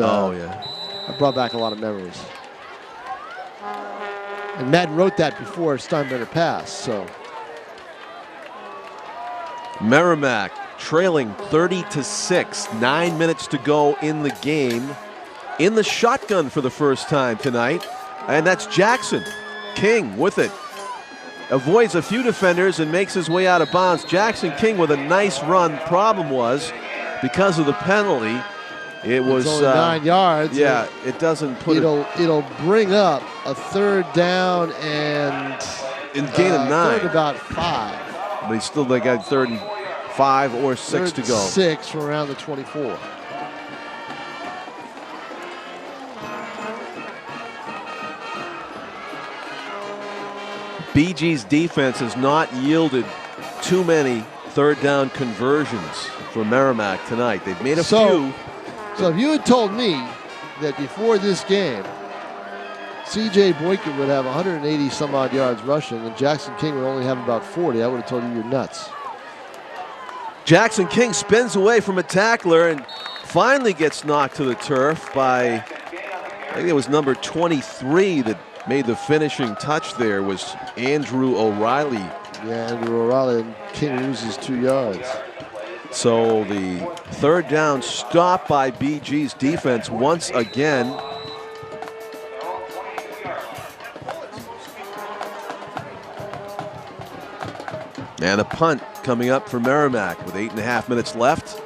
I brought back a lot of memories. And Madden wrote that before Steinbrenner passed. So. Merrimack trailing 30-6. 9 minutes to go in the game. In the shotgun for the first time tonight, and that's Jackson King with it. Avoids a few defenders and makes his way out of bounds. Jackson King with a nice run. Problem was, because of the penalty, it was only 9 yards. Yeah, it doesn't put it'll bring up a 3rd down and gain of 9. 3rd about 5. But they got 3rd and 5 or 6 to go. 6 from around the 24. BG's defense has not yielded too many 3rd down conversions for Merrimack tonight. They've made a few. So if you had told me that before this game, C.J. Boykin would have 180 some odd yards rushing and Jackson King would only have about 40, I would have told you you're nuts. Jackson King spins away from a tackler and finally gets knocked to the turf by, I think it was number 23 that made the finishing touch there, was Andrew O'Reilly. Yeah, Andrew O'Reilly, and King loses 2 yards. So the third down stop by BG's defense once again. And a punt coming up for Merrimack with 8.5 minutes left.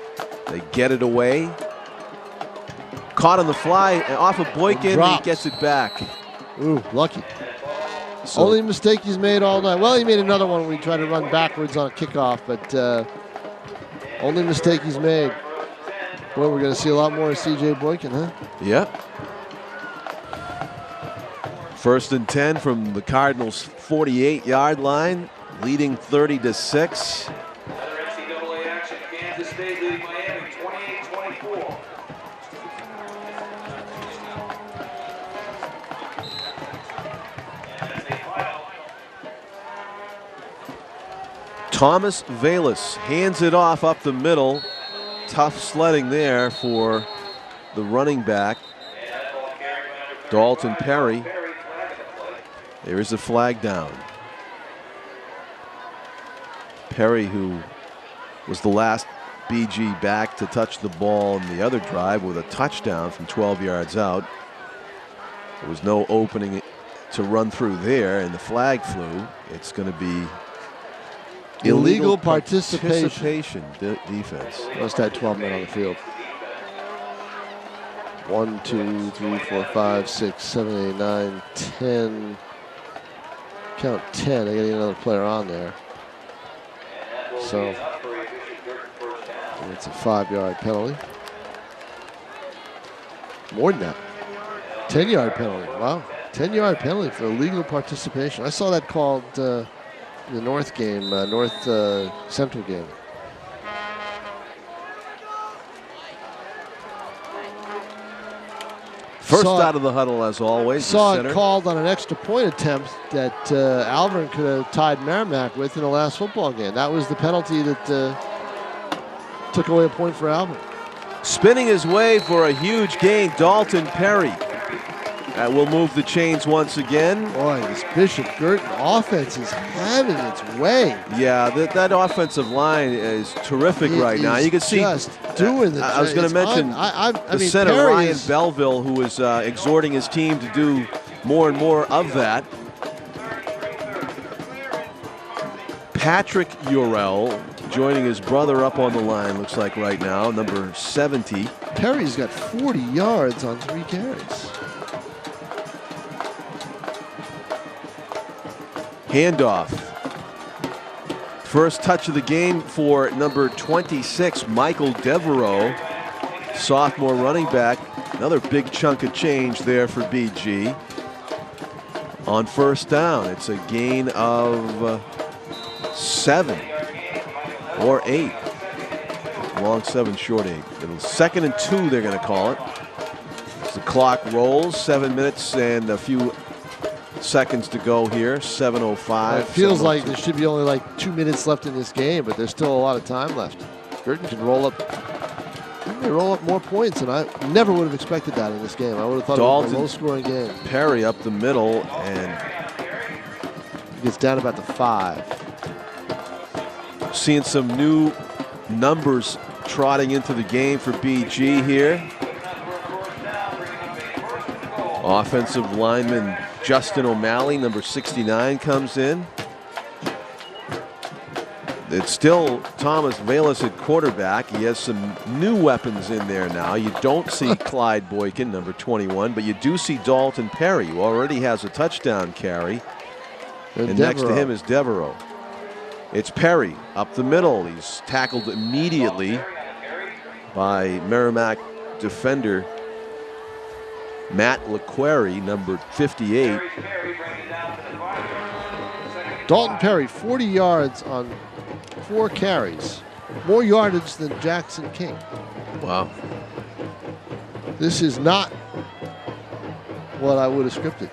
They get it away. Caught on the fly and off of Boykin. He gets it back. Ooh, lucky. So, only mistake he's made all night. Well, he made another one when he tried to run backwards on a kickoff, but only mistake he's made. Boy, we're going to see a lot more of C.J. Boykin, huh? Yep. 1st and 10 from the Cardinals' 48-yard line, leading 30-6. Another NCAA action. Kansas State leading Miami 28-24. Thomas Velas hands it off up the middle. Tough sledding there for the running back, Dalton Perry. There is a flag down. Perry, who was the last BG back to touch the ball in the other drive with a touchdown from 12 yards out. There was no opening to run through there, and the flag flew. It's going to be illegal participation defense. Must have 12 men on the field. 1, 2, 3, 4, 5, 6, 7, 8, 9, 10. Count 10. I got to get another player on there. So it's a 5-yard penalty. More than that. 10-yard penalty. Wow. 10-yard penalty for illegal participation. I saw that called the North game, North Central game. First out of the huddle, as always. Saw it called on an extra point attempt that Alvern could have tied Merrimack with in the last football game. That was the penalty that took away a point for Alvern. Spinning his way for a huge gain, Dalton Perry. That will move the chains once again. Boy, this Bishop Guertin offense is having its way. Yeah, that offensive line is terrific right now. You can see. Doing the I was going to mention the center Ryan Belleville, who is exhorting his team to do more and more of that. Patrick Urell joining his brother up on the line, looks like right now, number 70. Perry's got 40 yards on 3 carries. Handoff. First touch of the game for number 26, Michael Devereaux, sophomore running back. Another big chunk of change there for BG. On first down, it's a gain of 7 or 8. Long 7, short 8. It'll 2nd and 2, they're going to call it. As the clock rolls, 7 minutes and a few seconds to go here. 7:05. It feels like there should be only like 2 minutes left in this game, but there's still a lot of time left. Guertin can roll up more points, and I never would have expected that in this game. I would have thought it was a low-scoring game. Perry up the middle, and he gets down about the 5. Seeing some new numbers trotting into the game for BG here. Offensive lineman Justin O'Malley, number 69, comes in. It's still Thomas Velas at quarterback. He has some new weapons in there now. You don't see Clyde Boykin, number 21, but you do see Dalton Perry, who already has a touchdown carry. And next to him is Devereaux. It's Perry up the middle. He's tackled immediately by Merrimack defender Matt LaQuarrie, number 58. Dalton Perry, 40 yards on 4 carries. More yardage than Jackson King. Wow. This is not what I would have scripted.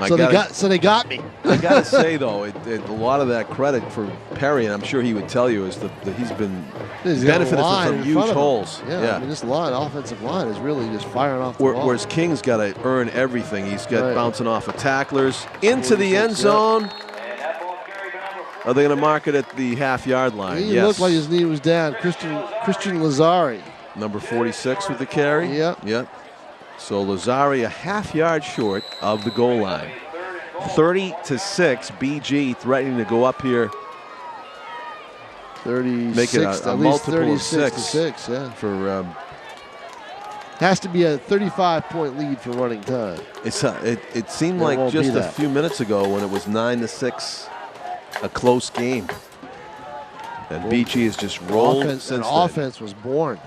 So they got me. I gotta say though, a lot of that credit for Perry, and I'm sure he would tell you, is that he's been benefited from huge holes. Yeah, I mean, this offensive line is really just firing off the ball. Whereas King's got to earn everything. He's got bouncing off of tacklers into the end zone. Are they going to mark it at the half-yard line? He Yes. looked like his knee was down. Christian Lazari. Number 46 with the carry? Yep. Yep. So Lazari a half-yard short of the goal line. 30-6, BG threatening to go up here. 36, Make it at a least multiple of 36 yeah. For has to be a 35-point lead for running time. it seemed It like won't just be a that. few minutes ago when it was 9-6, a close game. And BG has just rolled since then. Offense was born.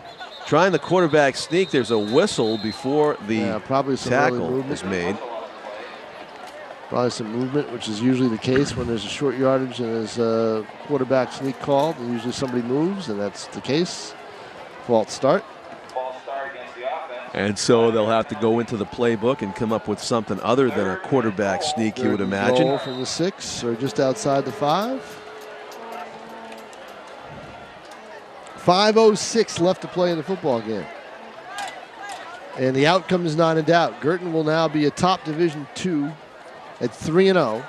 Trying the quarterback sneak. There's a whistle before the probably some early tackle movement. is made. Probably some movement, which is usually the case when there's a short yardage and there's a quarterback sneak called. And usually somebody moves, and that's the case. False start. And so they'll have to go into the playbook and come up with something other than a quarterback sneak, you would imagine. Goal from the 6 or just outside the 5. 5:06 left to play in the football game. And the outcome is not in doubt. Guertin will now be a top Division II at 3-0.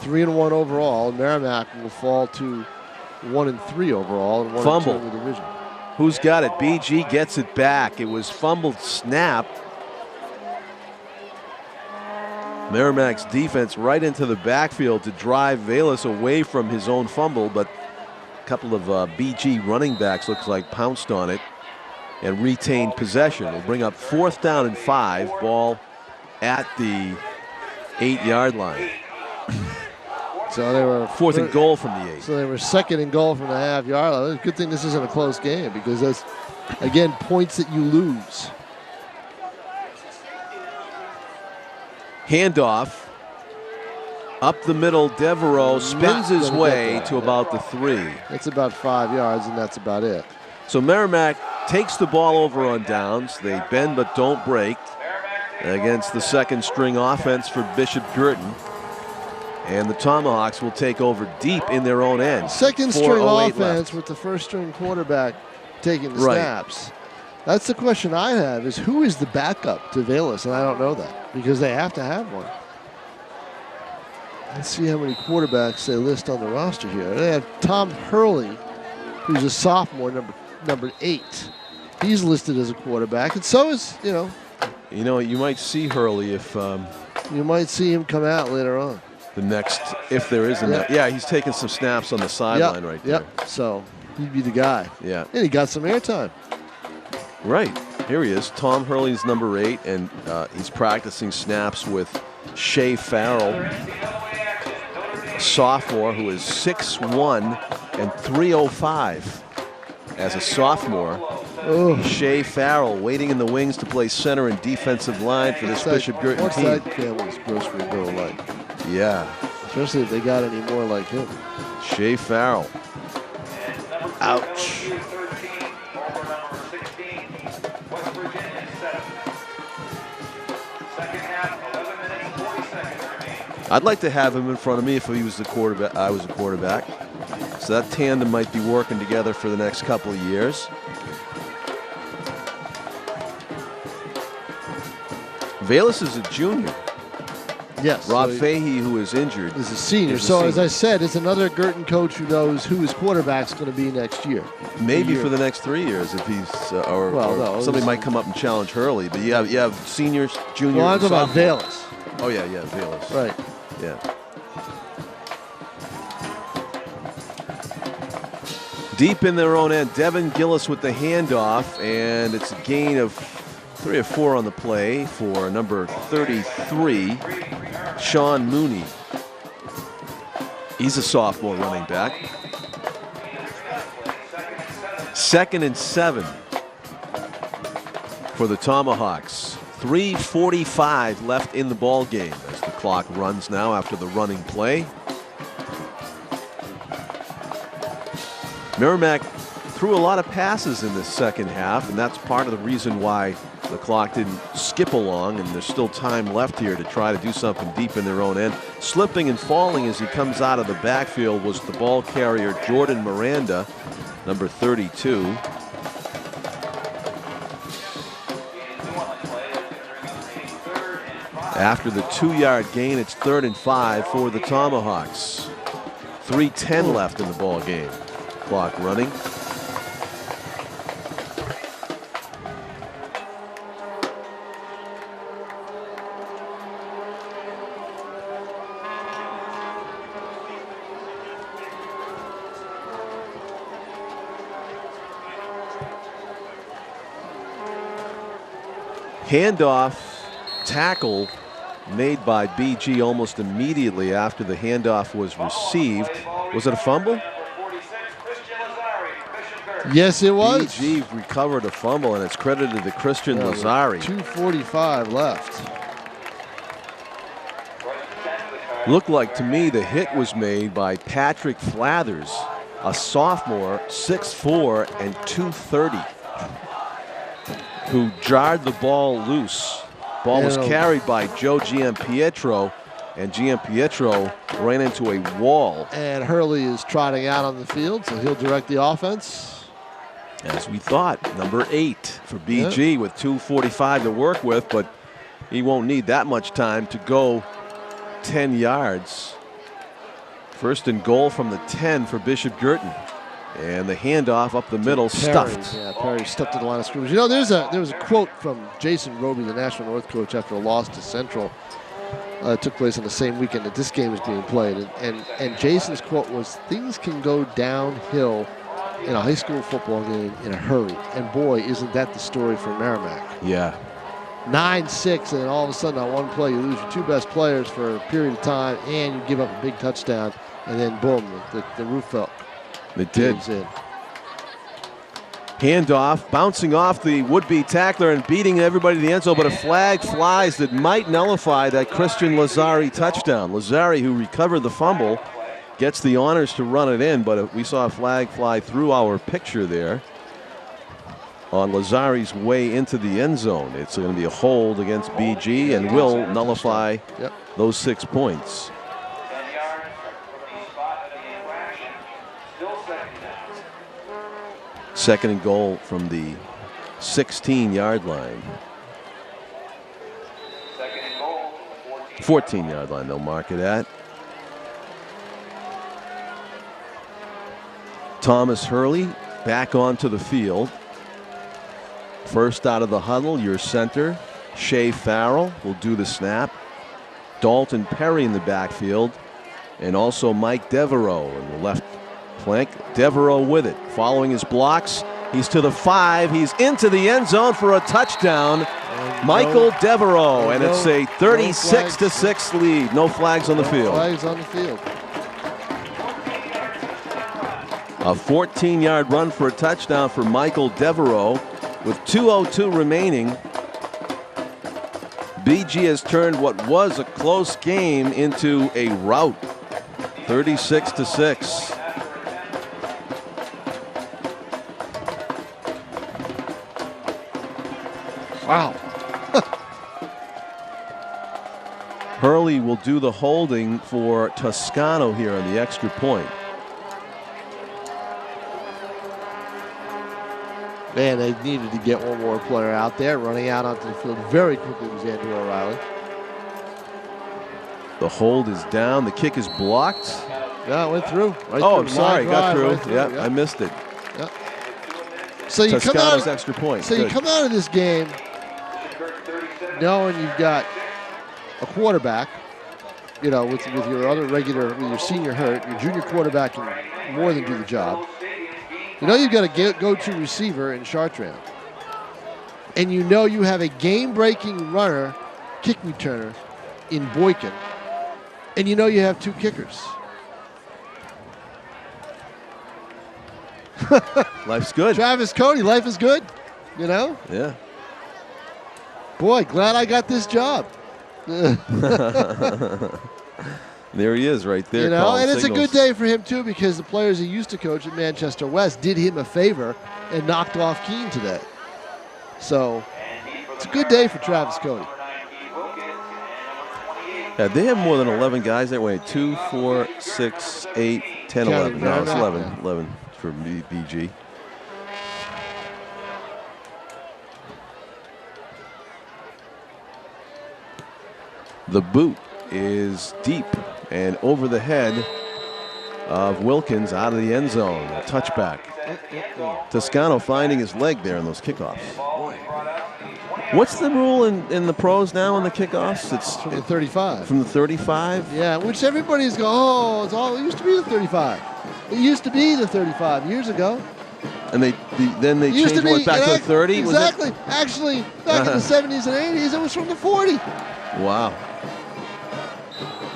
3-1 overall. Merrimack will fall to 1-3 overall and 1-2 Fumble. in the division. Who's got it? BG gets it back. It was fumbled snap. Merrimack's defense right into the backfield to drive Velas away from his own fumble, but a couple of BG running backs looks like pounced on it and retained possession. It'll bring up 4th down and 5, ball at the 8-yard line. So they were 4th and goal from the 8. So they were 2nd and goal from the half-yard line. Good thing this isn't a close game because that's, again, points that you lose. Handoff. Up the middle, Devereaux spins his way to about the 3. It's about 5 yards, and that's about it. So Merrimack takes the ball over on downs. They bend but don't break against the second-string offense for Bishop Guertin. And the Tomahawks will take over deep in their own end. Second-string 4:08 offense left. with the first-string quarterback taking the Right. snaps. That's the question I have is who is the backup to Velas? And I don't know that because they have to have one. Let's see how many quarterbacks they list on the roster here. They have Tom Hurley, who's a sophomore, number 8. He's listed as a quarterback, and so is, You know, you might see Hurley if you might see him come out later on. the next, if there is a Yep. yeah, he's taking some snaps on the sideline right there. Yep. So he'd be the guy. Yeah. And he got some airtime. Right. Here he is. Tom Hurley's number 8, and he's practicing snaps with Shea Farrell, a sophomore who is 6'1" and 305 as a sophomore. Oh. Shea Farrell waiting in the wings to play center and defensive line for this Bishop Guertin What's team. that family's grocery bill like? Yeah. Especially if they got any more like him. Shea Farrell. Ouch. I'd like to have him in front of me if he was the quarterback. I was a quarterback. So that tandem might be working together for the next couple of years. Velas is a junior. Yes. Rob so Fahey, who is injured, is a senior. is a So senior. as I said, it's another Guertin coach who knows who his quarterback's going to be next year. Maybe for the next 3 years, if he's or no, somebody might come up and challenge Hurley. But you have seniors, juniors. Well, I'm and talking about sophomores. Velas. Oh yeah, Velas. Right. Yeah. Deep in their own end, Devin Gillis with the handoff, and it's a gain of 3 or 4 on the play for number 33, Sean Mooney. He's a sophomore running back. 2nd and 7 for the Tomahawks. 3:45 left in the ball game as the clock runs now after the running play. Merrimack threw a lot of passes in this second half, and that's part of the reason why the clock didn't skip along, and there's still time left here to try to do something deep in their own end. Slipping and falling as he comes out of the backfield was the ball carrier Jordan Miranda, number 32. After the 2-yard gain, it's 3rd and 5 for the Tomahawks. 3:10 left in the ball game. Clock running. Handoff tackle made by BG almost immediately after the handoff was received. Was it a fumble? Yes, it was. BG recovered a fumble, and it's credited to Christian Lazari. 2:45 left. Looked like to me the hit was made by Patrick Flathers, a sophomore, 6'4" and 230. Who jarred the ball loose. Ball was carried by Joe Giampietro, and Giampietro ran into a wall. And Hurley is trotting out on the field, so he'll direct the offense. As we thought, number 8 for BG with 2:45 to work with, but he won't need that much time to go 10 yards. First and goal from the 10 for Bishop Guertin. And the handoff up the middle, stuffed. Yeah, Perry stuffed at the line of scrimmage. You know, there was a quote from Jason Roby, the National North coach, after a loss to Central. It took place on the same weekend that this game was being played. And Jason's quote was, "Things can go downhill in a high school football game in a hurry." And boy, isn't that the story for Merrimack. Yeah. 9-6, and then all of a sudden on one play you lose your 2 best players for a period of time, and you give up a big touchdown, and then boom, the roof fell. It did. Handoff, bouncing off the would-be tackler and beating everybody to the end zone, but a flag flies that might nullify that Christian Lazari touchdown. Lazari, who recovered the fumble, gets the honors to run it in, but we saw a flag fly through our picture there on Lazari's way into the end zone. It's going to be a hold against BG and will nullify those 6 points. Second and goal from the 16-yard line. 14-yard line, they'll mark it at. Thomas Hurley back onto the field. First out of the huddle, your center, Shea Farrell, will do the snap. Dalton Perry in the backfield, and also Mike Devereaux in the left flank. Devereaux with it, following his blocks. He's to the 5. He's into the end zone for a touchdown. Michael Devereaux, and it's a 36-6 lead. No flags on the field. Flags on the field. A 14-yard run for a touchdown for Michael Devereaux. With 2:02 remaining, BG has turned what was a close game into a rout. 36-6. Wow. Hurley will do the holding for Toscano here on the extra point. Man, they needed to get one more player out there. Running out onto the field very quickly was Andrew O'Reilly. The hold is down. The kick is blocked. Yeah, it went through. Right oh, through. I'm sorry. Got through. Right Yeah, I missed it. Yeah. So you come out. Extra point. So you come out of this game knowing you've got a quarterback, you know, with your other regular, with your senior hurt, your junior quarterback can more than do the job. You know you've got a go-to receiver in Chartrand. And you know you have a game-breaking runner, kick returner in Boykin. And you know you have 2 kickers. Life's good. Travis Cody, life is good, you know? Yeah. Boy, glad I got this job. There he is right there. You know, and it's a good day for him, too, because the players he used to coach at Manchester West did him a favor and knocked off Keene today. So it's a good day for Travis Cody. Yeah, they have more than 11 guys that way. 2, 4, 6, 8, 10, 11. No, it's 11. 11 for BG. The boot is deep and over the head of Wilkins out of the end zone. A touchback. Toscano finding his leg there in those kickoffs. What's the rule in the pros now in the kickoffs? It's from the 35. From the 35? Yeah, which everybody's going, oh, it used to be the 35. It used to be the 35 years ago. And then they changed it back to the 30? Exactly. Actually, back in the 70s and 80s, it was from the 40. Wow.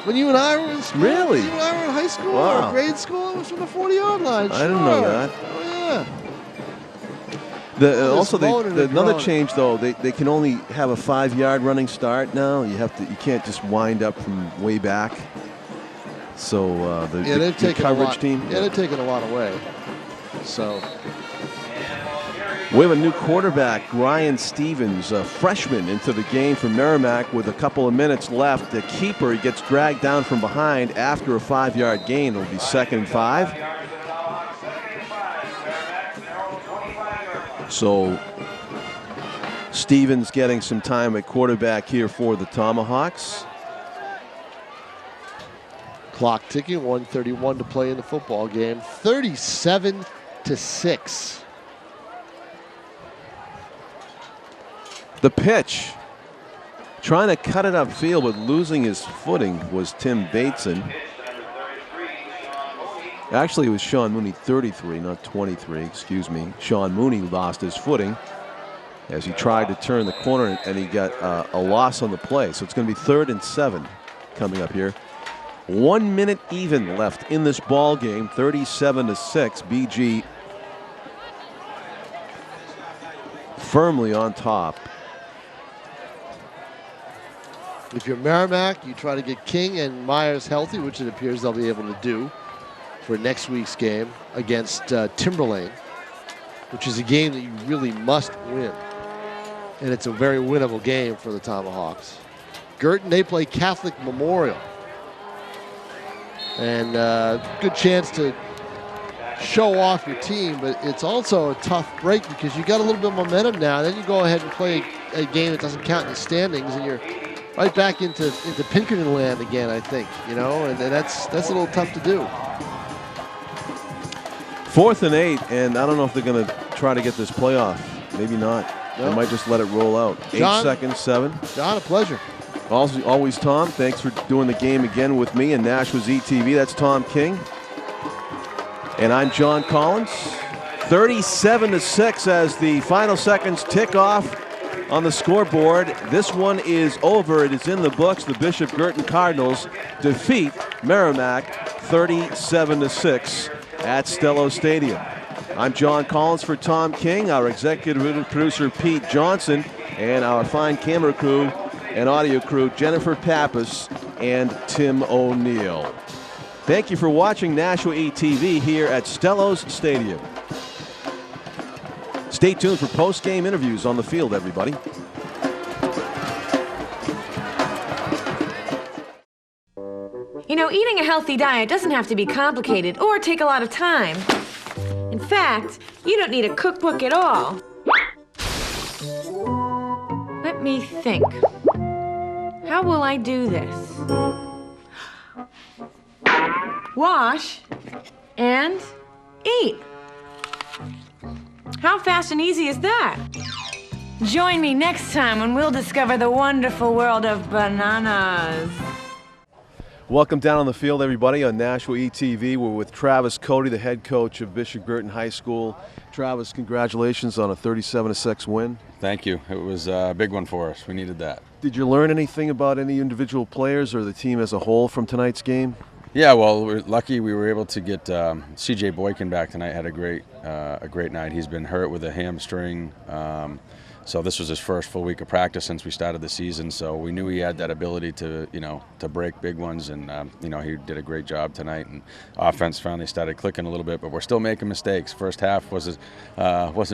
When you and I were in school, really? You and I were in high school wow. or grade school, it was from the 40-yard line. I didn't know that. Oh, yeah. Another change though, they can only have a 5-yard running start now. You can't just wind up from way back. So the coverage team. Yeah, they're taking a lot away. So we have a new quarterback, Ryan Stevens, a freshman into the game for Merrimack with a couple of minutes left. The keeper gets dragged down from behind after a 5-yard gain. It'll be 2nd and 5. So Stevens getting some time at quarterback here for the Tomahawks. Clock ticking, 1:31 to play in the football game. 37-6. The pitch. Trying to cut it upfield, but losing his footing was Tim Bateson. Actually, it was Sean Mooney, 33, not 23, excuse me. Sean Mooney lost his footing as he tried to turn the corner, and he got a loss on the play. So it's going to be 3rd and 7 coming up here. 1 minute even left in this ball game, 37-6. BG firmly on top. If you're Merrimack, you try to get King and Myers healthy, which it appears they'll be able to do for next week's game against Timberlane, which is a game that you really must win. And it's a very winnable game for the Tomahawks. Guertin, they play Catholic Memorial. And good chance to show off your team, but it's also a tough break because you got a little bit of momentum now. Then you go ahead and play a game that doesn't count in the standings, and you're right back into Pinkerton land again, I think, you know, and that's a little tough to do. 4th and 8, and I don't know if they're going to try to get this playoff. Maybe not. No. They might just let it roll out. John, 8 seconds, 7. John, a pleasure. Always Tom. Thanks for doing the game again with me and Nashua's ETV. That's Tom King. And I'm John Collins. 37-6 as the final seconds tick off on the scoreboard. This one is over. It is in the books. The Bishop Guertin Cardinals defeat Merrimack 37-6 at Stellos Stadium. I'm John Collins for Tom King, our executive producer Pete Johnson, and our fine camera crew and audio crew Jennifer Pappas and Tim O'Neill. Thank you for watching Nashua ETV here at Stellos Stadium. Stay tuned for post-game interviews on the field, everybody. You know, eating a healthy diet doesn't have to be complicated or take a lot of time. In fact, you don't need a cookbook at all. Let me think. How will I do this? Wash and eat. How fast and easy is that? Join me next time when we'll discover the wonderful world of bananas. Welcome down on the field, everybody, on Nashua ETV. We're with Travis Cody, the head coach of Bishop Guertin High School. Travis, congratulations on a 37-6 win. Thank you. It was a big one for us. We needed that. Did you learn anything about any individual players or the team as a whole from tonight's game? Yeah, well, we're lucky we were able to get C.J. Boykin back tonight. Had a great night. He's been hurt with a hamstring. So this was his first full week of practice since we started the season. So we knew he had that ability to, to break big ones, and he did a great job tonight. And offense finally started clicking a little bit, but we're still making mistakes. First half wasn't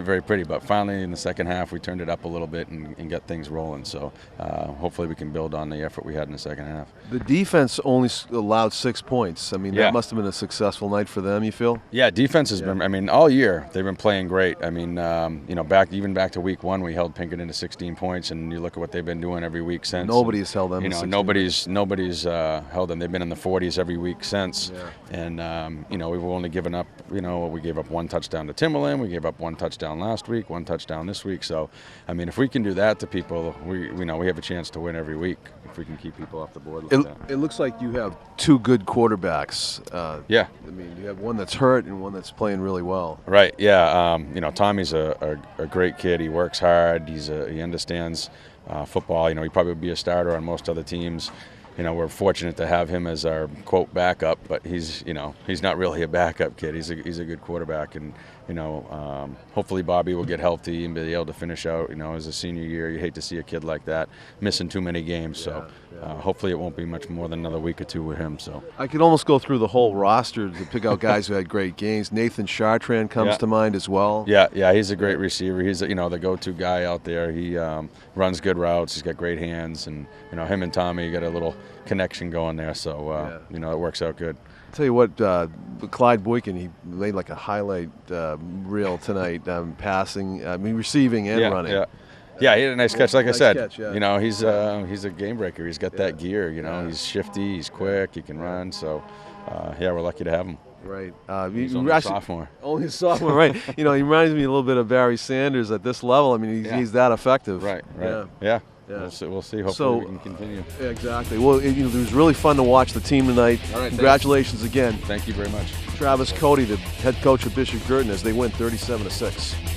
very pretty, but finally in the second half we turned it up a little bit and got things rolling. So hopefully we can build on the effort we had in the second half. The defense only allowed 6 points. I mean, that must have been a successful night for them. You feel? Yeah, defense has been. I mean, all year they've been playing great. I mean, back to week one we held held Pinkerton to 16 points, and you look at what they've been doing every week since. Nobody's held them. You know, nobody's held them. They've been in the 40s every week since. Yeah. And you know, we've only given up. You know, we gave up 1 touchdown to Timberland. We gave up 1 touchdown last week, 1 touchdown this week. So, I mean, if we can do that to people, we know we have a chance to win every week if we can keep people off the board like that. It looks like you have 2 good quarterbacks. Yeah. I mean, you have one that's hurt and one that's playing really well. Right. Yeah. You know, Tommy's a great kid. He works hard. He understands football. You know, he probably would be a starter on most other teams. You know, we're fortunate to have him as our quote backup, but he's not really a backup kid. He's a good quarterback, and you know, hopefully Bobby will get healthy and be able to finish out. You know, as a senior year, you hate to see a kid like that missing too many games. So hopefully it won't be much more than another week or 2 with him. So I could almost go through the whole roster to pick out guys who had great games. Nathan Chartrand comes to mind as well. Yeah, he's a great receiver. He's the go-to guy out there. He runs good routes. He's got great hands, and you know, him and Tommy got a little connection going there. So you know, it works out good. I'll tell you what, Clyde Boykin, he made like a highlight reel tonight, passing, receiving and running. Yeah, he had a nice catch. Like I said, catch, you know, he's a game breaker. He's got that gear. You know, he's shifty, he's quick, he can run. So, we're lucky to have him. Right. He's only a sophomore. Only a sophomore, right. You know, he reminds me a little bit of Barry Sanders at this level. I mean, he's that effective. Right. Yeah. We'll see. Hopefully we can continue. Yeah, exactly. Well, it was really fun to watch the team tonight. All right, congratulations again. Thank you very much. Travis Cody, the head coach of Bishop Guertin, as they win 37-6.